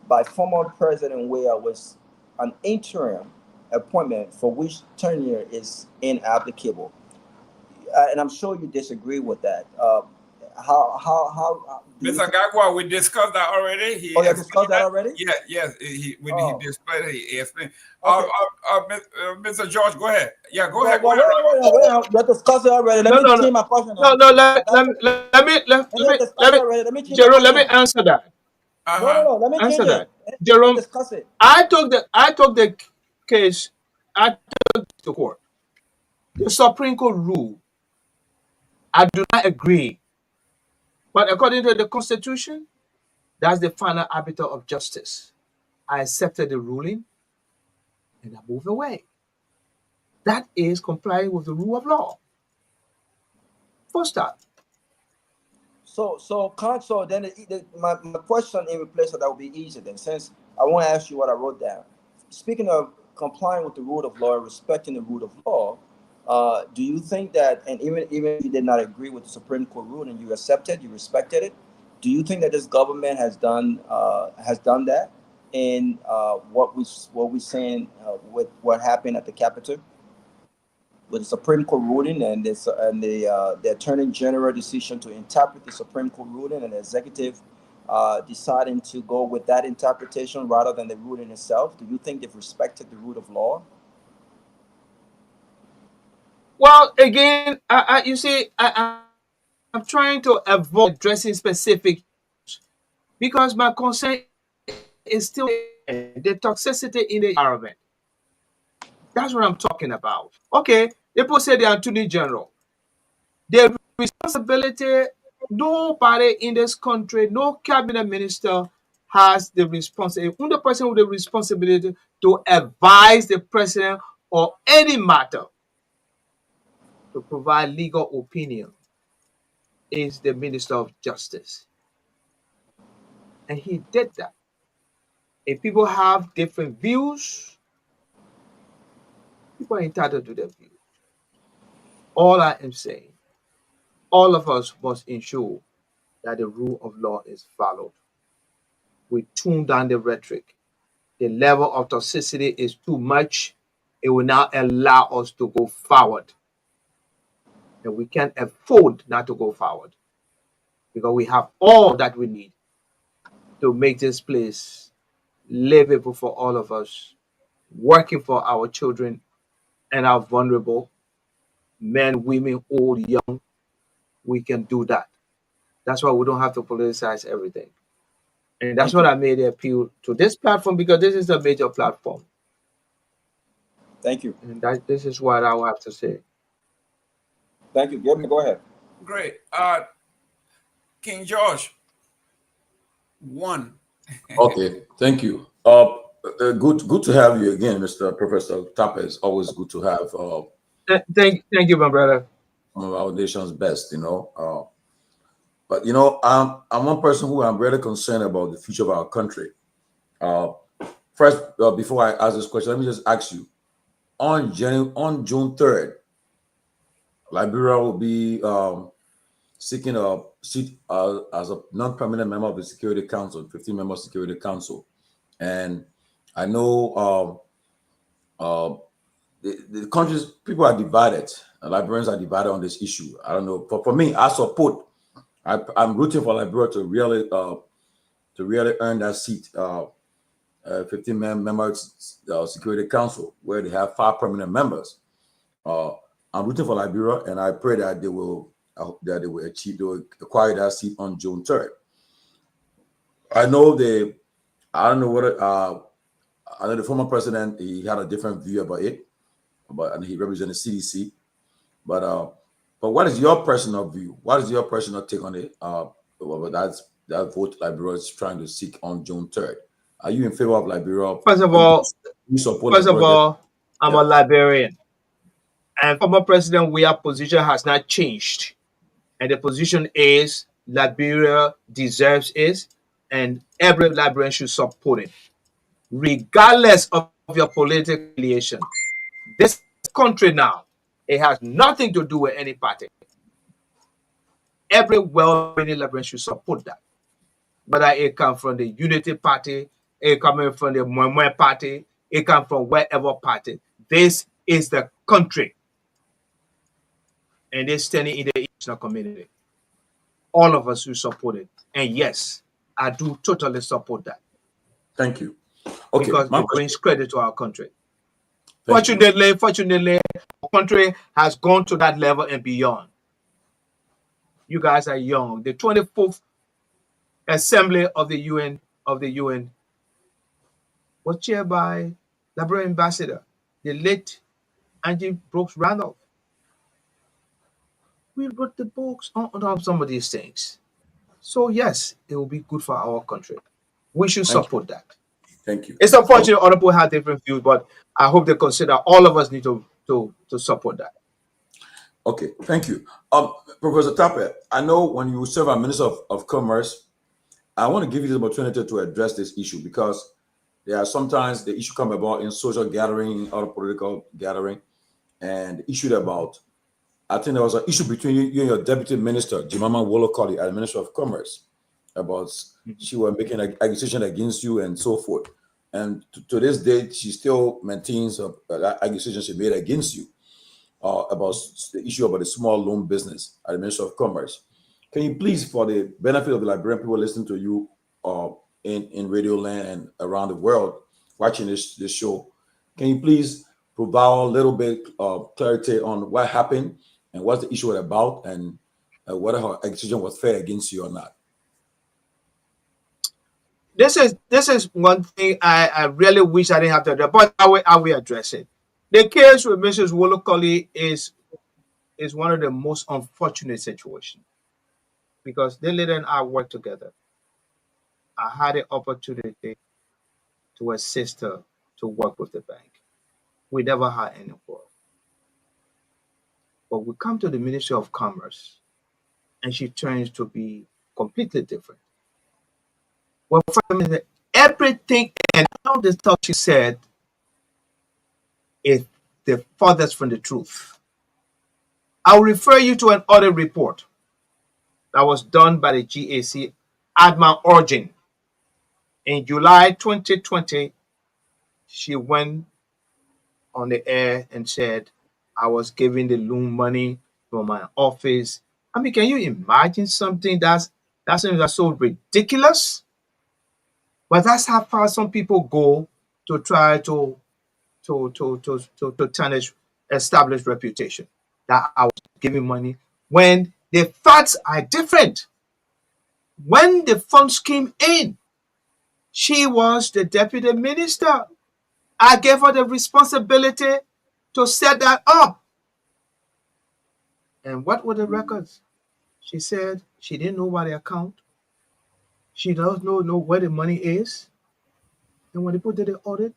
by former President Weah was an interim appointment for which tenure is inapplicable. And I'm sure you disagree with that. Mr. Garguah, we discussed that already. You discussed that already? Yeah, yes. He displayed it, he explained. Mr. George, go ahead. Yeah, go ahead. Let's discuss it already. Let me change my question. Let me answer that. Let me answer change that. it. Jerome, Discuss it. I took the case. I took it to court. The Supreme Court ruled. I do not agree. But according to the Constitution, that's the final arbiter of justice. I accepted the ruling and I moved away. That is complying with the rule of law. First step. So then my question in replace of that would be easier then, since I want to ask you what I wrote down. Speaking of complying with the rule of law, respecting the rule of law, do you think that, and even if you did not agree with the Supreme Court ruling, you accepted, you respected it, do you think that this government has done that in what we saying with what happened at the Capitol with the Supreme Court ruling and the Attorney General decision to interpret the Supreme Court ruling and the executive deciding to go with that interpretation rather than the ruling itself? Do you think they've respected the rule of law? Well, again, you see, I'm trying to avoid addressing specific because my concern is still the toxicity in the environment. That's what I'm talking about. Okay, people say the Attorney General. The responsibility, nobody in this country, no cabinet minister has the responsibility, only the person with the responsibility to advise the president on any matter to provide legal opinion is the Minister of Justice. And he did that. If people have different views, people are entitled to their views. All I am saying, all of us must ensure that the rule of law is followed. We tune down the rhetoric. The level of toxicity is too much. It will not allow us to go forward. And we can't afford not to go forward because we have all that we need to make this place livable for all of us, working for our children and our vulnerable men, women, old, young. We can do that. That's why we don't have to politicize everything. And that's what I made the appeal to this platform because this is a major platform. Thank you. And this is what I will have to say. Thank you. Go ahead. Great. King George, one. Okay, thank you. Good to have you again, Mr. Professor Tapper. It's always good to have thank you, my brother. One of our nation's best, But I'm one person who I'm really concerned about the future of our country. First, before I ask this question, let me just ask you: on June 3rd, Liberia will be seeking a seat as a non-permanent member of the Security Council, 15-member Security Council, and I know the countries, people are divided. Liberians are divided on this issue. I don't know. For me, I support. I'm rooting for Liberia to really earn that seat. 15 members Security Council, where they have 5 permanent members. I'm rooting for Liberia, and I pray that they will acquire that seat on June 3rd. I know I don't know what I know the former president, he had a different view about it, and he represented CDC. But what is your personal view? What is your personal take on it? That vote Liberia is trying to seek on June 3rd. Are you in favor of Liberia? First of all, I'm a Liberian. And former President Weah's position has not changed. And the position is Liberia deserves it, and every Liberian should support it, regardless of your political affiliation. This country now, it has nothing to do with any party. Every well-meaning Liberian should support that. Whether it comes from the Unity Party, it coming from the Myean Party, it comes from wherever party. This is the country. And they're standing in the international community. All of us will support it. And yes, I do totally support that. Thank you. Okay, because it brings credit to our country. Fortunately, our country has gone to that level and beyond. You guys are young. The 24th Assembly of the UN was chaired by Liberian Ambassador, the late Angie Brooks Randolph. We wrote the books on some of these things. So yes, it will be good for our country. We should support that. Thank you. It's unfortunate other people have different views, but I hope they consider all of us need to support that. Okay, thank you. Professor Tapper, I know when you serve as Minister of Commerce, I want to give you this opportunity to address this issue because there are sometimes the issue come about in social gathering, other political gathering, and the issue about, I think there was an issue between you and your Deputy Minister, Nyenwolo Colley, as Minister of Commerce, about she was making an accusation against you and so forth. And to this day, she still maintains that accusation she made against you about the issue about the small loan business at the Ministry of Commerce. Can you please, for the benefit of the Liberian people listening to you in Radio Land and around the world watching this show, can you please provide a little bit of clarity on what happened and what's the issue about and whether her accusation was fair against you or not? This is one thing I really wish I didn't have to address, but I will address it. The case with Mrs. Nyenwolo Colley is one of the most unfortunate situations because the lady and I worked together. I had the opportunity to assist her to work with the bank. We never had any quarrel. But we come to the Ministry of Commerce and she turns to be completely different. Well, everything and all the stuff she said is the farthest from the truth. I'll refer you to an audit report that was done by the GAC Adma Origin. In July 2020, she went on the air and said, I was giving the loan money from my office. I mean, can you imagine something that's so ridiculous? But that's how far some people go to try to tarnish established reputation. That I was giving money when the facts are different. When the funds came in, she was the deputy minister. I gave her the responsibility to set that up. And what were the records? She said she didn't know about the account. She doesn't know where the money is. And when people did the audit,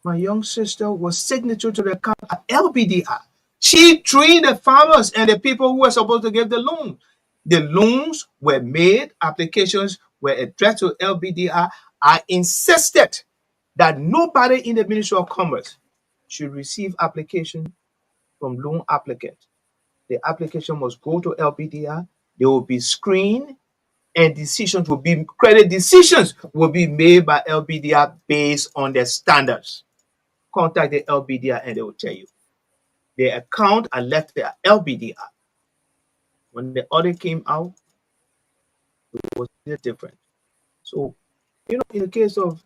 my young sister was signature to the account at LBDI. She trained the farmers and the people who were supposed to give the loan. The loans were made, applications were addressed to LBDI. I insisted that nobody in the Ministry of Commerce should receive application from loan applicant. The application must go to LBDI. They will be screened and credit decisions will be made by LBDI based on their standards. contact the LBDR and they will tell you. The account are left the LBDR. When the audit came out, it was different. So, in the case of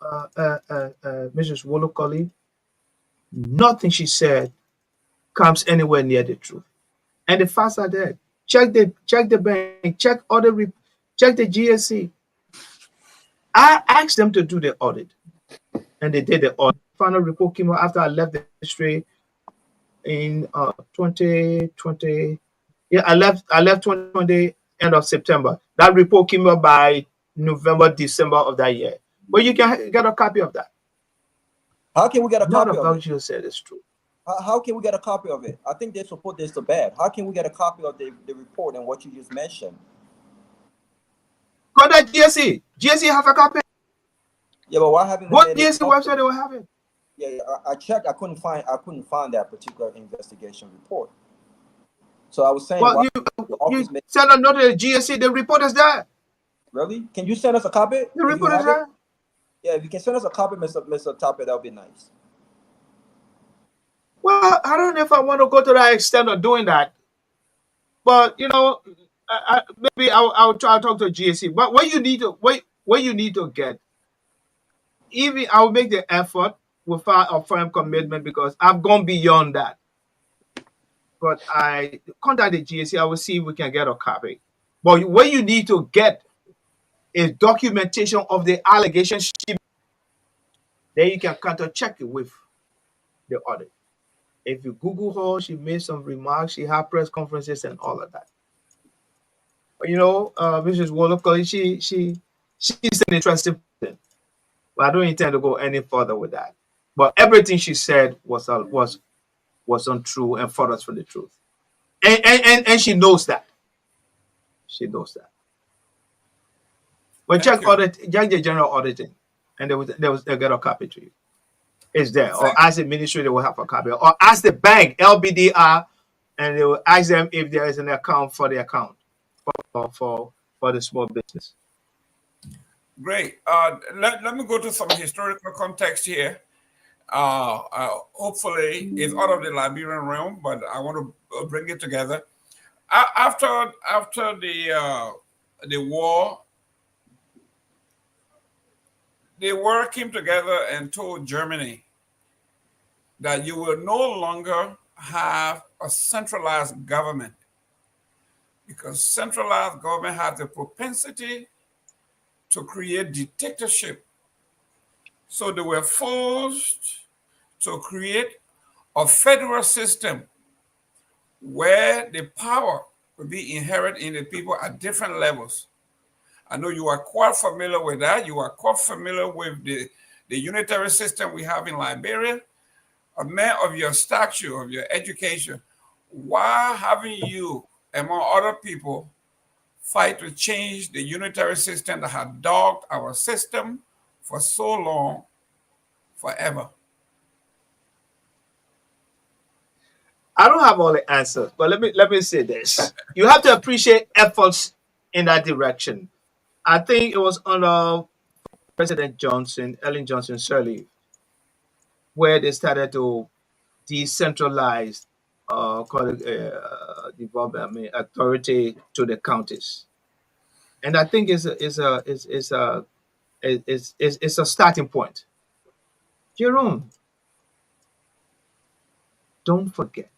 Mrs. Wolokoli, nothing she said comes anywhere near the truth. And the facts are there. Check the bank, check the GSC. I asked them to do the audit, and they did the audit. Final report came out after I left the industry in 2020. Yeah, I left 2020 end of September. That report came out by November, December of that year. But you can get a copy of that. How can we get a copy of it? None of you said it's true. How can we get a copy of it? I think they support this so bad. How can we get a copy of the report and what you just mentioned? Contact GSC. GSC have a copy. Yeah, but why haven't what GSC website they will have it? Yeah, I checked. I couldn't find that particular investigation report. So I was saying, well, you send a note to the GSC. The report is there. Really? Can you send us a copy? The report is there. Yeah, if you can send us a copy, Mr. Topper, that would be nice. Well, I don't know if I want to go to that extent of doing that, but maybe I'll try to talk to GSC. But what you need to get, even I'll make the effort without a firm commitment because I've gone beyond that. But I contact the GSC. I will see if we can get a copy. But what you need to get is documentation of the allegations. Then you can counter check it with the audit. If you Google her, she made some remarks. She had press conferences and all of that. But Mrs. Wolokoli, she's an interesting person. But I don't intend to go any further with that. But everything she said was untrue and furthers from the truth. And she knows that. She knows that. But check the general auditing, and they'll get a copy to you. It's there. Or ask the ministry, they will have a copy. Or ask the bank, LBDR, and they will ask them if there is an account for the account for the small business. Great. Let me go to some historical context here. Hopefully, it's out of the Liberian realm, but I want to bring it together. After the war, the world came together and told Germany that you will no longer have a centralized government because centralized government has the propensity to create dictatorship. So they were forced to create a federal system where the power will be inherent in the people at different levels. I know you are quite familiar with that. You are quite familiar with the unitary system we have in Liberia. A man of your stature, of your education, why haven't you, among other people, fight to change the unitary system that had dogged our system for so long, forever? I don't have all the answers, but let me say this. You have to appreciate efforts in that direction. I think it was under President Johnson, Ellen Johnson Sirleaf, where they started to decentralize development authority to the counties, and I think it's a starting point. Jerome, don't forget,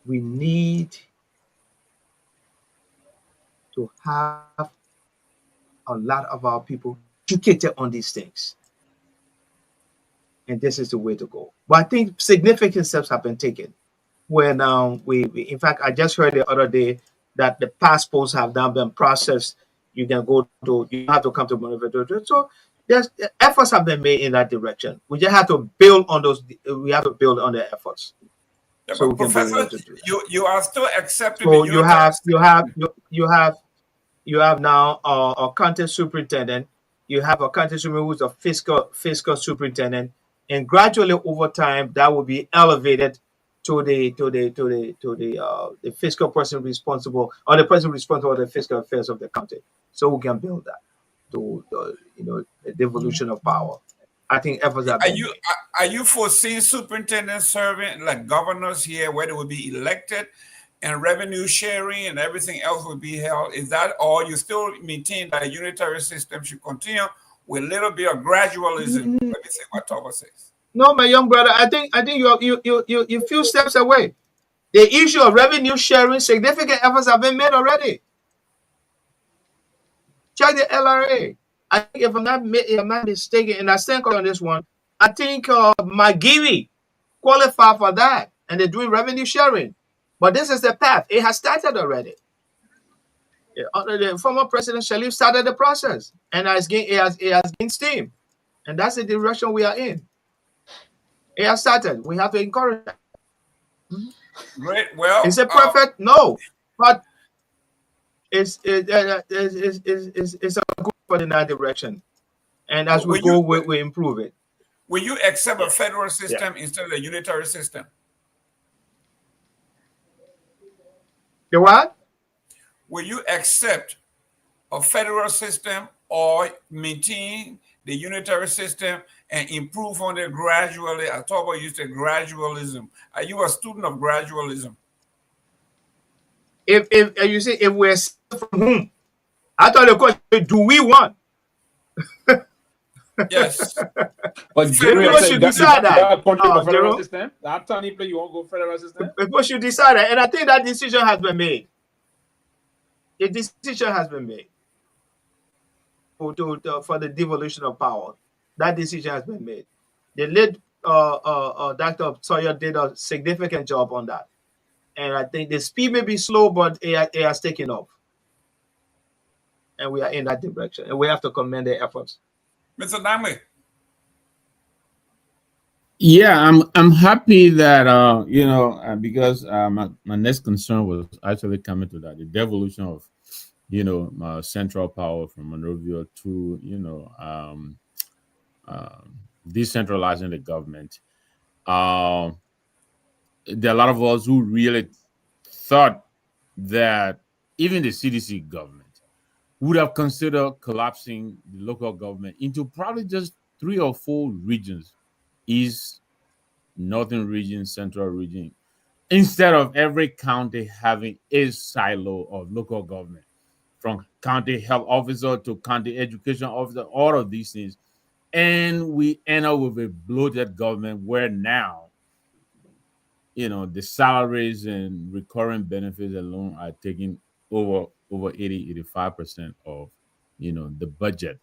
we need to have a lot of our people educated on these things. And this is the way to go. But I think significant steps have been taken. Where now in fact, I just heard the other day that the passports have now been processed. You have to come to Montevideo. So efforts have been made in that direction. We just have to build on those. We have to build on the efforts. Yeah, so but Professor, you are still accepting. So you have now a county superintendent. You have a county superintendent who's a fiscal superintendent, and gradually over time that will be elevated to the fiscal person responsible, or the person responsible for the fiscal affairs of the county. So we can build that to the devolution of power. I think efforts have been made. Are you foreseeing superintendents serving like governors here, where they will be elected, and revenue sharing and everything else will be held? Is that all? You still maintain that a unitary system should continue with a little bit of gradualism? Let me see what Toba says. No, my young brother, I think you few steps away. The issue of revenue sharing, significant efforts have been made already. Check the LRA. I think if I'm not mistaken, and I stand on this one, I think Magiri qualify for that, and they're doing revenue sharing. But this is the path. It has started already. The former President Sharif started the process, and it has gained steam, and that's the direction we are in. It has started. We have to encourage that. Great. Well, is it perfect? No, but it's a good for the right direction, and as we go, we improve it. Will you accept a federal system instead of a unitary system? The what? Will you accept a federal system or maintain the unitary system and improve on it gradually? I thought about you said gradualism. Are you a student of gradualism? If you say if we're from whom, I thought the question, do we want? Yes. But people should decide that. Federal system. That time you won't go federal system. People should decide that, and I think that decision has been made. The decision has been made for the devolution of power. That decision has been made. The late Dr. Sawyer did a significant job on that, and I think the speed may be slow, but it has taken off, and we are in that direction, and we have to commend their efforts. Mr. Namwe. Yeah, I'm happy that because my next concern was actually coming to that, the devolution of central power from Monrovia to decentralizing the government. There are a lot of us who really thought that even the CDC government would have considered collapsing the local government into probably just 3 or 4 regions: East, Northern region, Central region, instead of every county having a silo of local government, from county health officer to county education officer, all of these things. And we end up with a bloated government where now, the salaries and recurring benefits alone are taking over 80-85% of the budget.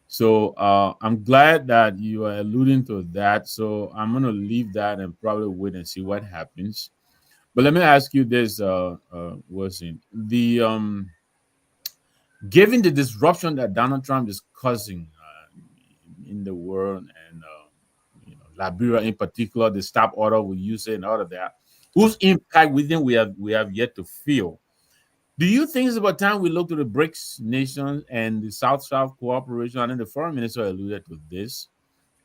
So I'm glad that you are alluding to that. So I'm going to leave that and probably wait and see what happens. But let me ask you this, Wilson. Given the disruption that Donald Trump is causing in the world, and Liberia in particular, the stop order we use and all of that, whose impact within we have yet to feel. Do you think it's about time we look to the BRICS nations and the South-South cooperation? I know the foreign minister alluded to this.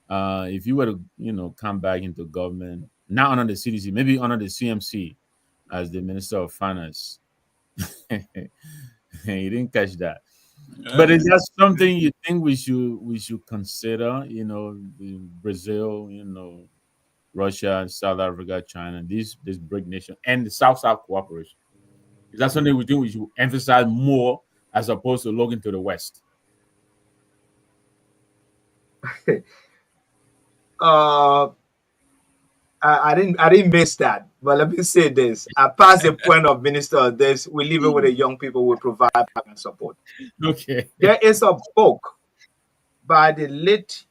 If you were to, come back into government, not under the CDC, maybe under the CMC as the Minister of Finance. You didn't catch that. Yeah. But is that something you think we should consider? Brazil, Russia, South Africa, China, this BRIC nation, and the South-South cooperation. Is that something we think we should emphasize more as opposed to looking to the West? I didn't miss that, but let me say this: I passed the point of minister of this. We leave it with the young people. We provide and support. Okay. There is a book by the late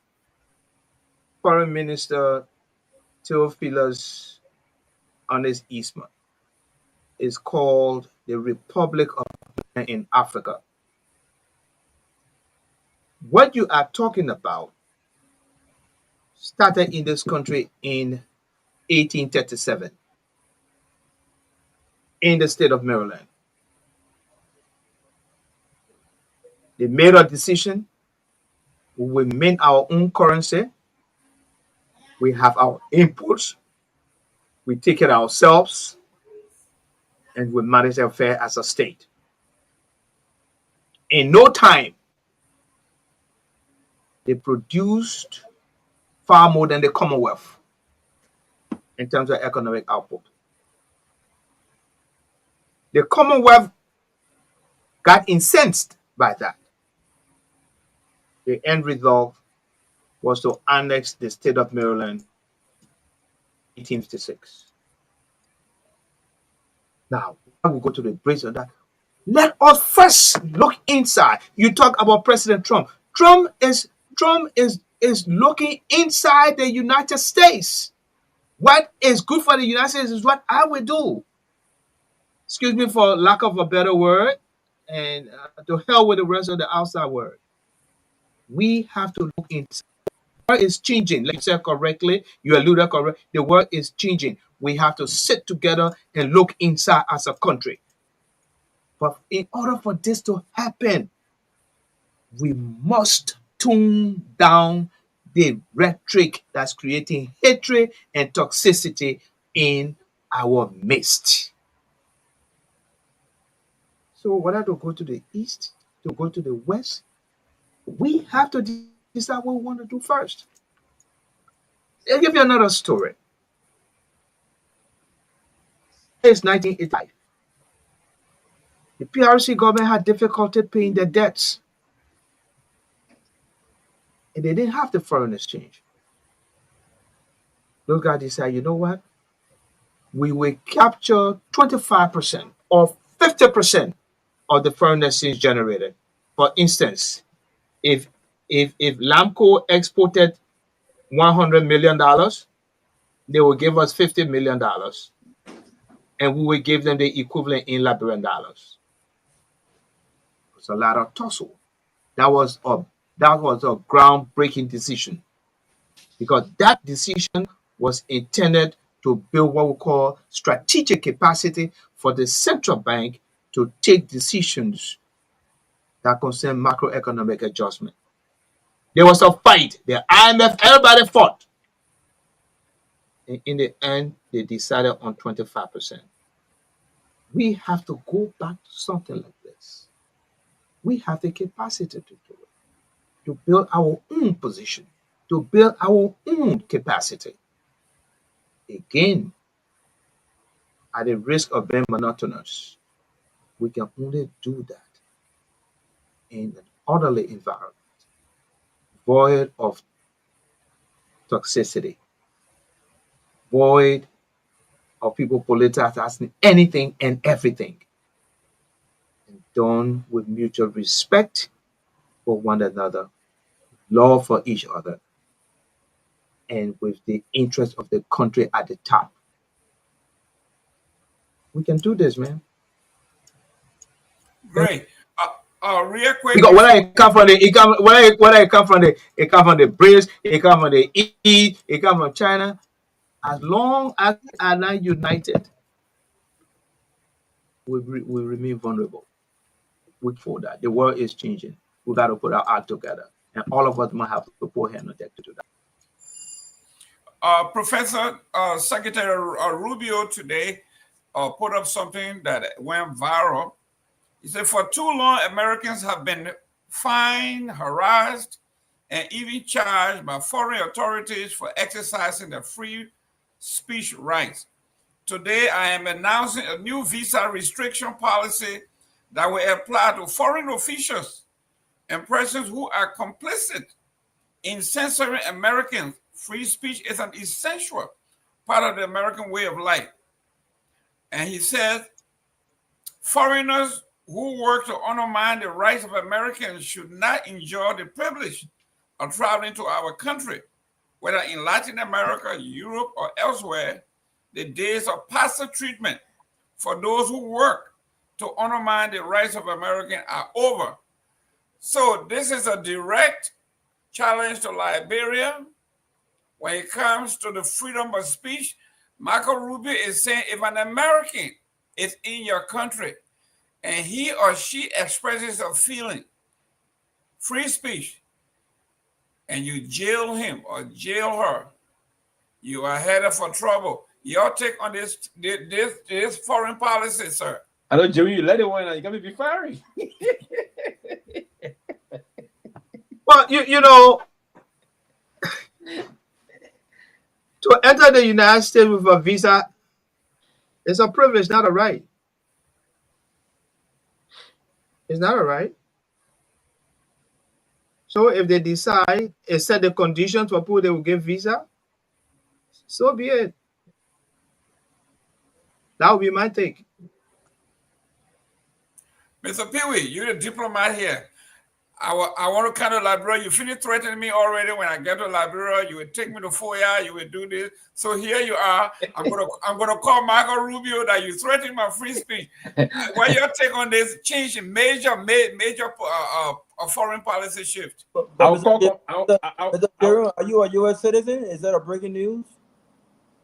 Foreign Minister Theophilus Ernest Eastman. It's called The Republic of Myean in Africa. What you are talking about started in this country in 1837 in the state of Maryland. They made a decision. We mint our own currency. We have our inputs. We take it ourselves. And we manage our affairs as a state. In no time, They produced far more than the Commonwealth in terms of economic output. The Commonwealth got incensed by that. The end result was to annex the state of Maryland in 1856. Now, I will go to the bridge of that. Let us first look inside. You talk about President Trump. Trump is looking inside the United States. What is good for the United States is what I will do. Excuse me for lack of a better word, and to hell with the rest of the outside word. We have to look inside. The world is changing. Like you said correctly, you alluded correctly. The world is changing. We have to sit together and look inside as a country. But in order for this to happen, we must tone down the rhetoric that's creating hatred and toxicity in our midst. So whether to go to the east, to go to the west, we have to decide what we want to do first. I'll give you another story. It's 1985. The PRC government had difficulty paying their debts. And they didn't have the foreign exchange. Those guys decided, you know what? We will capture 25% or 50% of the foreign exchange generated. For instance, if Lamco exported $100 million, they will give us $50 million. And we will give them the equivalent in Liberian dollars. It's a lot of tussle. That was a groundbreaking decision, because that decision was intended to build what we call strategic capacity for the central bank to take decisions that concern macroeconomic adjustment. There was a fight. The IMF, everybody fought. And in the end, they decided on 25%. We have to go back to something like this. We have the capacity to do it, to build our own position, to build our own capacity. Again, at the risk of being monotonous, we can only do that in an orderly environment, void of toxicity, void of people politicizing anything and everything, and done with mutual respect for one another, love for each other, and with the interest of the country at the top. We can do this, man. Great. Real quick. Because when I come from the British, it come from the East, it come from China. As long as we are not united, we remain vulnerable. We for that. The world is changing. We got to put our act together, and all of us might have to put hand on deck to do that. Professor Secretary Rubio today put up something that went viral. He said, for too long, Americans have been fined, harassed, and even charged by foreign authorities for exercising their free speech rights. Today, I am announcing a new visa restriction policy that will apply to foreign officials and persons who are complicit in censoring Americans. Free speech is an essential part of the American way of life. And he says, foreigners who work to undermine the rights of Americans should not enjoy the privilege of traveling to our country, whether in Latin America, Europe, or elsewhere. The days of passive treatment for those who work to undermine the rights of Americans are over. So this is a direct challenge to Liberia. When it comes to the freedom of speech, Marco Rubio is saying if an American is in your country and he or she expresses a feeling, free speech, and you jail him or jail her, you are headed for trouble. Your take on this foreign policy, sir? I know, Jimmy, you let it win. You got me be fiery. Well, you know, To enter the United States with a visa is a privilege, not a right. It's not a right. So if they decide and set the conditions for people they will give visa, so be it. That would be my take. Mr. Pewee, you're a diplomat here. I want to come to Liberia. You finished threatening me already. When I get to Liberia, you would take me to FOIA. You would do this. So here you are. I'm gonna call Marco Rubio that you threatened my free speech. What your take on this change in major foreign policy shift? Mr. Jerome, are you a U.S. citizen? Is that a breaking news?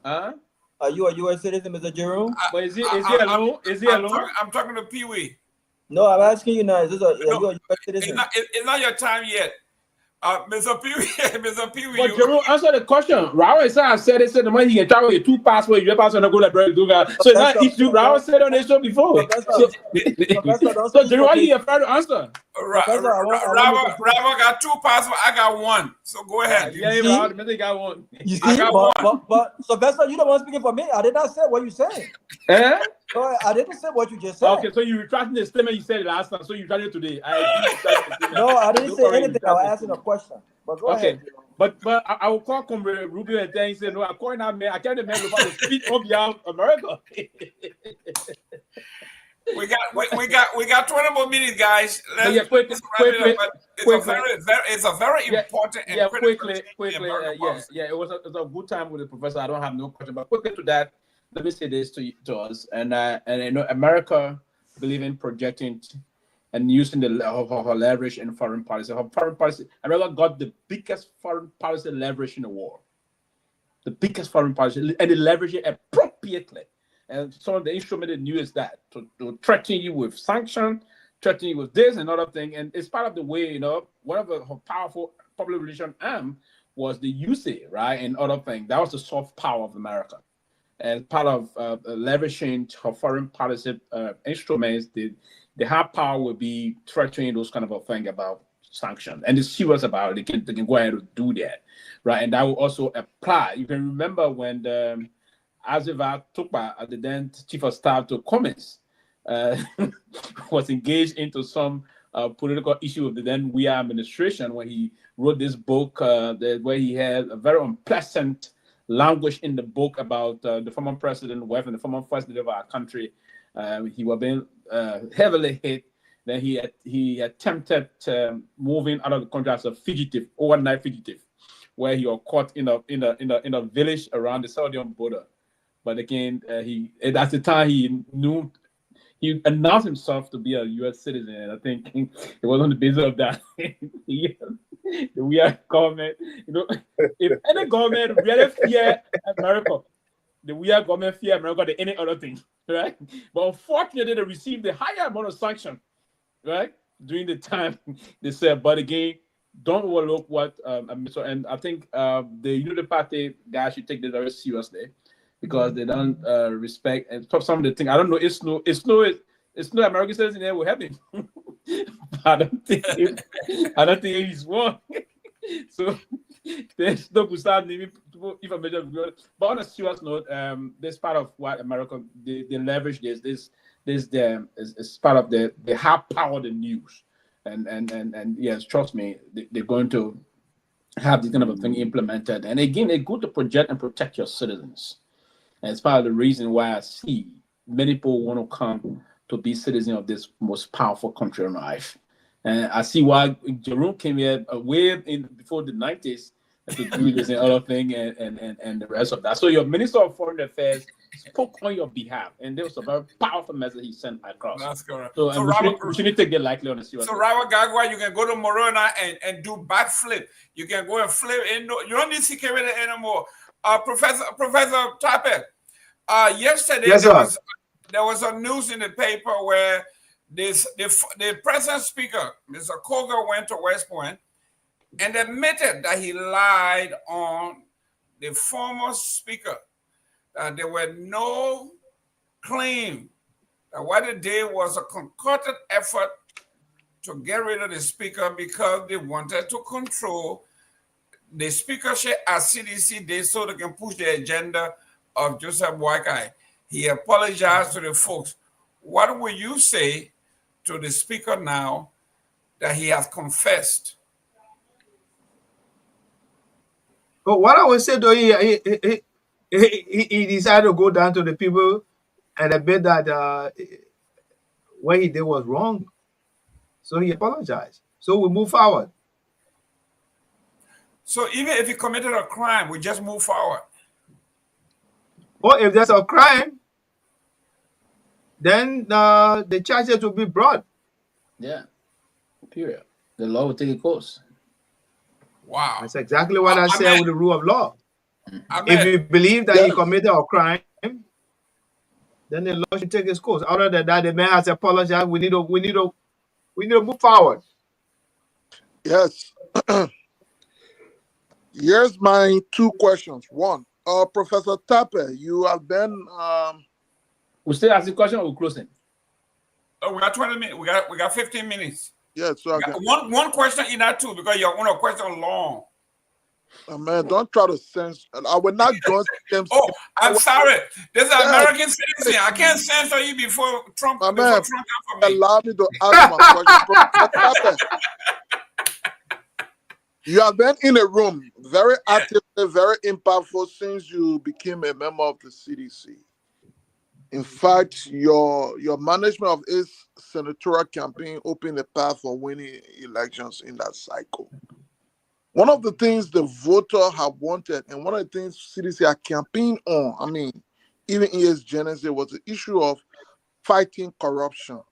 Huh? Are you a U.S. citizen, Mr. Jerome? But is he alone? Is he alone? I'm talking to Pewee. No, I'm asking you now. Are you a U.S. citizen? It's not your time yet. Mr. Pewee, Mr. Pewee. But Jerome, answer the question. Raul said the money he can travel with 2 passports, your passport not go like do that. So it's not issue. Raul said on the show before. So Jerome, why you afraid to answer? Raul got 2 passports. I got 1. So go ahead. Yeah, Raul, they got 1. You see, but Sylvester, you the one speaking for me. I did not say what you saying. Eh? So I didn't say what you just said. Okay, so you retracting the statement you said last time. So you tried it today. No, I didn't say anything. I was asking a question. But go ahead. But I will call Comrade Rubio and then he said, no, I'm calling that man. I can't remember to speak on behalf of America. We got 20 more minutes, guys. It's a very important and quickly. It was a good time with the professor. I don't have no question, but quickly to that, let me say this to us, and I know America believe in projecting and using the leverage in foreign policy. America got the biggest foreign policy leverage in the world, the biggest foreign policy, and they leverage it appropriately. And some of the instrument they knew is that to threaten you with sanctions, threaten you with this and other thing, and it's part of the way, one of the powerful public relation arm was the USAID, right, and other things. That was the soft power of America. And part of leveraging her foreign policy instruments, the hard power would be threatening those kind of a thing about sanctions. And it's serious about it. They can go ahead and do that, right? And that will also apply. You can remember when Aziva Tukpa, the then chief of staff to Cummins, was engaged into some political issue of the then Weah administration when he wrote this book where he had a very unpleasant language in the book about the former president, wife, and the former first lady of our country. He was being heavily hit. Then he attempted moving out of the country as a fugitive, overnight fugitive, where he was caught in a village around the Saudian border. But again, at the time he announced himself to be a U.S. citizen, and I think it was on the basis of that. We are government, if any government really fear America, we are government fear America than any other thing, right? But unfortunately, they received the higher amount of sanction, right, during the time they said. But again, don't overlook what and I think the Unity Party guys should take this very seriously because they don't respect and some of the things. I don't know. It's no American citizen there will help him. I don't think he's one. So there's no good start naming information. But on a serious note, this part of what America they leverage this is part of the hard power the news. And yes, trust me, they're going to have this kind of a thing implemented. And again, it's good to project and protect your citizens. And it's part of the reason why I see many people want to come to be citizens of this most powerful country on earth. And I see why Jerome came here way in before the 90s to do this and other thing and the rest of that. So your Minister of Foreign Affairs spoke on your behalf, and there was a very powerful message he sent across. That's correct. So we should take it likely on the serious. So Robert Garguah, you can go to Morona and do backflip. You can go and flip. You don't need security anymore. Professor Tapet, yesterday there was a news in the paper where the present speaker, Mr. Koga, went to West Point and admitted that he lied on the former speaker, that there were no claim that what they did was a concocted effort to get rid of the speaker because they wanted to control the speakership at CDC did so they can push the agenda of Joseph Boakai. He apologized to the folks. What will you say to the speaker now that he has confessed? But what I would say though, he decided to go down to the people and admit that what he did was wrong. So he apologized. So we move forward. So even if he committed a crime, we just move forward. Or if there's a crime, then the charges will be brought. Yeah. Period. The law will take its course. Wow. That's exactly what I said with the rule of law. If you believe that he committed a crime, then the law should take its course. Other than that, the man has apologized. We need to move forward. Yes. Here's my two questions. One, Professor Tape, you have been we still ask the question or we're closing? Oh, we got 20 minutes. We got 15 minutes. Yeah, so one question in that too, because your own question long. Oh, man, don't try to censor. I will not go. Oh, I'm sorry. There's an American citizen. I can't censor you before Trump. My before man, Trump come for me. allow me to ask my question. You have been in a room very active, very impactful since you became a member of the CDC. In fact, your management of his senatorial campaign opened a path for winning elections in that cycle. One of the things the voter have wanted, and one of the things CDC had campaigned on, I mean, even in its genesis, was the issue of fighting corruption.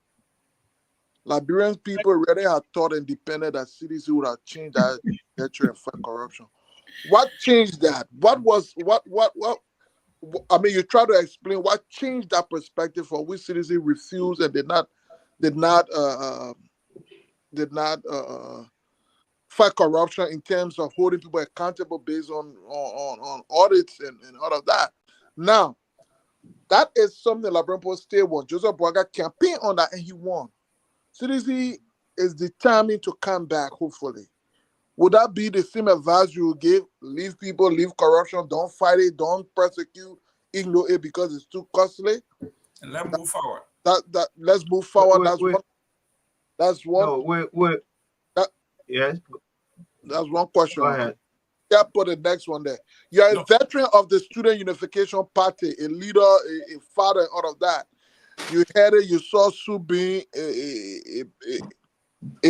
Liberian people already had thought and depended that CDC would have changed that nature and fight corruption. What changed that? What I mean, you try to explain what changed that perspective for which CDC refused and did not fight corruption in terms of holding people accountable based on audits and all of that. Now, that is something Liberian people still want. Joseph Boakai campaigned on that and he won. CDC is determined to come back, hopefully. Would that be the same advice you would give? Leave people, leave corruption, don't fight it, don't persecute, ignore it because it's too costly? And let's move forward. Let's move forward. That's one. Yes. That's one question. Go ahead. Yeah, put the next one there. You're a veteran of the Student Unification Party, a leader, a father, and all of that. You had it, you saw Sue being a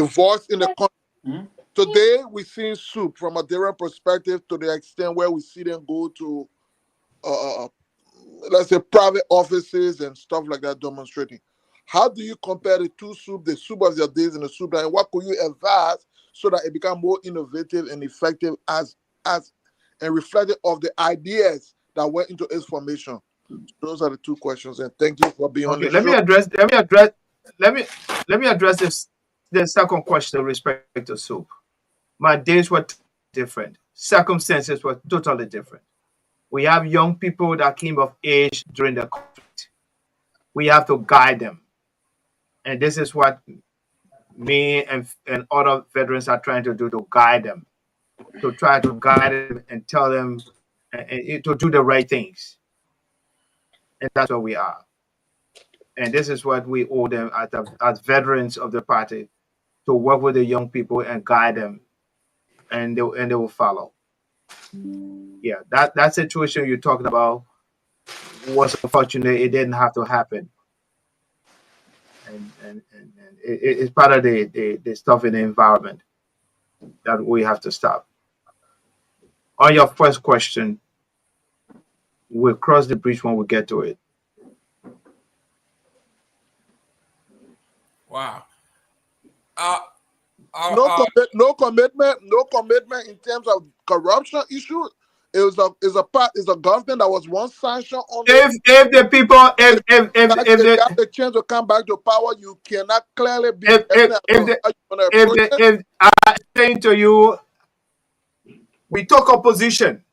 voice in the country. Mm-hmm. Today, we see Sue from a different perspective to the extent where we see them go to, let's say, private offices and stuff like that demonstrating. How do you compare the two soup, the soup of your days and the soup, and what could you advise so that it become more innovative and effective as and reflective of the ideas that went into its formation? Those are the two questions, and thank you for being on the show. Let me address the second question with respect to soup. My days were different. Circumstances were totally different. We have young people that came of age during the conflict. We have to guide them. And this is what me and other veterans are trying to do, to guide them, to try to guide them and tell them to do the right things. And that's what we are. And this is what we owe them as veterans of the party, to work with the young people and guide them, and they will follow. Yeah, that situation you're talking about was unfortunate. It didn't have to happen. And it's part of the stuff in the environment that we have to stop. On your first question, we'll cross the bridge when we get to it. Wow. No commitment in terms of corruption issue. It's a government that was once sanctioned on. If the people if they have the chance to come back to power, you cannot clearly be. If I'm saying to you, we took a position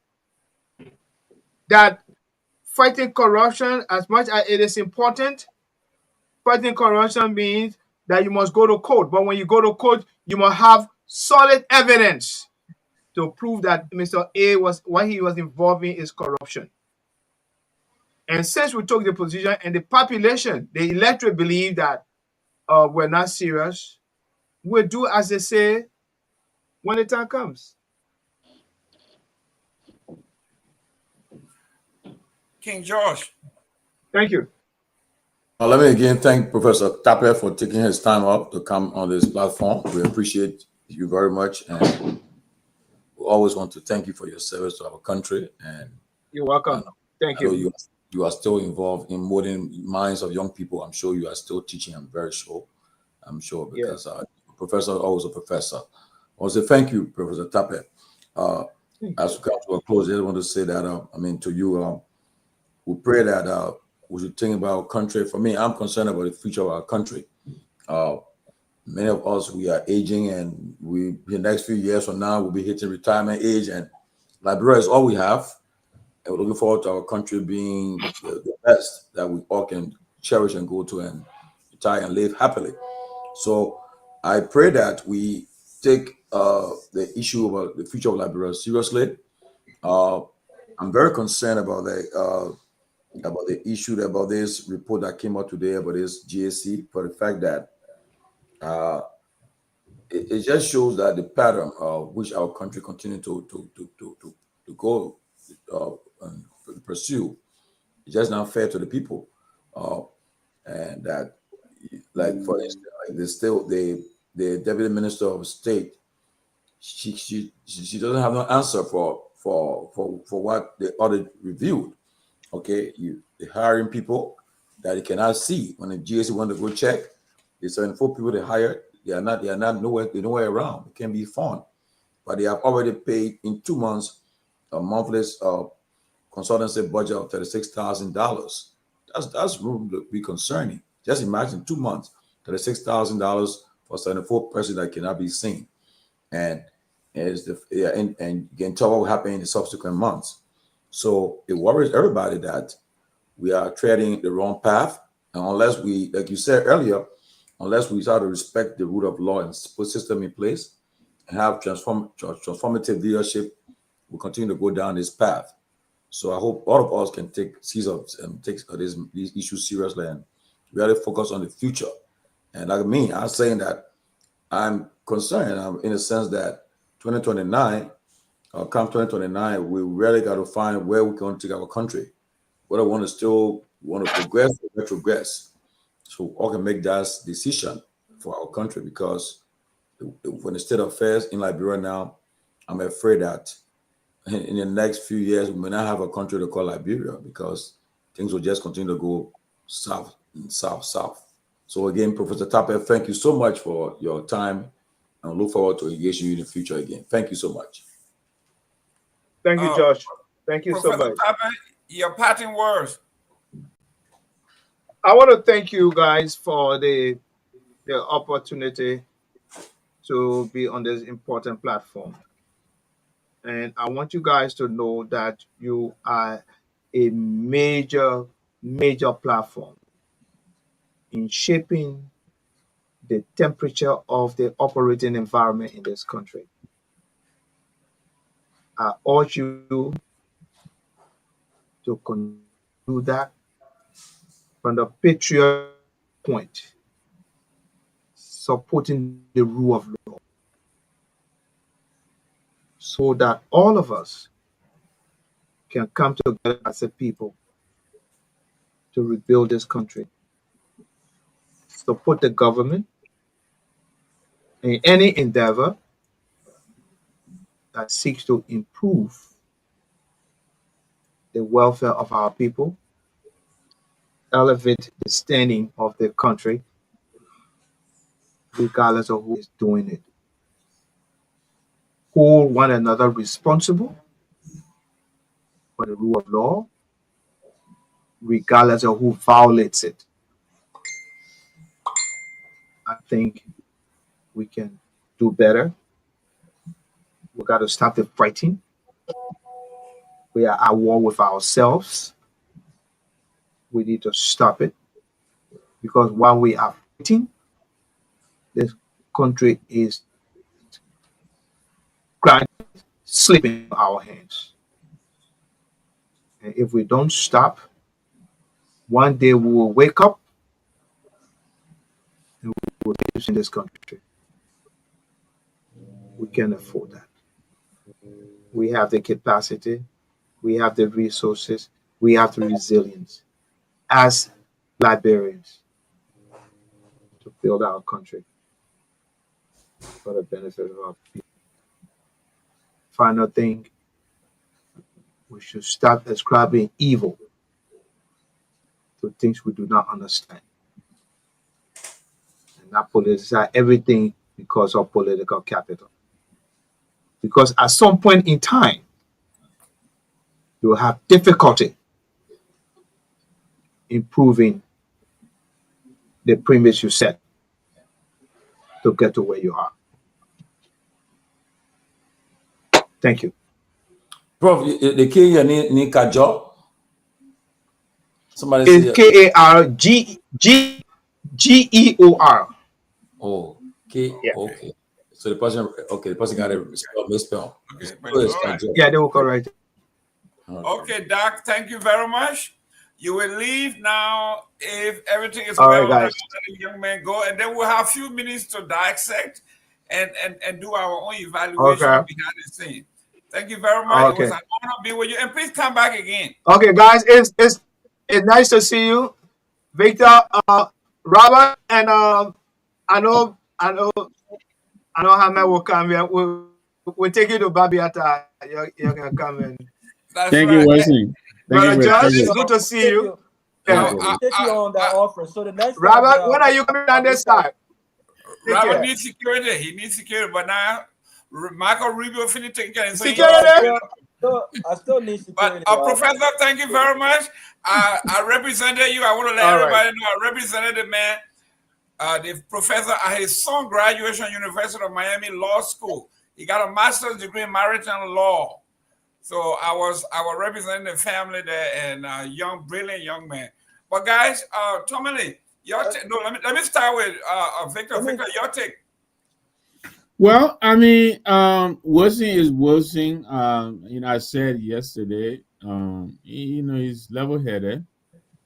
that fighting corruption, as much as it is important, fighting corruption means that you must go to court. But when you go to court, you must have solid evidence to prove that Mr. A was what he was involved in is corruption. And since we took the position and the population, the electorate believe that we're not serious, we'll do as they say when the time comes. King George. Thank you. Let me again thank Professor Tapia for taking his time up to come on this platform. We appreciate you very much, and we always want to thank you for your service to our country. And you're welcome. Thank you. You are still involved in molding minds of young people. I'm sure you are still teaching. I'm very sure. I'm sure because professor always a professor. I want to say thank you, Professor Tapia. As we come to a close, I just want to say that to you, we pray that we should think about our country. For me, I'm concerned about the future of our country. Many of us, we are aging, and in the next few years from now, we'll be hitting retirement age, and Liberia is all we have. And we're looking forward to our country being the best that we all can cherish and go to and retire and live happily. So I pray that we take the issue about the future of Liberia seriously. I'm very concerned about the issue about this report that came out today about this GAC, for the fact that it just shows that the pattern of which our country continue to go and pursue is just not fair to the people, and that, like, for instance, like the Deputy Minister of State, she doesn't have no answer for what the audit reviewed. Okay, they're hiring people that you cannot see. When the GAC want to go check, the 74 people they hired, they are not nowhere around. They can't be found. But they have already paid in 2 months a monthly consultancy budget of $36,000. That's room to be concerning. Just imagine 2 months, $36,000 for 74 persons that cannot be seen, and you can tell what will happen in the subsequent months. So it worries everybody that we are treading the wrong path. And unless we, like you said earlier, unless we start to respect the rule of law and put system in place and have transformative leadership, we'll continue to go down this path. So I hope all of us can take these issues seriously and really focus on the future. And like me, I'm saying that I'm concerned in the sense that 2029, come 2029, we really got to find where we're going to take our country. Whether we want to progress or retrogress. So all can make that decision for our country, because when the state of affairs in Liberia now, I'm afraid that in the next few years, we may not have a country to call Liberia, because things will just continue to go south. So again, Professor Tapia, thank you so much for your time, and I look forward to engaging you in the future again. Thank you so much. Thank you, Josh. Thank you so much. Tapia, your parting words. I want to thank you guys for the opportunity to be on this important platform. And I want you guys to know that you are a major platform in shaping the temperature of the operating environment in this country. I urge you to do that from the patriot point, supporting the rule of law, so that all of us can come together as a people to rebuild this country. Support the government in any endeavor that seeks to improve the welfare of our people, elevate the standing of the country, regardless of who is doing it. Hold one another responsible for the rule of law, regardless of who violates it. I think we can do better. We got to stop the fighting. We are at war with ourselves. We need to stop it, because while we are fighting, this country is slipping our hands. And if we don't stop, one day we will wake up and we will live in this country. We can afford that. We have the capacity, we have the resources, we have the resilience as Liberians to build our country for the benefit of our people. Final thing, we should stop ascribing evil to things we do not understand and not politicize everything because of political capital. Because at some point in time, you will have difficulty improving the premise you set to get to where you are. Thank you. Prof, the Kenya ni Kajo. Somebody It's say Kargeor. oh, K. Yeah. Okay. So the person got a misspell. Okay, So it's all right. Kajo. Yeah, they will correct it. Okay, Doc, thank you very much. You will leave now if everything is All well. right, guys. Let the young man go, and then we'll have a few minutes to dissect and do our own evaluation Okay. behind the scene. Thank you very much. Okay. It was an honor to be with you, and please come back again. Okay, guys, it's nice to see you, Victor, Robert, and I know Hamad will come here. We'll take you to Babiata. You're gonna come in. That's Thank right. you, Wesley. Thank Brother you, Josh, Wesley. it's good to see you. Yeah. We'll take you on that offer. So the next Robert, when are you coming on this side? Take Robert care. needs security. He needs security, but now Michael Rubio finna take care of him. Security? I still need security. But Professor, thank you very much. I represented you. I want to let All right. everybody know I represented the man, the professor at his son graduation, University of Miami Law School. He got a master's degree in maritime law. So I was representing the family there and young, brilliant young man. But guys, Tomalin, your let me start with Victor. Victor, your take. Well, I mean, Wilson is Wilson. I said yesterday, he's level-headed.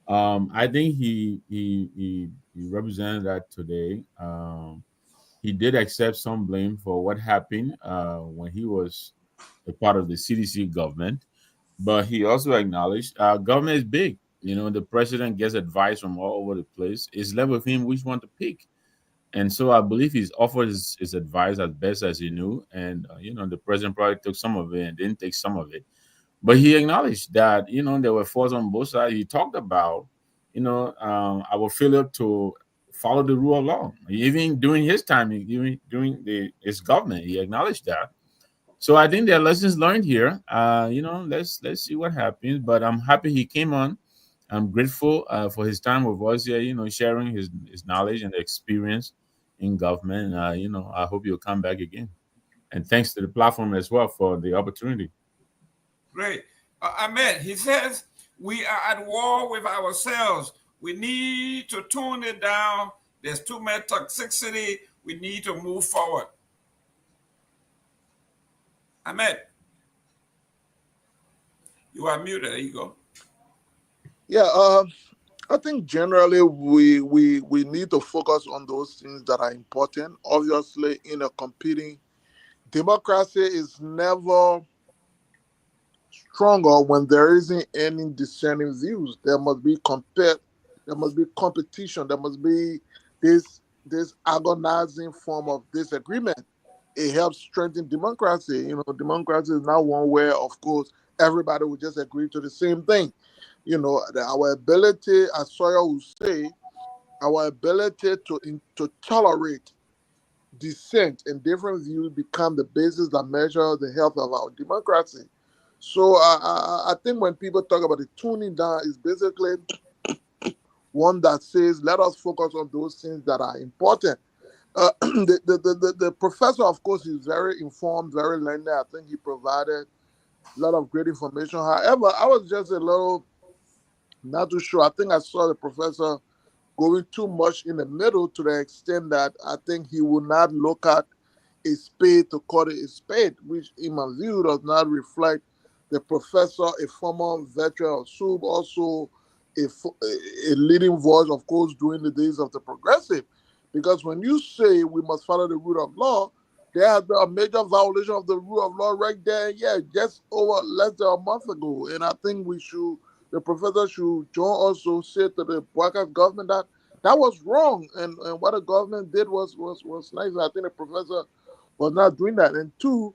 I think he represented that today. He did accept some blame for what happened when he was a part of the CDC government, but he also acknowledged government is big. The president gets advice from all over the place. It's left with him which one to pick. And so I believe he's offered his advice as best as he knew. And, the president probably took some of it and didn't take some of it. But he acknowledged that, there were faults on both sides. He talked about, our failure to follow the rule of law. Even during his time, during his government, he acknowledged that. So I think there are lessons learned here. Let's see what happens. But I'm happy he came on. I'm grateful for his time with us here, sharing his knowledge and experience in government. I hope you'll come back again. And thanks to the platform as well for the opportunity. Great. Ahmed, he says, we are at war with ourselves. We need to tone it down. There's too much toxicity. We need to move forward. Ahmed, you are muted. There you go. Yeah, I think generally we need to focus on those things that are important. Obviously, in a competing democracy is never stronger when there isn't any discerning views. There must be competition. There must be this agonizing form of disagreement. It helps strengthen democracy. Democracy is not one where, of course, everybody will just agree to the same thing. Our ability, as Sawyer would say, our ability to tolerate dissent and different views become the basis that measure the health of our democracy. So I think when people talk about the tuning down, is basically one that says, let us focus on those things that are important. The professor, of course, is very informed, very learned. I think he provided a lot of great information. However, I was just a little not too sure. I think I saw the professor going too much in the middle to the extent that I think he would not look at a spade to call it a spade, which in my view does not reflect the professor, a former veteran of SUB, also a leading voice, of course, during the days of the progressive. Because when you say we must follow the rule of law, there has been a major violation of the rule of law right there, just over less than a month ago. And I think the professor should also say to the Boakas government that that was wrong. And what the government did was nice. I think the professor was not doing that. And two,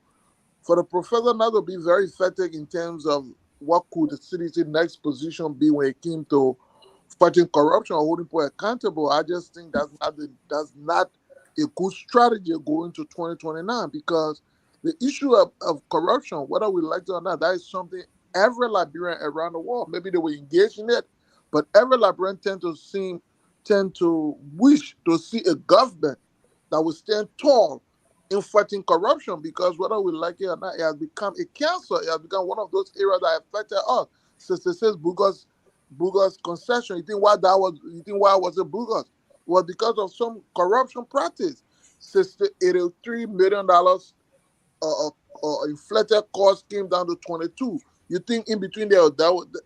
for the professor not to be very effective in terms of what could the CDC next position be when it came to fighting corruption or holding people accountable, I just think that's not a good strategy going to 2029, because the issue of corruption, whether we like it or not, that is something every Liberian around the world, maybe they were engaged in it, but every Liberian tend to wish to see a government that will stand tall in fighting corruption, because whether we like it or not, it has become a cancer. It has become one of those areas that affected us. Since it says bogus concession, you think why was it bogus? Well, because of some corruption practice. $83 million inflated cost came down to 22. You think in between there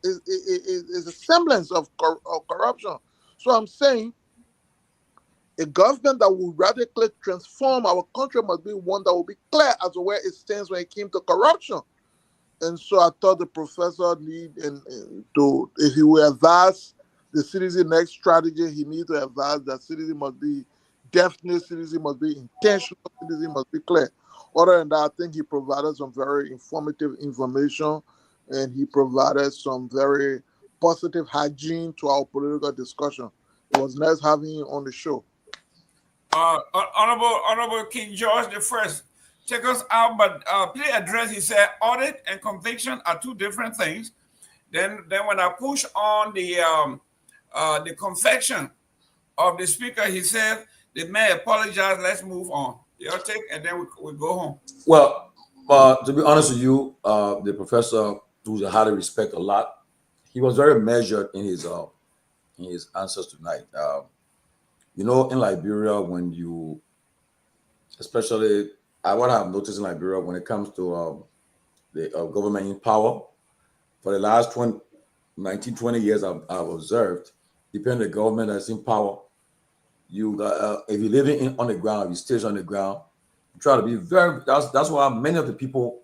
is a semblance of corruption. So I'm saying a government that will radically transform our country must be one that will be clear as to where it stands when it came to corruption. And so I thought the professor if he will advise the citizen next strategy, he needs to advise that citizen must be definite, citizen must be intentional, citizen must be clear. Other than that, I think he provided some very informative information, and he provided some very positive hygiene to our political discussion. It was nice having him on the show. Honorable King George I, check us out, but please address, he said audit and conviction are two different things. Then when I push on the confession of the speaker, he said the man apologized, let's move on. Your take, and then we go home. Well, to be honest with you, the professor, who I highly respect a lot, he was very measured in his answers tonight. In Liberia, when you, especially what I've noticed in Liberia when it comes to the government in power, for the last 19, 20 years I've observed, depending on the government that's in power, you if you're living on the ground, you stay on the ground, you try to be that's why many of the people,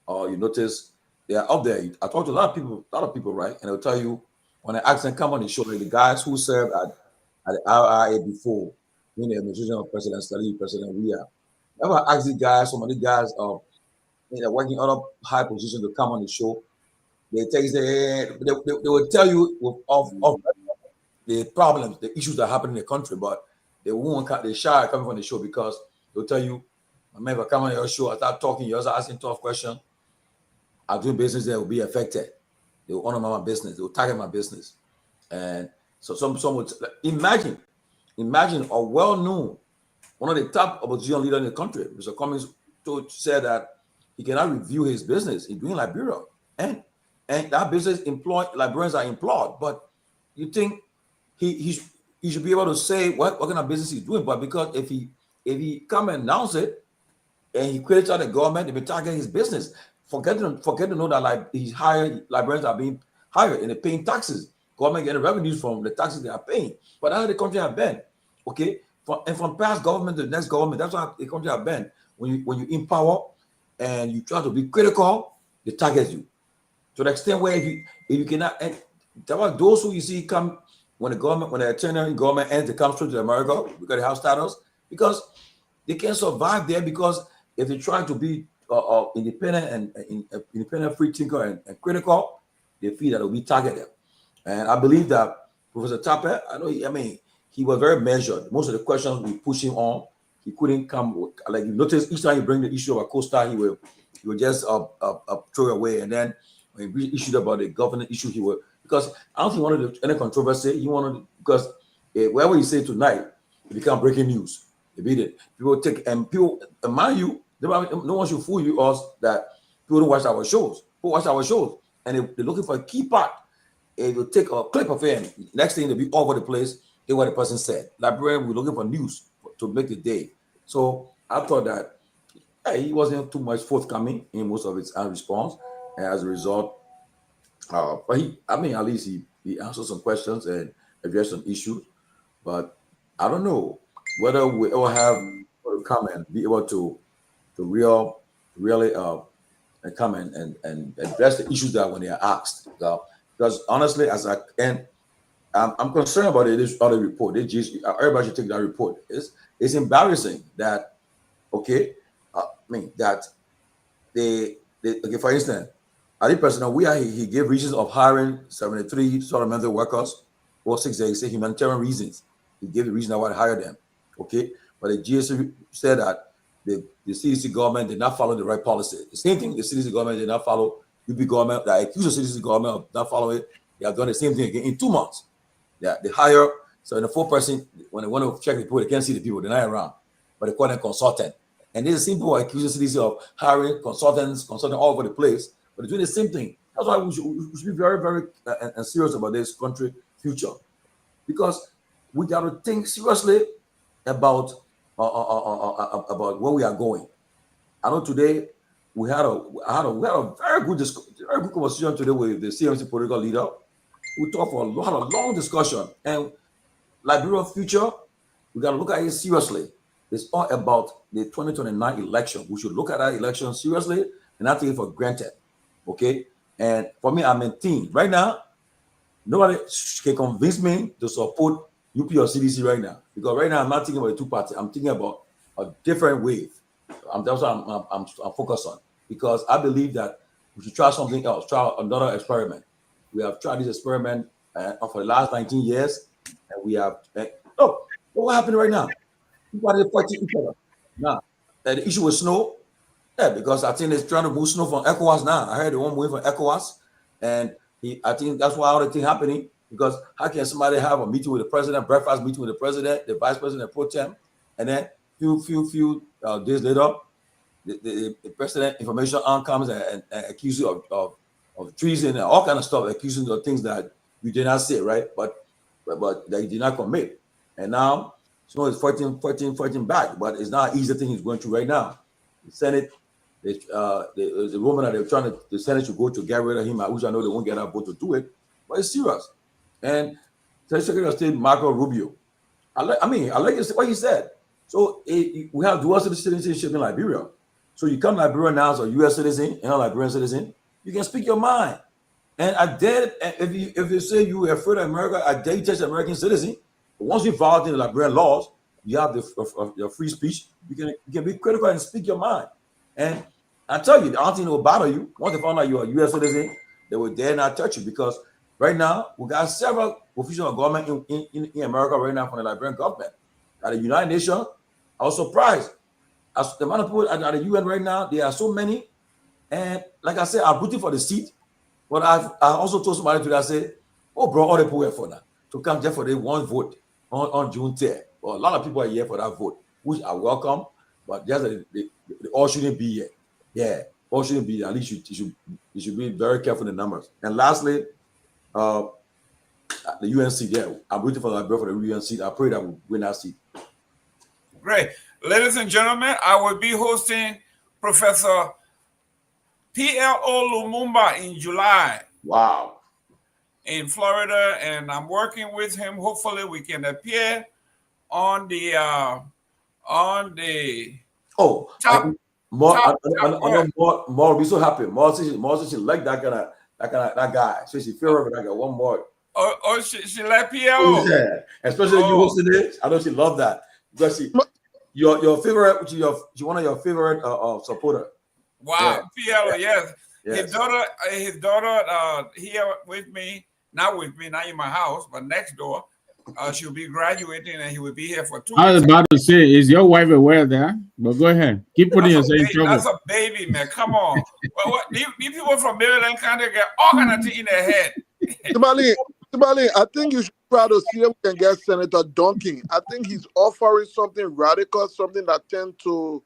you notice, they are out there. I talk to a lot of people, right? And they'll tell you, when I ask them come on the show, like the guys who served at the RIA before, being the administration of President Stalin, President Weah, never ask these guys, some of these guys working other high positions to come on the show. They will tell you of the problems, the issues that happen in the country, but they shy coming on the show because they'll tell you, I remember coming on your show, I start talking, you're also asking tough questions. I'm doing business that will be affected. They will honor my business, they will target my business. And so some would imagine a well-known, one of the top opposition leaders in the country, Mr. Cummings, said that he cannot review his business in doing Liberia. And that business Liberians are employed, but you think he should be able to say what kind of business he's doing. But because if he come and announce it and he credits out the government, they be targeting his business. Forget to know that he's hired, Liberians are being hired and they're paying taxes. Government getting revenues from the taxes they are paying. But that's how the country have been. Okay? From past government to the next government, that's how the country have been. When you in power and you try to be critical, they target you. To the extent where if you cannot, and those who you see come when the attorney government ends, they come straight to America because they have status, because they can't survive there, because if they try to be independent and independent free thinker and critical, they feel that they'll be targeted. And I believe that Professor Tapper, he was very measured. Most of the questions we push him on, he couldn't come. Like you notice, each time you bring the issue of a co-star, he will just throw away. And then when he issued about the government issue, he will, because I don't think he wanted any controversy. He wanted, because whatever he said tonight, it became breaking news. He beat it. People take, and people, mind you, no one should fool you us that people don't watch our shows. People watch our shows, and they're looking for a key part. It will take a clip of him. Next thing, they'll be all over the place. Hear what the person said. Librarian, we're looking for news to make the day. So I thought that he wasn't too much forthcoming in most of his response, and as a result, but at least he answered some questions and addressed some issues. But I don't know whether we will have to come and be able to really come and address the issues that when they are asked. Because honestly, I'm concerned about it. This other report, everybody should take that report. It's embarrassing that that for instance, at the personnel he gave reasons of hiring 73 supplemental workers or 6 days. He said humanitarian reasons. He gave the reason why to hire them. Okay, but the GSA said that the CDC government did not follow the right policy. The same thing, the CDC government did not follow. UP government that accused the CDC government of not following it. They have done the same thing again in 2 months. Yeah, they hire 74% when they want to check the people, they can't see the people, they're not around, but they call them consultant. And there's the same people accusing CDC of hiring consulting all over the place, but they're doing the same thing. That's why we should be very, very serious about this country future, because we got to think seriously about where we are going. I know today we had a very good conversation today with the CMC political leader. We talked for a long discussion, and Liberia future, we got to look at it seriously. It's all about the 2029 election. We should look at that election seriously and not take it for granted. Okay, and for me, I'm in team right now. Nobody can convince me to support UP or CDC right now, because right now I'm not thinking about a two-party. I'm thinking about a different wave. That's what I'm focused on, because I believe that we should try something else, try another experiment. We have tried this experiment for the last 19 years, and we have. What happened right now? People are fighting each other. Now, the issue with snow, because I think they're trying to move snow from ECOWAS now. I heard they want to move from ECOWAS, and I think that's why all the thing happening. Because how can somebody have a meeting with the president, breakfast meeting with the president, the vice president pro tem, and then few days later, the president information arm comes and accuses you of treason and all kind of stuff, accusing you of things that you did not say, right? But that you did not commit. And now Snow is fighting back, but it's not an easy thing he's going through right now. The Senate, the woman that they're trying to, the Senate should go to get rid of him, which I know they won't get a vote to do it, but it's serious. And Secretary of State Marco Rubio, I like what he said. So we have dual citizenship in Liberia. So you come to Liberia now as a U.S. citizen and a Liberian citizen, you can speak your mind. And I dare, if you say you are afraid of America, I dare you touch an American citizen. But once you violate the Liberian laws, you have your free speech. You can be critical and speak your mind. And I tell you, the only thing that will bother you, once they find out you're a U.S. citizen, they will dare not touch you, because right now we got several officials of government in America right now from the Liberian government. At the United Nations, I was surprised. As the amount of people at the UN right now, there are so many. And like I said, I'm rooting for the seat. But I also told somebody today, I said, oh, bro, all the people here for now to come just for the one vote on June 10th. Well, a lot of people are here for that vote, which I welcome, but just they all shouldn't be here. Yeah, all shouldn't be here. At least you should be very careful in the numbers. And lastly, the UN seat, I'm rooting for the UN seat. I pray that we'll win that seat. Great. Ladies and gentlemen, I will be hosting Professor P.L.O. Lumumba in July. Wow. In Florida, and I'm working with him. Hopefully we can appear on the top. More will be so happy. More she like that guy. So she feel like that one more. Oh, she like P.L.O. Yeah, especially you hosting it. I know she love that, because your favorite, she one of your favorite supporter. Wow, yeah. P.L.O. Yes. His daughter here with me, not in my house, but next door. She'll be graduating, and he will be here for 2 weeks. I was about to say, is your wife aware there? But go ahead, keep putting yourself in trouble. That's a baby, man. Come on. These people from Maryland County get all kind of things in their head. Tomalin, I think you should try to see if we can get Senator Duncan. I think he's offering something radical, something that tend to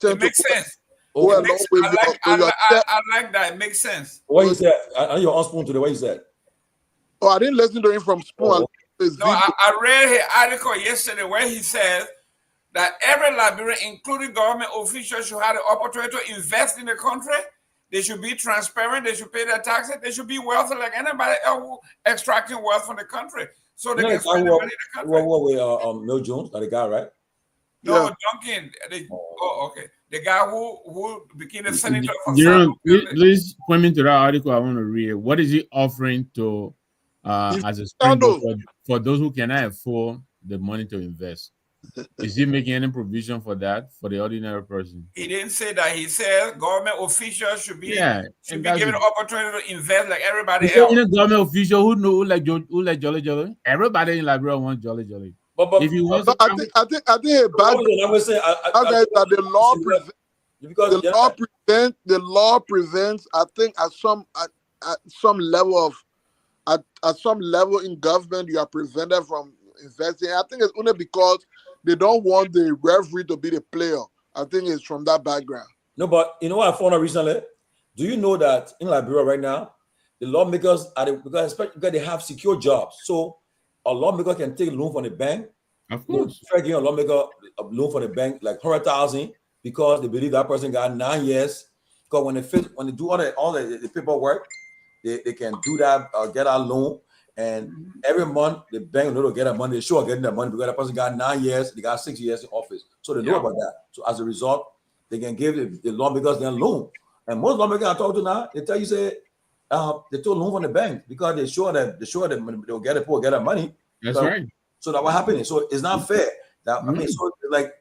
makes sense. Well, I like that. It makes sense. What he said? I know you're on Spoon today. What he said? Oh, I didn't listen to him from Spoon. No, I read his article yesterday where he says that every Liberian, including government officials, should have the opportunity to invest in the country. They should be transparent. They should pay their taxes. They should be wealthy like anybody else who extracting wealth from the country, so they can spend the money in the country. Mel Jones, that the guy, right? No, Duncan. Okay. The guy who became a senator for please point me to that article I want to read. What is he offering to as a springboard for those who cannot afford the money to invest? Is he making any provision for that for the ordinary person? He didn't say that. He said government officials should be given the opportunity to invest like everybody else. In a government official who like Jolly Jolly. Everybody in Liberia wants Jolly Jolly. But if you want, I think a bad that the law prevents. I think at some level in government you are prevented from investing. I think it's only because they don't want the referee to be the player. I think it's from that background. No, but you know what I found out recently? Do you know that in Liberia right now, the lawmakers because they have secure jobs, so a lawmaker can take a loan from the bank. Of course, giving a lawmaker a loan from the bank like 100,000 because they believe that person got 9 years. Because when they do all the paperwork, they can do that, get a loan. And every month, the bank will get that money. They sure getting that money because that person got 9 years, they got 6 years in office. So they know about that. So as a result, they can give the lawmakers their loan. And most lawmakers I talk to now, they tell you, say, they took a loan from the bank because they're sure that they'll get that money. That's right. So that what happening. So it's not fair. That I mean, so like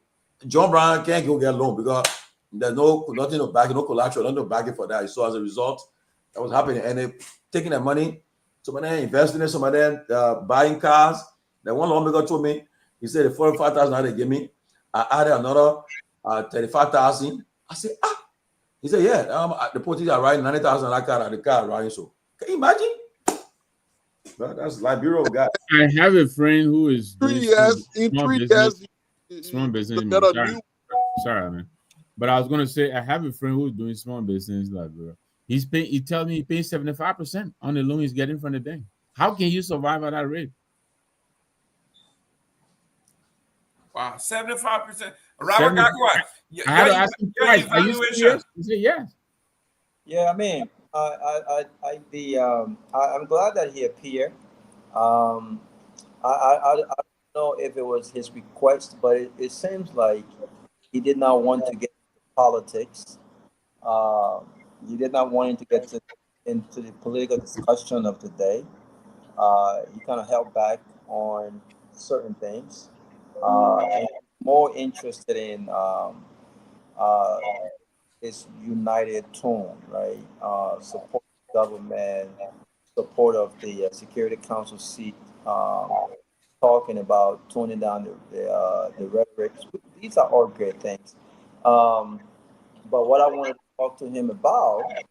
John Brown can't go get a loan because there's nothing to back, no collateral, nothing to back it for that. So as a result, that was happening. And they taking that money, some of them investing in, some of them buying cars. That one lawmaker told me, he said the 45,000 they give me, I added another 35,000. I said, He said, yeah, the police are riding 90,000 that car, the car riding. So can you imagine? Well, that's Liberia guy. I have a friend who is 3 years in 3 years. Small business. Sorry, man. But I was gonna say I have a friend who's doing small business in Liberia. He tells me he pays 75% on the loan he's getting from the bank. How can you survive at that rate? Wow, 75%. Robert Garguah. I had to ask him twice. Are you serious? He said yes. Yeah, I mean, I'm glad that he appeared. I don't know if it was his request, but it seems like he did not want to get into politics. He did not want to get into the political discussion of the day. He kind of held back on certain things. And more interested in his united tone, right? Support the government, support of the Security Council seat, talking about toning down the rhetoric. These are all great things. But what I wanted to talk to him about, and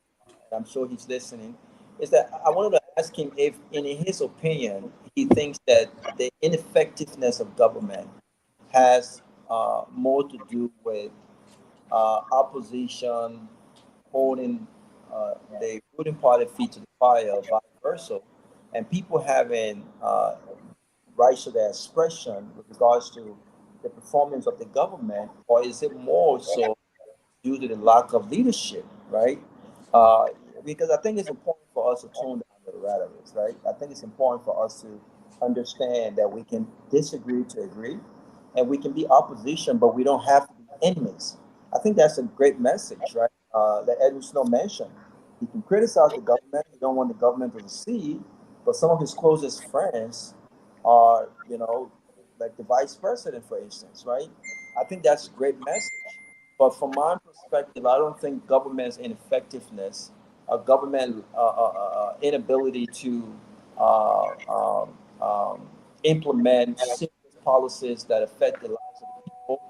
I'm sure he's listening, is that I wanted to ask him if, in his opinion, he thinks that the ineffectiveness of government has more to do with opposition holding the ruling party feet to the fire, or vice versa, and people having rights to their expression with regards to the performance of the government, or is it more so due to the lack of leadership, right? Because I think it's important for us to tone down the rhetoric, right? I think it's important for us to understand that we can disagree to agree, and we can be opposition, but we don't have to be enemies. I think that's a great message, right? That Edwin Snow mentioned. He can criticize the government. He don't want the government to succeed, but some of his closest friends are, like the vice president, for instance, right? I think that's a great message. But from my perspective, I don't think government's ineffectiveness, government inability to implement serious policies that affect the lives of the people,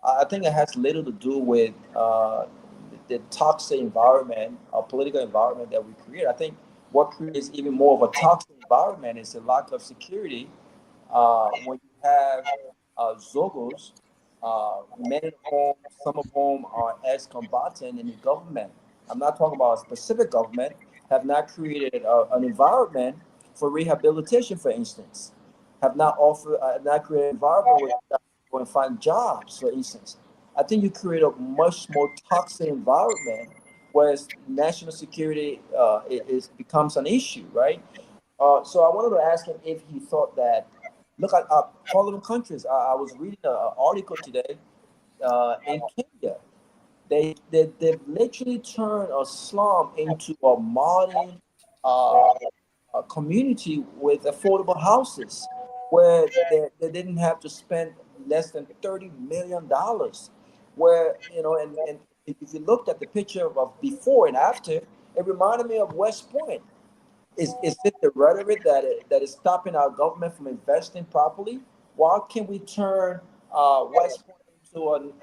I think it has little to do with the toxic environment, political environment that we create. I think what creates even more of a toxic environment is the lack of security. When you have Zogos, many of whom, some of whom are ex-combatant in the government. I'm not talking about a specific government, have not created an environment for rehabilitation, for instance. Have not created an environment where go and find jobs, for instance. I think you create a much more toxic environment, whereas national security becomes an issue, right? So I wanted to ask him if he thought that, look at following countries. I was reading an article today in Kenya. They've literally turned a slum into a modern a community with affordable houses where they didn't have to spend less than $30 million. Where, and if you looked at the picture of before and after, it reminded me of West Point. Is it the rhetoric that is stopping our government from investing properly? Why can't we turn West Point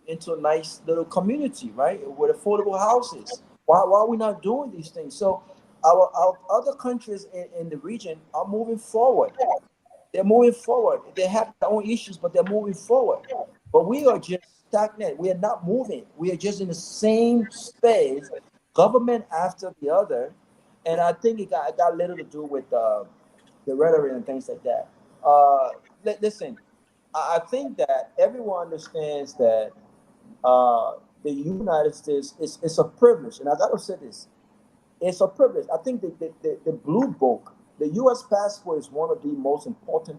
into a nice little community, right, with affordable houses? Why are we not doing these things? So our other countries in the region are moving forward. They're moving forward. They have their own issues, but they're moving forward. But we are just stagnant. We are not moving. We are just in the same space, government after the other. And I think it got little to do with the rhetoric and things like that. Listen, I think that everyone understands that the United States is a privilege. And I got to say this. It's a privilege. I think the Blue Book, the U.S. passport, is one of the most important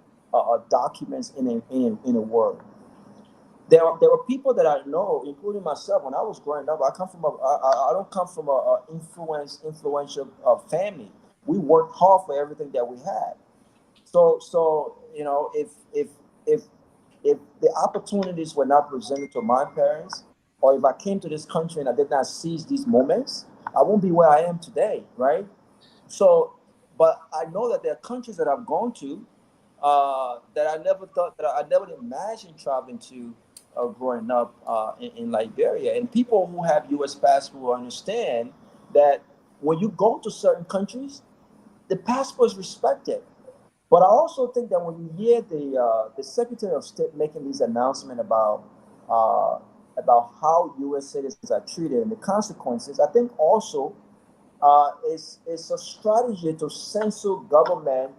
documents in the world. There are people that I know, including myself. When I was growing up, I don't come from a influential family. We worked hard for everything that we had. So if the opportunities were not presented to my parents, or if I came to this country and I did not seize these moments, I won't be where I am today, right? So, but I know that there are countries that I've gone to that I never imagined traveling to growing up in Liberia. And people who have U.S. passport understand that when you go to certain countries, the passport is respected. But I also think that when you hear the Secretary of State making these announcements about how U.S. citizens are treated and the consequences, I think also it's a strategy to censor government,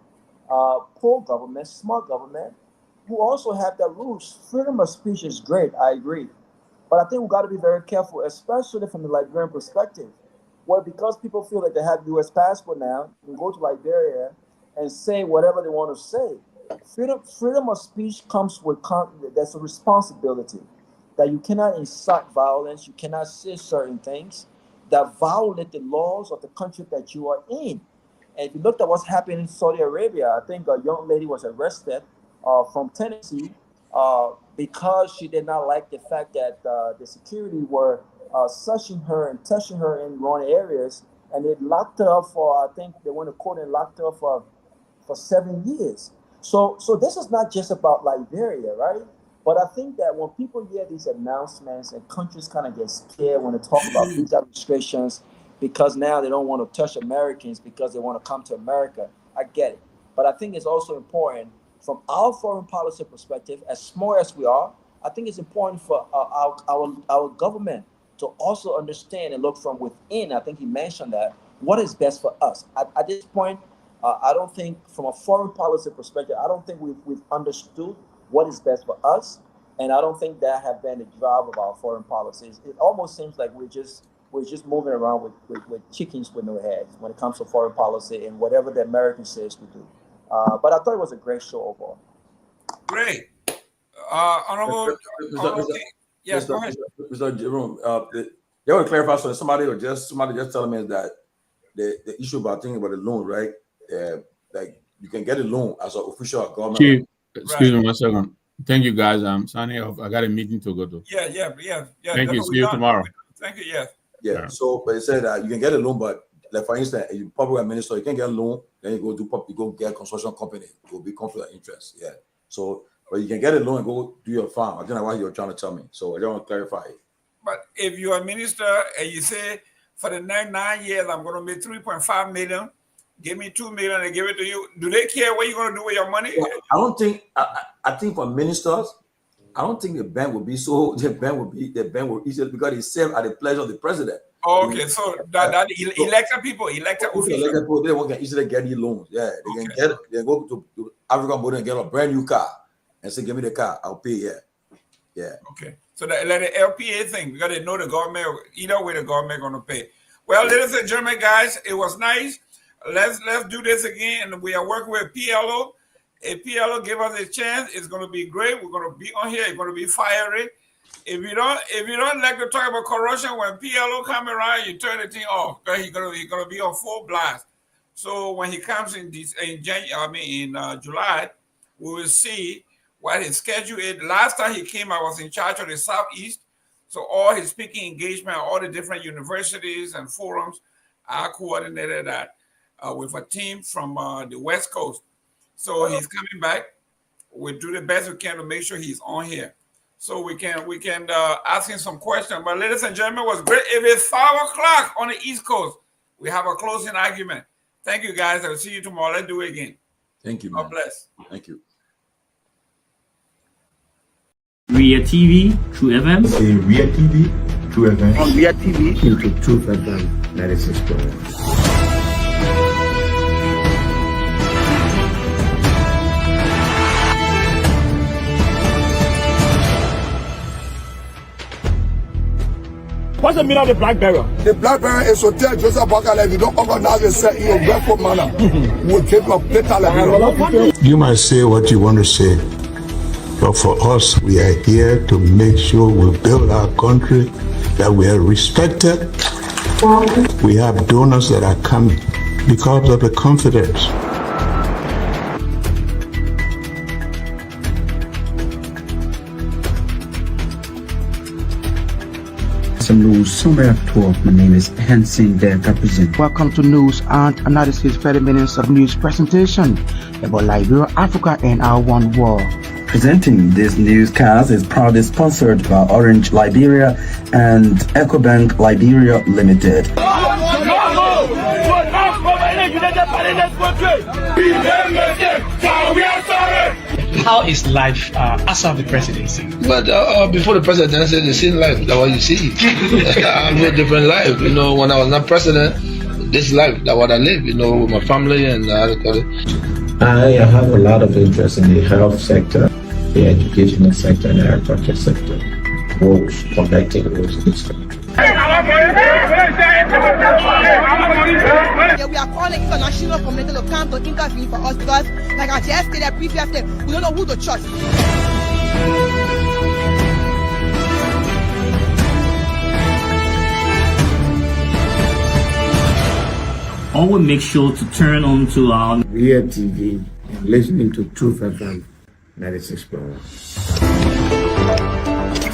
poor government, smart government, who also have their rules. Freedom of speech is great, I agree. But I think we've got to be very careful, especially from the Liberian perspective, where because people feel that they have U.S. passport now, you can go to Liberia and say whatever they want to say. Freedom of speech comes with there's a responsibility that you cannot incite violence, you cannot say certain things that violate the laws of the country that you are in. And if you looked at what's happening in Saudi Arabia, I think a young lady was arrested from Tennessee because she did not like the fact that the security were searching her and touching her in wrong areas, and they locked her up for, I think they went to court and locked her up for 7 years. So this is not just about Liberia, right? But I think that when people hear these announcements and countries kind of get scared when they talk about visa restrictions because now they don't want to touch Americans because they want to come to America, I get it. But I think it's also important from our foreign policy perspective, as small as we are, I think it's important for our government to also understand and look from within. I think he mentioned that, what is best for us. At this point, I don't think from a foreign policy perspective, I don't think we've understood what is best for us. And I don't think that have been the drive of our foreign policies. It almost seems like we're just moving around with chickens with no heads when it comes to foreign policy and whatever the American says we do. But I thought it was a great show overall. Great. Honorable, yes, go ahead. Mr. Jerome, they want to clarify, so somebody just telling me that the issue about thinking about the loan, right? Like you can get a loan as an official government. Chief, excuse me 1 second. Thank you, guys. I'm signing off. I got a meeting to go to. Yeah. Thank you. See you tomorrow. Thank you. Yeah. Yeah. So, but it said that you can get a loan, but like for instance, you public minister, you can get a loan, then you go get a construction company. It will be conflict of interest. Yeah. So, but you can get a loan and go do your farm. I don't know what you're trying to tell me. So I don't want to clarify it. But if you're a minister and you say for the next 9 years I'm going to make 3.5 million, give me 2 million and give it to you, do they care what you're going to do with your money? Well, I don't think. I think for ministers, I don't think the bank will be so. The bank will easily because it's served at the pleasure of the president. Oh, okay, so that elected people, elected people, they won't easily get these loans. Yeah, they can get. They go to African border and get a brand new car. and say, give me the car, I'll pay here. Yeah. Okay. So like the LPA thing, because they know the government, either way the government going to pay. Well, ladies and gentlemen, guys, it was nice. Let's do this again. And we are working with PLO. If PLO give us a chance, it's going to be great. We're going to be on here. It's going to be fiery. If you don't like to talk about corruption, when PLO come around, you turn the thing off. He's gonna be on full blast. So when he comes in July, we will see what his schedule is. Last time he came, I was in charge of the Southeast. So all his speaking engagement, all the different universities and forums, I coordinated that with a team from the West Coast. So he's coming back. We'll do the best we can to make sure he's on here. So we can ask him some questions. But ladies and gentlemen, it was great. If it's 5 o'clock on the East Coast, we have a closing argument. Thank you, guys. I'll see you tomorrow. Let's do it again. Thank you, man. God bless. Thank you. Ria TV, True FM. Ria TV, True FM. On Ria TV, into True FM 96.1. What's the meaning of the black barrel? The black barrel is to tell Joseph Bakala, if you don't organize yourself in a grateful manner, we'll take your plate. You might say what you want to say, but for us, we are here to make sure we build our country, that we are respected. We have donors that are coming because of the confidence. News Summary of 12. My name is Hansen there represent. Welcome to News and Analysis 30 minutes of news presentation about Liberia, Africa, and our one war. Presenting this newscast is proudly sponsored by Orange Liberia and EcoBank Liberia Limited. How is life after the presidency? But before the presidency, the same life, that's what you see. I live a different life. You know, when I was not president, this life, that's what I live, you know, with my family and I have a lot of interest in the health sector, the educational sector, and the agriculture sector. Roads, connecting roads and stuff. Yeah, we are calling international community to come to intervene for us because, like I just stated previously, we don't know who to trust. Always make sure to turn on to our Ria TV and listening to Truth FM 96.1.